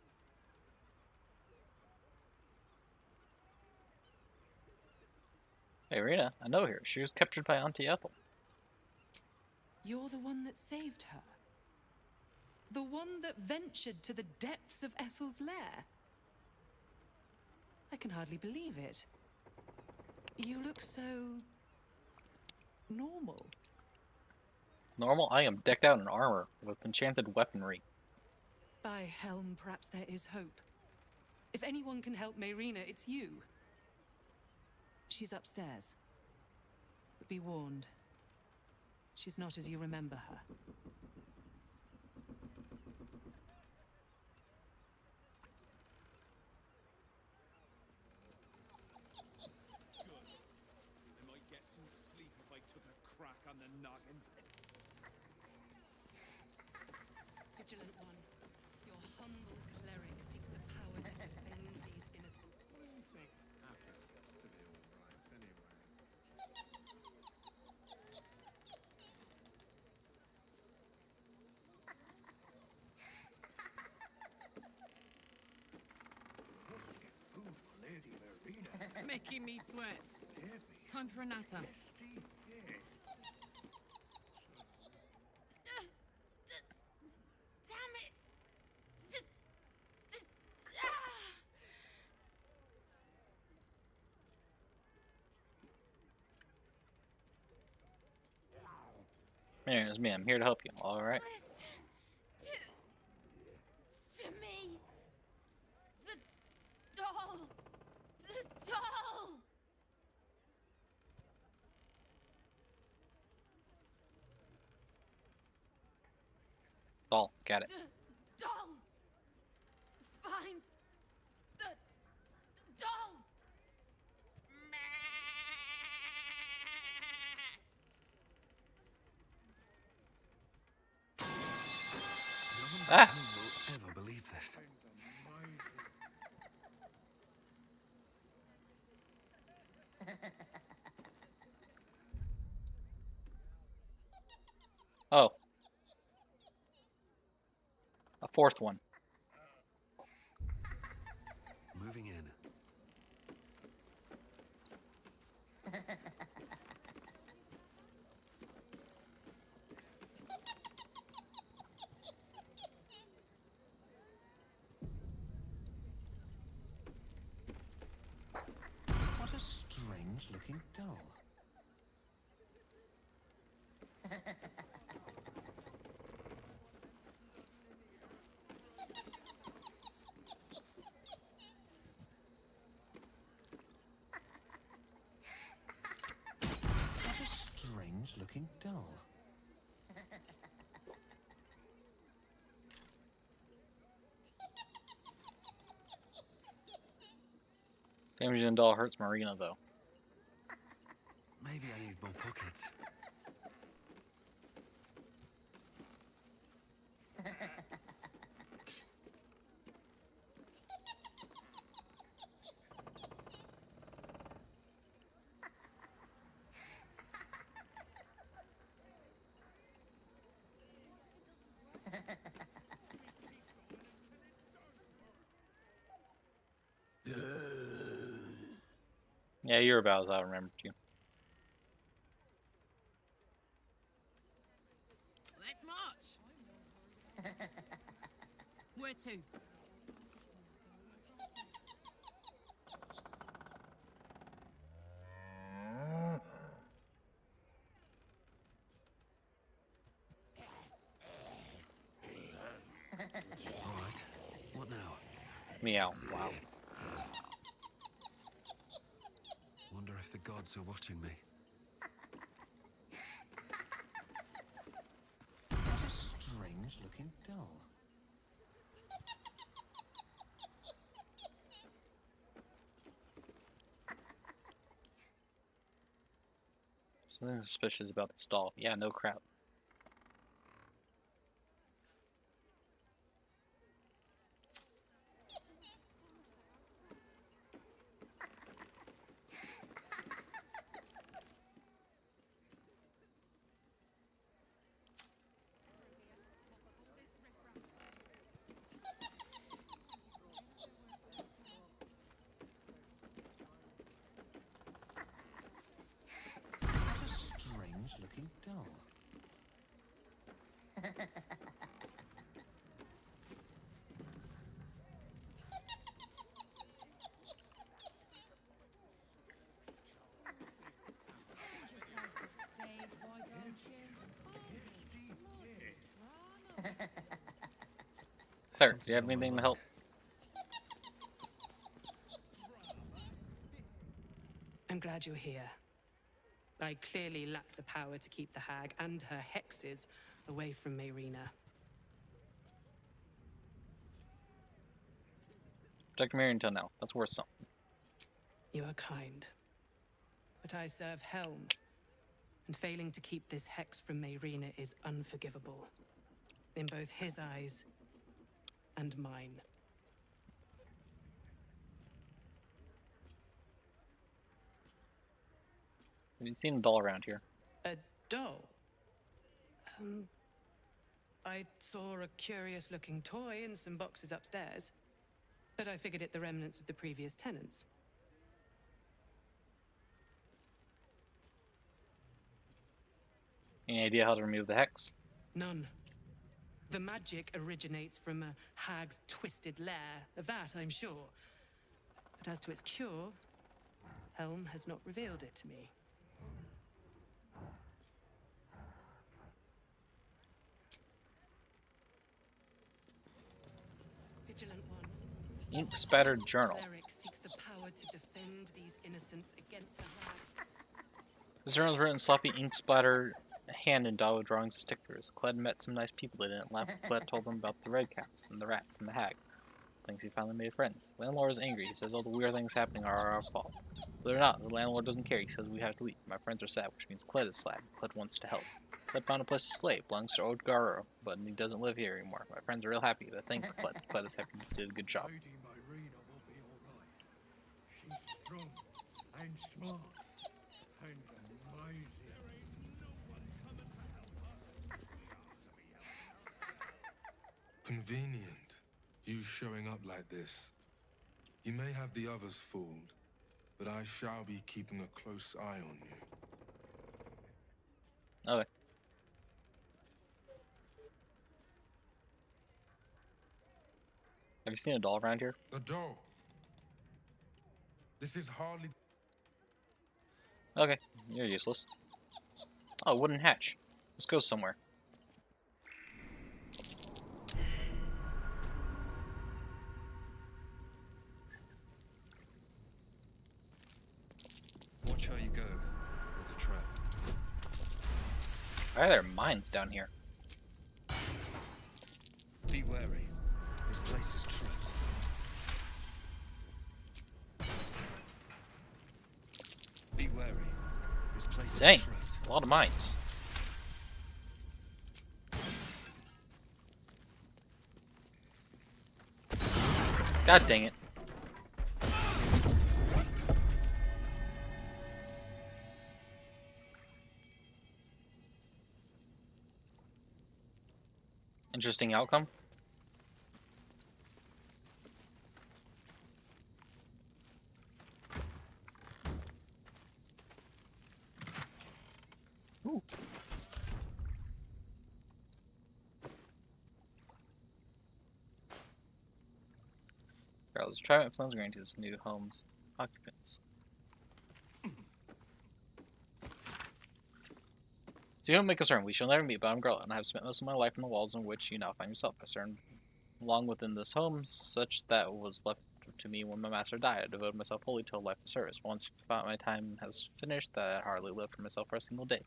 Hey, Rena, I know her. She was captured by Auntie Ethel. You're the one that saved her. The one that ventured to the depths of Ethel's lair. I can hardly believe it. You look so normal. Normal? I am decked out in armor with enchanted weaponry. By Helm, perhaps there is hope. If anyone can help Mayrina, it's you. She's upstairs. But be warned. She's not as you remember her. I might get some sleep if I took a crack on the noggin. Vigilant one, your humble cleric seeks the power to defend these innocent... What do you think happens to the old rags anyway? Lady Marina. Making me sweat. Time for a natter. Damn it! Man, it's me. I'm here to help you. All right. To me! The doll! The doll! Doll, got it. The doll! Find the doll! No one will ever believe this. Oh. A fourth one. Moving in. What a strange looking doll. What a strange looking doll. Damaging a doll hurts Marina, though. Maybe I need more pockets. Yeah, you're about as I remembered you. Let's march. Where to? All right. What now? Meow. Wow. Wonder if the gods are watching me. What a strange looking doll. Something suspicious about this doll. Yeah, no crap. What a strange looking doll. Claire, do you have anything to help? I'm glad you're here. I clearly lack the power to keep the hag and her hexes away from Mayrina. Protect Mary until now. That's worth something. You are kind. But I serve Helm, and failing to keep this hex from Mayrina is unforgivable. In both his eyes and mine. Have you seen a doll around here? A doll? I saw a curious-looking toy in some boxes upstairs, but I figured it the remnants of the previous tenants. Any idea how to remove the hex? None. The magic originates from a hag's twisted lair, of that I'm sure. But as to its cure, Helm has not revealed it to me. Vigilant one. Ink-spattered journal. Cleric seeks the power to defend these innocents against the hag. This journal is written in sloppy ink splatter hand and dotted with drawings of stickers. Cled met some nice people in it. Cled told them about the red caps and the rats and the hag. Thinks he finally made friends. Landlord is angry. He says all the weird things happening are our fault. Believe it or not, the landlord doesn't care. He says we have to leave. My friends are sad, which means Cled is sad. Cled wants to help. Cled found a place to slay. Belongs to Odgaro, but he doesn't live here anymore. My friends are real happy. They thank Cled. Cled is happy he did a good job. Lady Mayrina will be alright. She's strong and smart and amazing. Convenient. You showing up like this. You may have the others fooled, but I shall be keeping a close eye on you. Okay. Have you seen a doll around here? A doll? This is hardly... Okay, you're useless. Oh, wooden hatch. Let's go somewhere. Watch how you go. There's a trap. Why are there mines down here? Be wary. This place is trapped. Be wary. This place Dang, is trapped. a lot of mines. God dang it. Interesting outcome. Ooh. Regardless, Trident plans guarantees its new home's occupants. So you don't make concern, we shall never meet, but I'm girl, and I have spent most of my life in the walls in which you now find yourself. I served long within this home, such that was left to me when my master died. I devoted myself wholly to a life of service. Once my time has finished, that I hardly live for myself for a single day.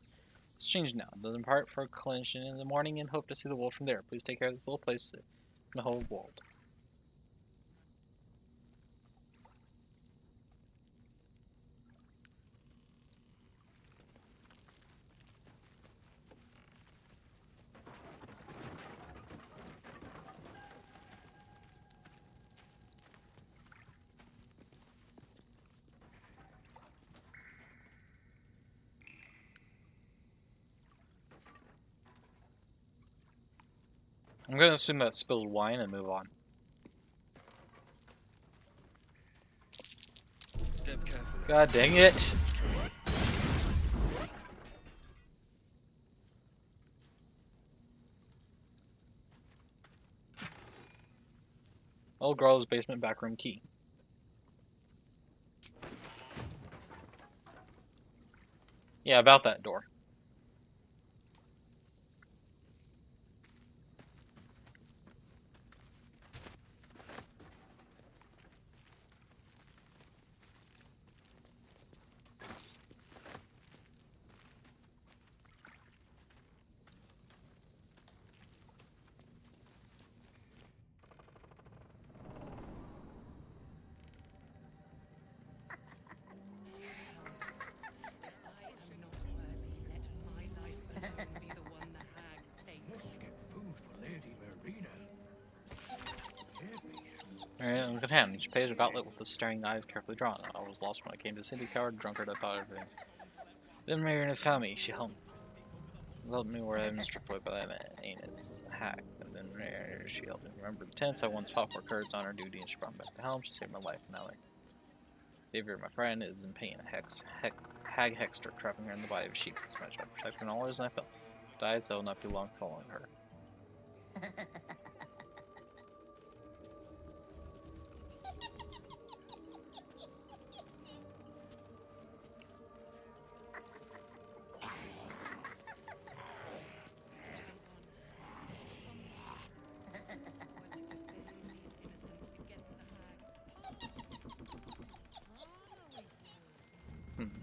It's changed now. I depart for collision in the morning and hope to see the world from there. Please take care of this little place in the whole world. I'm gonna assume that spilled wine and move on. Step carefully. God dang it! Old girl's basement backroom key. Yeah, about that door. Alright, on good hand. Each page a gauntlet with the staring eyes carefully drawn. I was lost when I came to Cindy, coward, drunkard, I thought everything. Then Marion had found me. She helped me where I've been stripped away by that man. Ain't his hack. And then she helped me remember the tents I once fought for, courage, honor, duty, and she brought me back to helm. She saved my life. Now I Xavier, my friend, is in pain. Hag Hexter, trapping her in the body of a sheep. So I tried to protect her in all others, and I fell. Died, so I will not be long following her.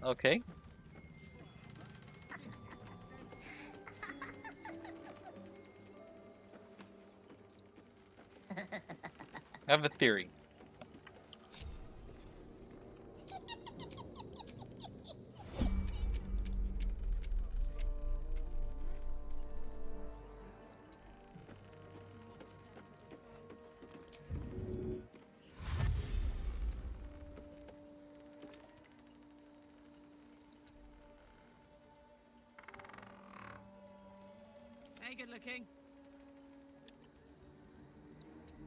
Okay. I have a theory. Hey, good looking.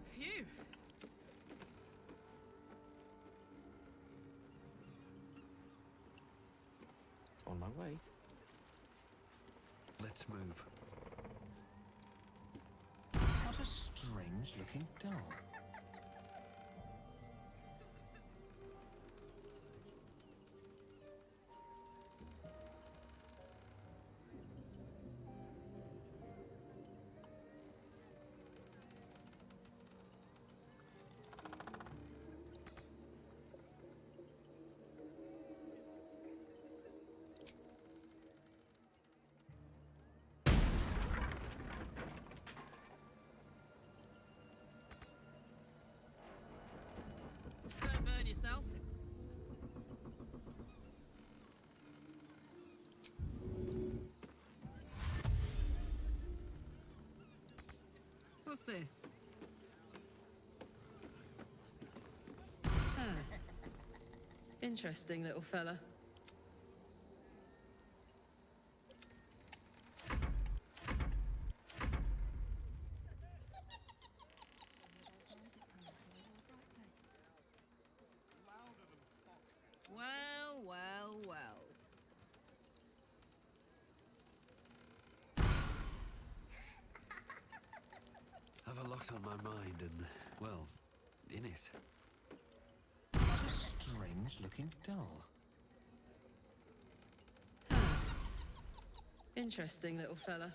Phew. On my way. Let's move. What a strange looking doll. Don't burn yourself. What's this? Huh. Interesting little fella. Well, well, well. Have a lot on my mind and, well, in it. What a strange looking doll. Interesting little fella.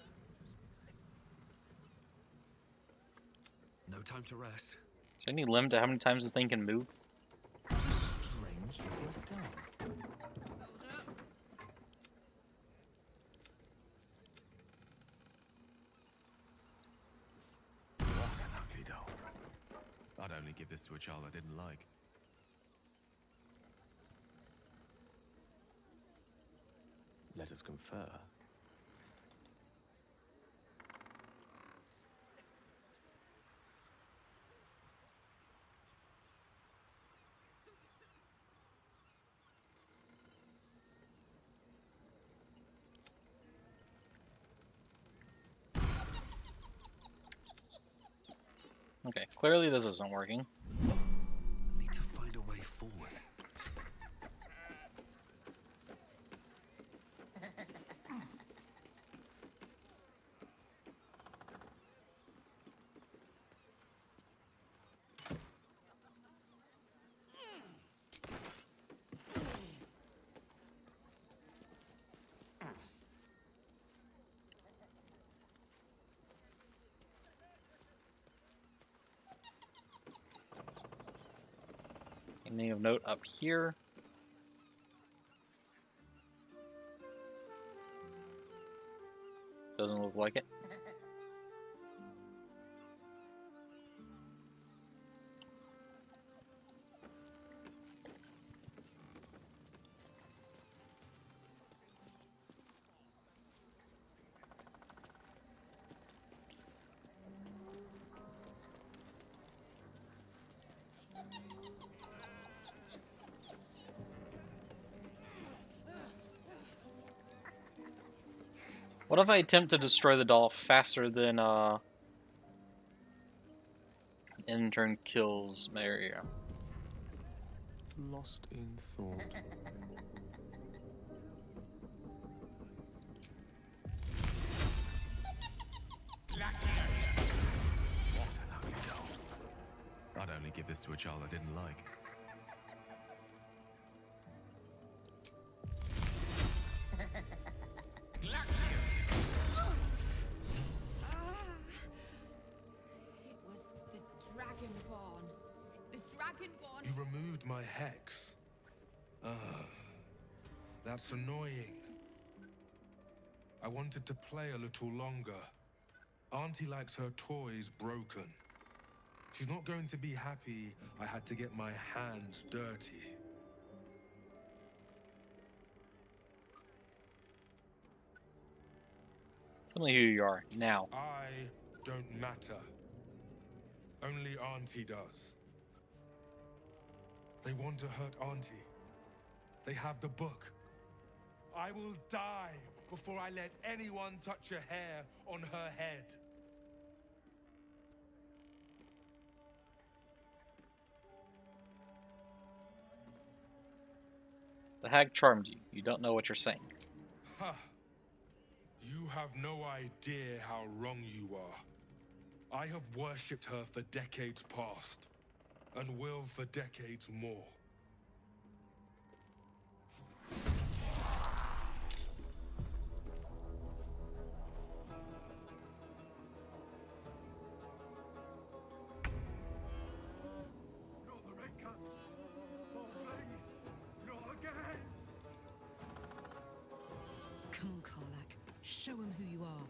No time to rest. Is there any limit to how many times this thing can move? What a strange looking doll. What an ugly doll. I'd only give this to a child I didn't like. Let us confer. Okay, clearly this isn't working. I need to find a way forward. Anything of note up here? Doesn't look like it. What if I attempt to destroy the doll faster than in turn kills my area? Lost in thought. What an ugly doll. I'd only give this to a child I didn't like. It was the Dragonborn. The Dragonborn. You removed my hex. That's annoying. I wanted to play a little longer. Auntie likes her toys broken. She's not going to be happy I had to get my hands dirty. Tell me who you are, now. I don't matter. Only Auntie does. They want to hurt Auntie. They have the book. I will die before I let anyone touch a hair on her head. The hag charmed you. You don't know what you're saying. Ha! You have no idea how wrong you are. I have worshipped her for decades past, and will for decades more. Come on, Karlak. Show him who you are.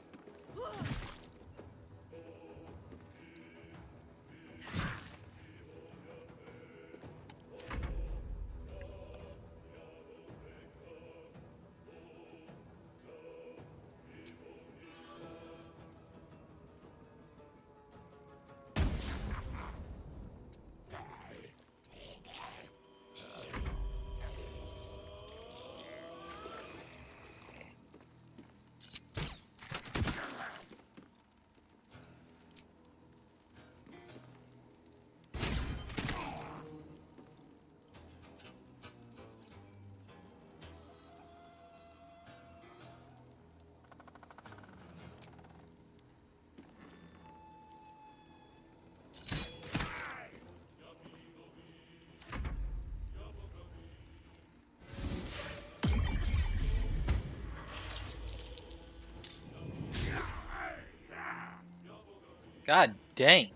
God dang.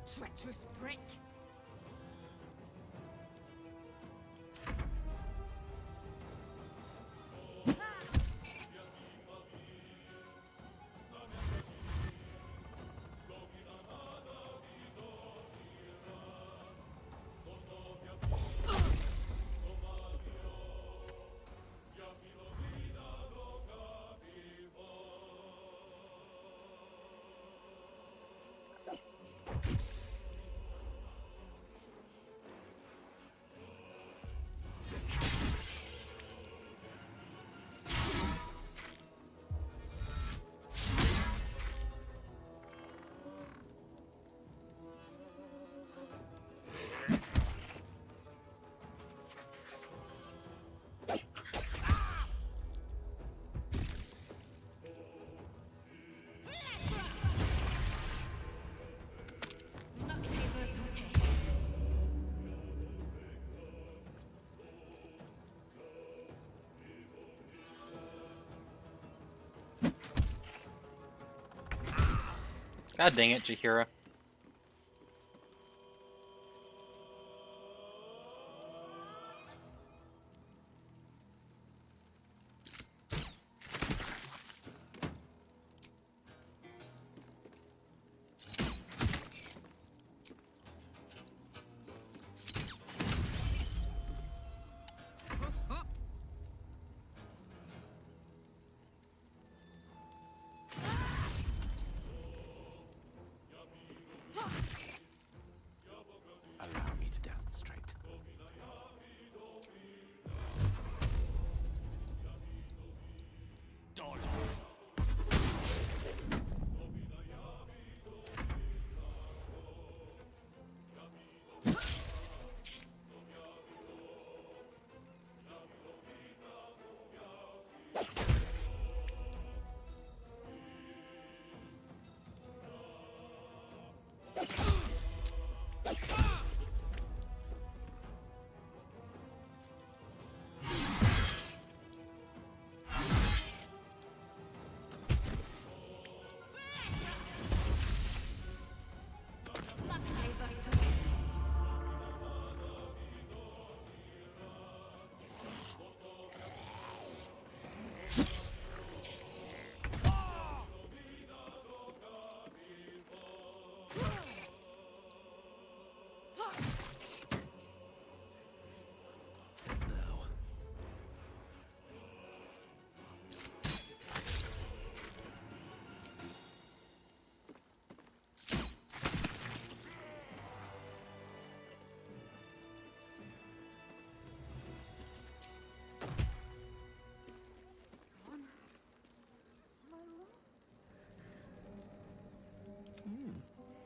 Treacherous prick. God dang it, Jahira. Dodge.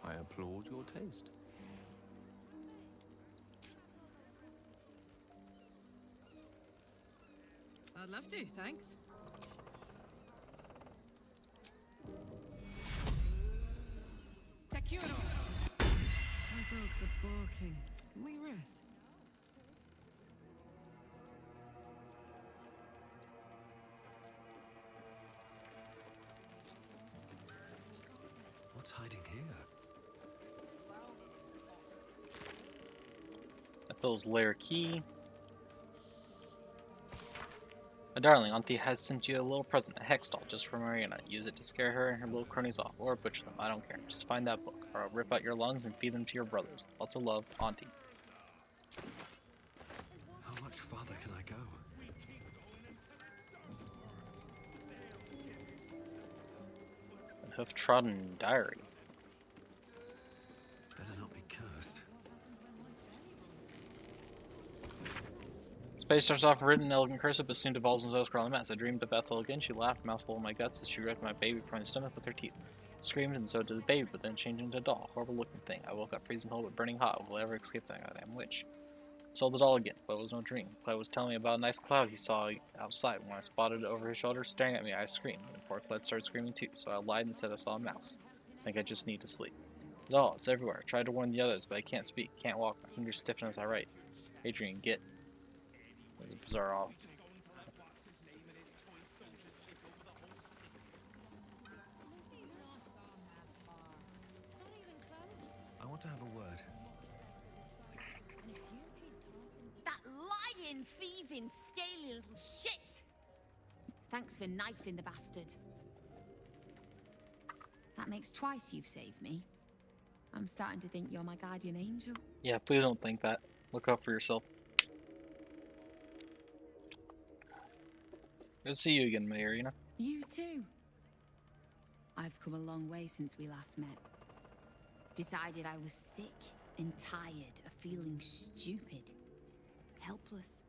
I applaud your taste. I'd love to, thanks. Takuro! My dogs are barking. Can we rest? What's hiding here? Ethel's lair key. My darling, Auntie has sent you a little present, a hex doll, just for Mariana. Use it to scare her and her little cronies off, or butcher them, I don't care. Just find that book, or I'll rip out your lungs and feed them to your brothers. Lots of love, Auntie. How much farther can I go? A hoof-trodden diary. Better not be cursed. Space starts off written in elegant cursive, but soon devolves into a scrawly mess. I dreamed of Ethel again. She laughed, mouthful of my guts, as she wrecked my baby from my stomach with her teeth. Screamed, and so did the baby, but then changed into a doll. Horrible looking thing. I woke up freezing cold but burning hot. Will I ever escape that goddamn witch? Saw the doll again, but it was no dream. Clyde was telling me about a nice cloud he saw outside. When I spotted it over his shoulder staring at me, I screamed. And poor Clyde started screaming too, so I lied and said I saw a mouse. I think I just need to sleep. Doll, it's everywhere. I tried to warn the others, but I can't speak, can't walk. My fingers stiffen as I write. Adrian, get. It was a bizarre off. I want to have a word. That lying, thieving, scaly little shit! Thanks for knifing the bastard. That makes twice you've saved me. I'm starting to think you're my guardian angel. Yeah, please don't think that. Look out for yourself. Good to see you again, Mariana. You too. I've come a long way since we last met. Decided I was sick and tired of feeling stupid, helpless.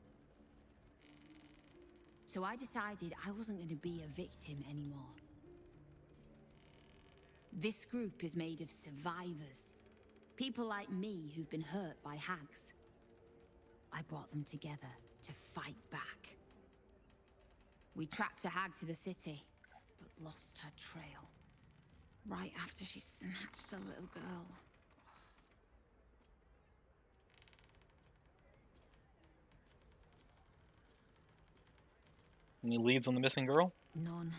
So I decided I wasn't going to be a victim anymore. This group is made of survivors. People like me who've been hurt by hags. I brought them together to fight back. We tracked a hag to the city, but lost her trail. Right after she snatched a little girl. Any leads on the missing girl? None.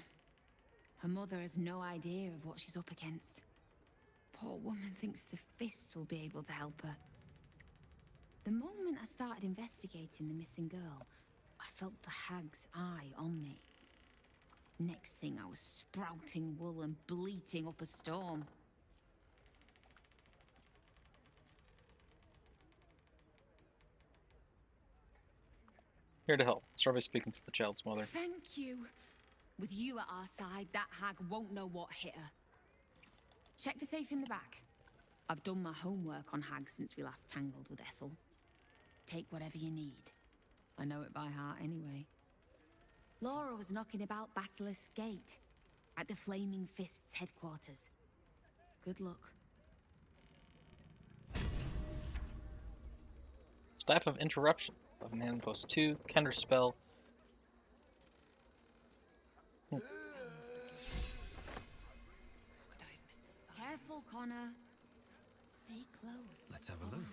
Her mother has no idea of what she's up against. Poor woman thinks the Fist will be able to help her. The moment I started investigating the missing girl, I felt the hag's eye on me. Next thing, I was sprouting wool and bleating up a storm. Here to help. Start by speaking to the child's mother. Thank you. With you at our side, that hag won't know what hit her. Check the safe in the back. I've done my homework on hags since we last tangled with Ethel. Take whatever you need. I know it by heart anyway. Laura was knocking about Basilisk Gate, at the Flaming Fist's headquarters. Good luck. Staff of Interruption. Of Man Post 2, Counterspell. Careful, Connor. Stay close. Let's have a look.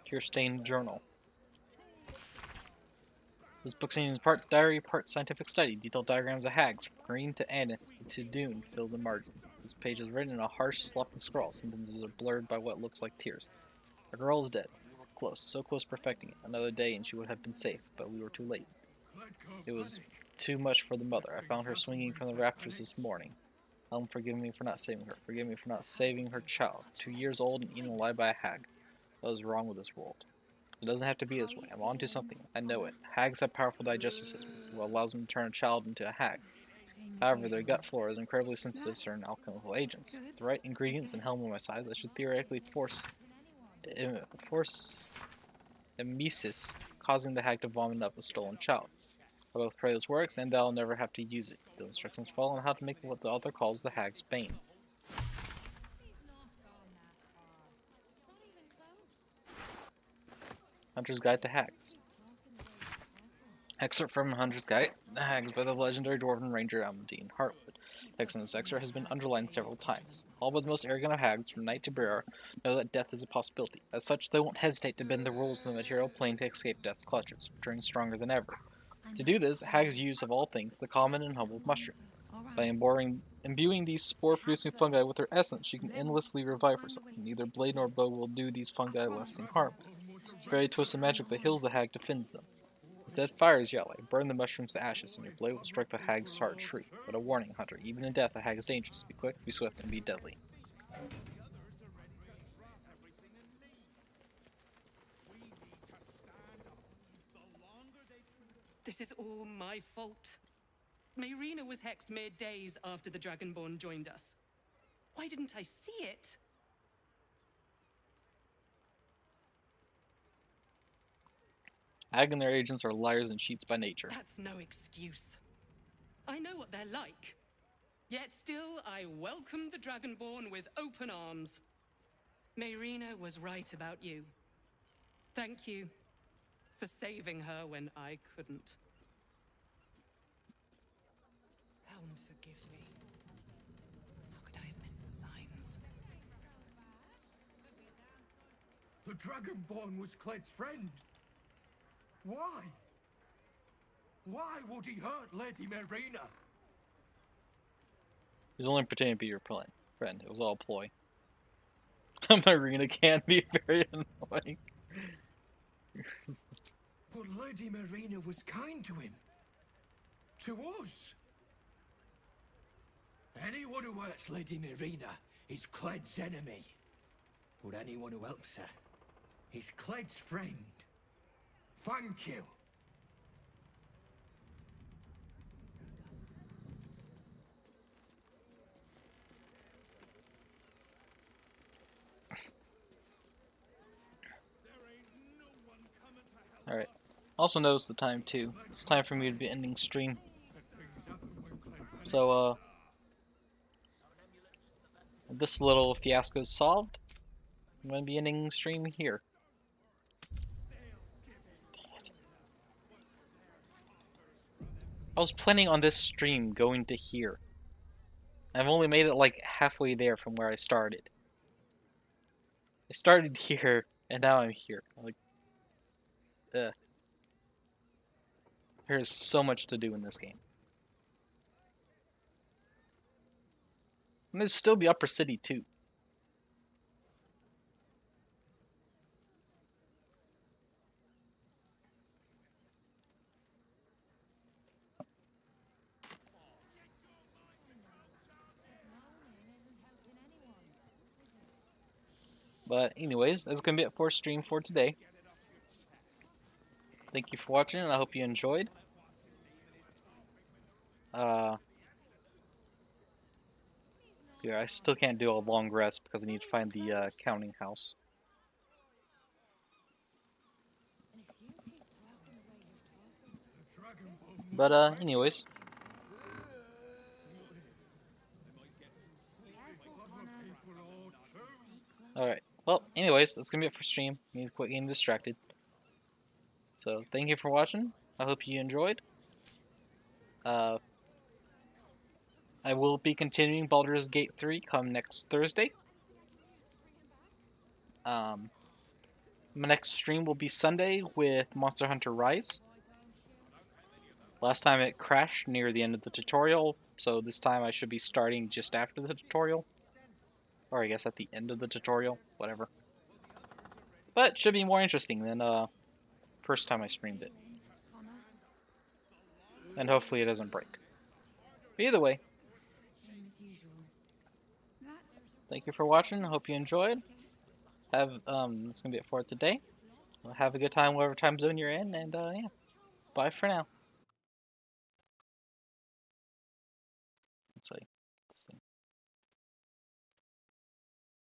Tear-stained journal. This book seems part diary, part scientific study. Detailed diagrams of hags, from green to anise to dune, fill the margin. This page is written in a harsh, sloppy scrawl. Sentences are blurred by what looks like tears. A girl is dead. Close, so close perfecting it. Another day and she would have been safe, but we were too late. It was too much for the mother. I found her swinging from the rafters this morning. Helen, forgive me for not saving her. Forgive me for not saving her child. 2 years old and eaten alive by a hag. What is wrong with this world? It doesn't have to be this way. I'm onto something. I know it. Hags have powerful digestive systems, what allows them to turn a child into a hag. However, their gut flora is incredibly sensitive to certain alchemical agents. With the right ingredients and Helm on my side, that should theoretically force emesis, causing the hag to vomit up a stolen child. I both pray this works, and that I'll never have to use it. The instructions follow on how to make what the author calls the hag's bane. Hunter's Guide to Hags. Excerpt from Hunter's Guide to Hags by the legendary dwarven ranger Almudine Hartwood. Text in this excerpt has been underlined several times. All but the most arrogant of hags, from knight to briar, know that death is a possibility. As such, they won't hesitate to bend the rules of the material plane to escape death's clutches, returning stronger than ever. To do this, hags use, of all things, the common and humble mushroom. By imbuing these spore-producing fungi with her essence, she can endlessly revive herself. Neither blade nor bow will do these fungi lasting harm. The very twisted magic that heals the hag defends them. Instead, fire is yellow. Burn the mushrooms to ashes, and your blade will strike the hag's heart true. But a warning, Hunter, even in death, a hag is dangerous. Be quick, be swift, and be deadly. This is all my fault. Mayrina was hexed mere days after the Dragonborn joined us. Why didn't I see it? Hag and their agents are liars and cheats by nature. That's no excuse. I know what they're like. Yet still, I welcomed the Dragonborn with open arms. Mayrina was right about you. Thank you for saving her when I couldn't. Helm, forgive me. How could I have missed the signs? The Dragonborn was Cled's friend. Why? Why would he hurt Lady Mayrina? He was only pretending to be your friend. It was all a ploy. Mayrina can be very annoying. But Lady Mayrina was kind to him. To us. Anyone who hurts Lady Mayrina is Cled's enemy. But anyone who helps her is Cled's friend. Thank you. Alright. Also notice the time too. It's time for me to be ending stream. So, this little fiasco is solved. I'm going to be ending stream here. I was planning on this stream going to here. I've only made it like halfway there from where I started. I started here, and now I'm here. Like, there's so much to do in this game. And there's still the upper city too. But anyways, that's going to be it for stream for today. Thank you for watching, and I hope you enjoyed. Yeah, I still can't do a long rest because I need to find the counting house. But anyways. Alright. Well, anyways, that's gonna be it for stream. Need to quit getting distracted. So thank you for watching. I hope you enjoyed. I will be continuing Baldur's Gate 3 come next Thursday. My next stream will be Sunday with Monster Hunter Rise. Last time it crashed near the end of the tutorial, so this time I should be starting just after the tutorial. Or I guess at the end of the tutorial, whatever. But it should be more interesting than first time I streamed it. And hopefully it doesn't break. But either way, thank you for watching. I hope you enjoyed. That's gonna be it for today. Have a good time whatever time zone you're in, and yeah. Bye for now. Let's see.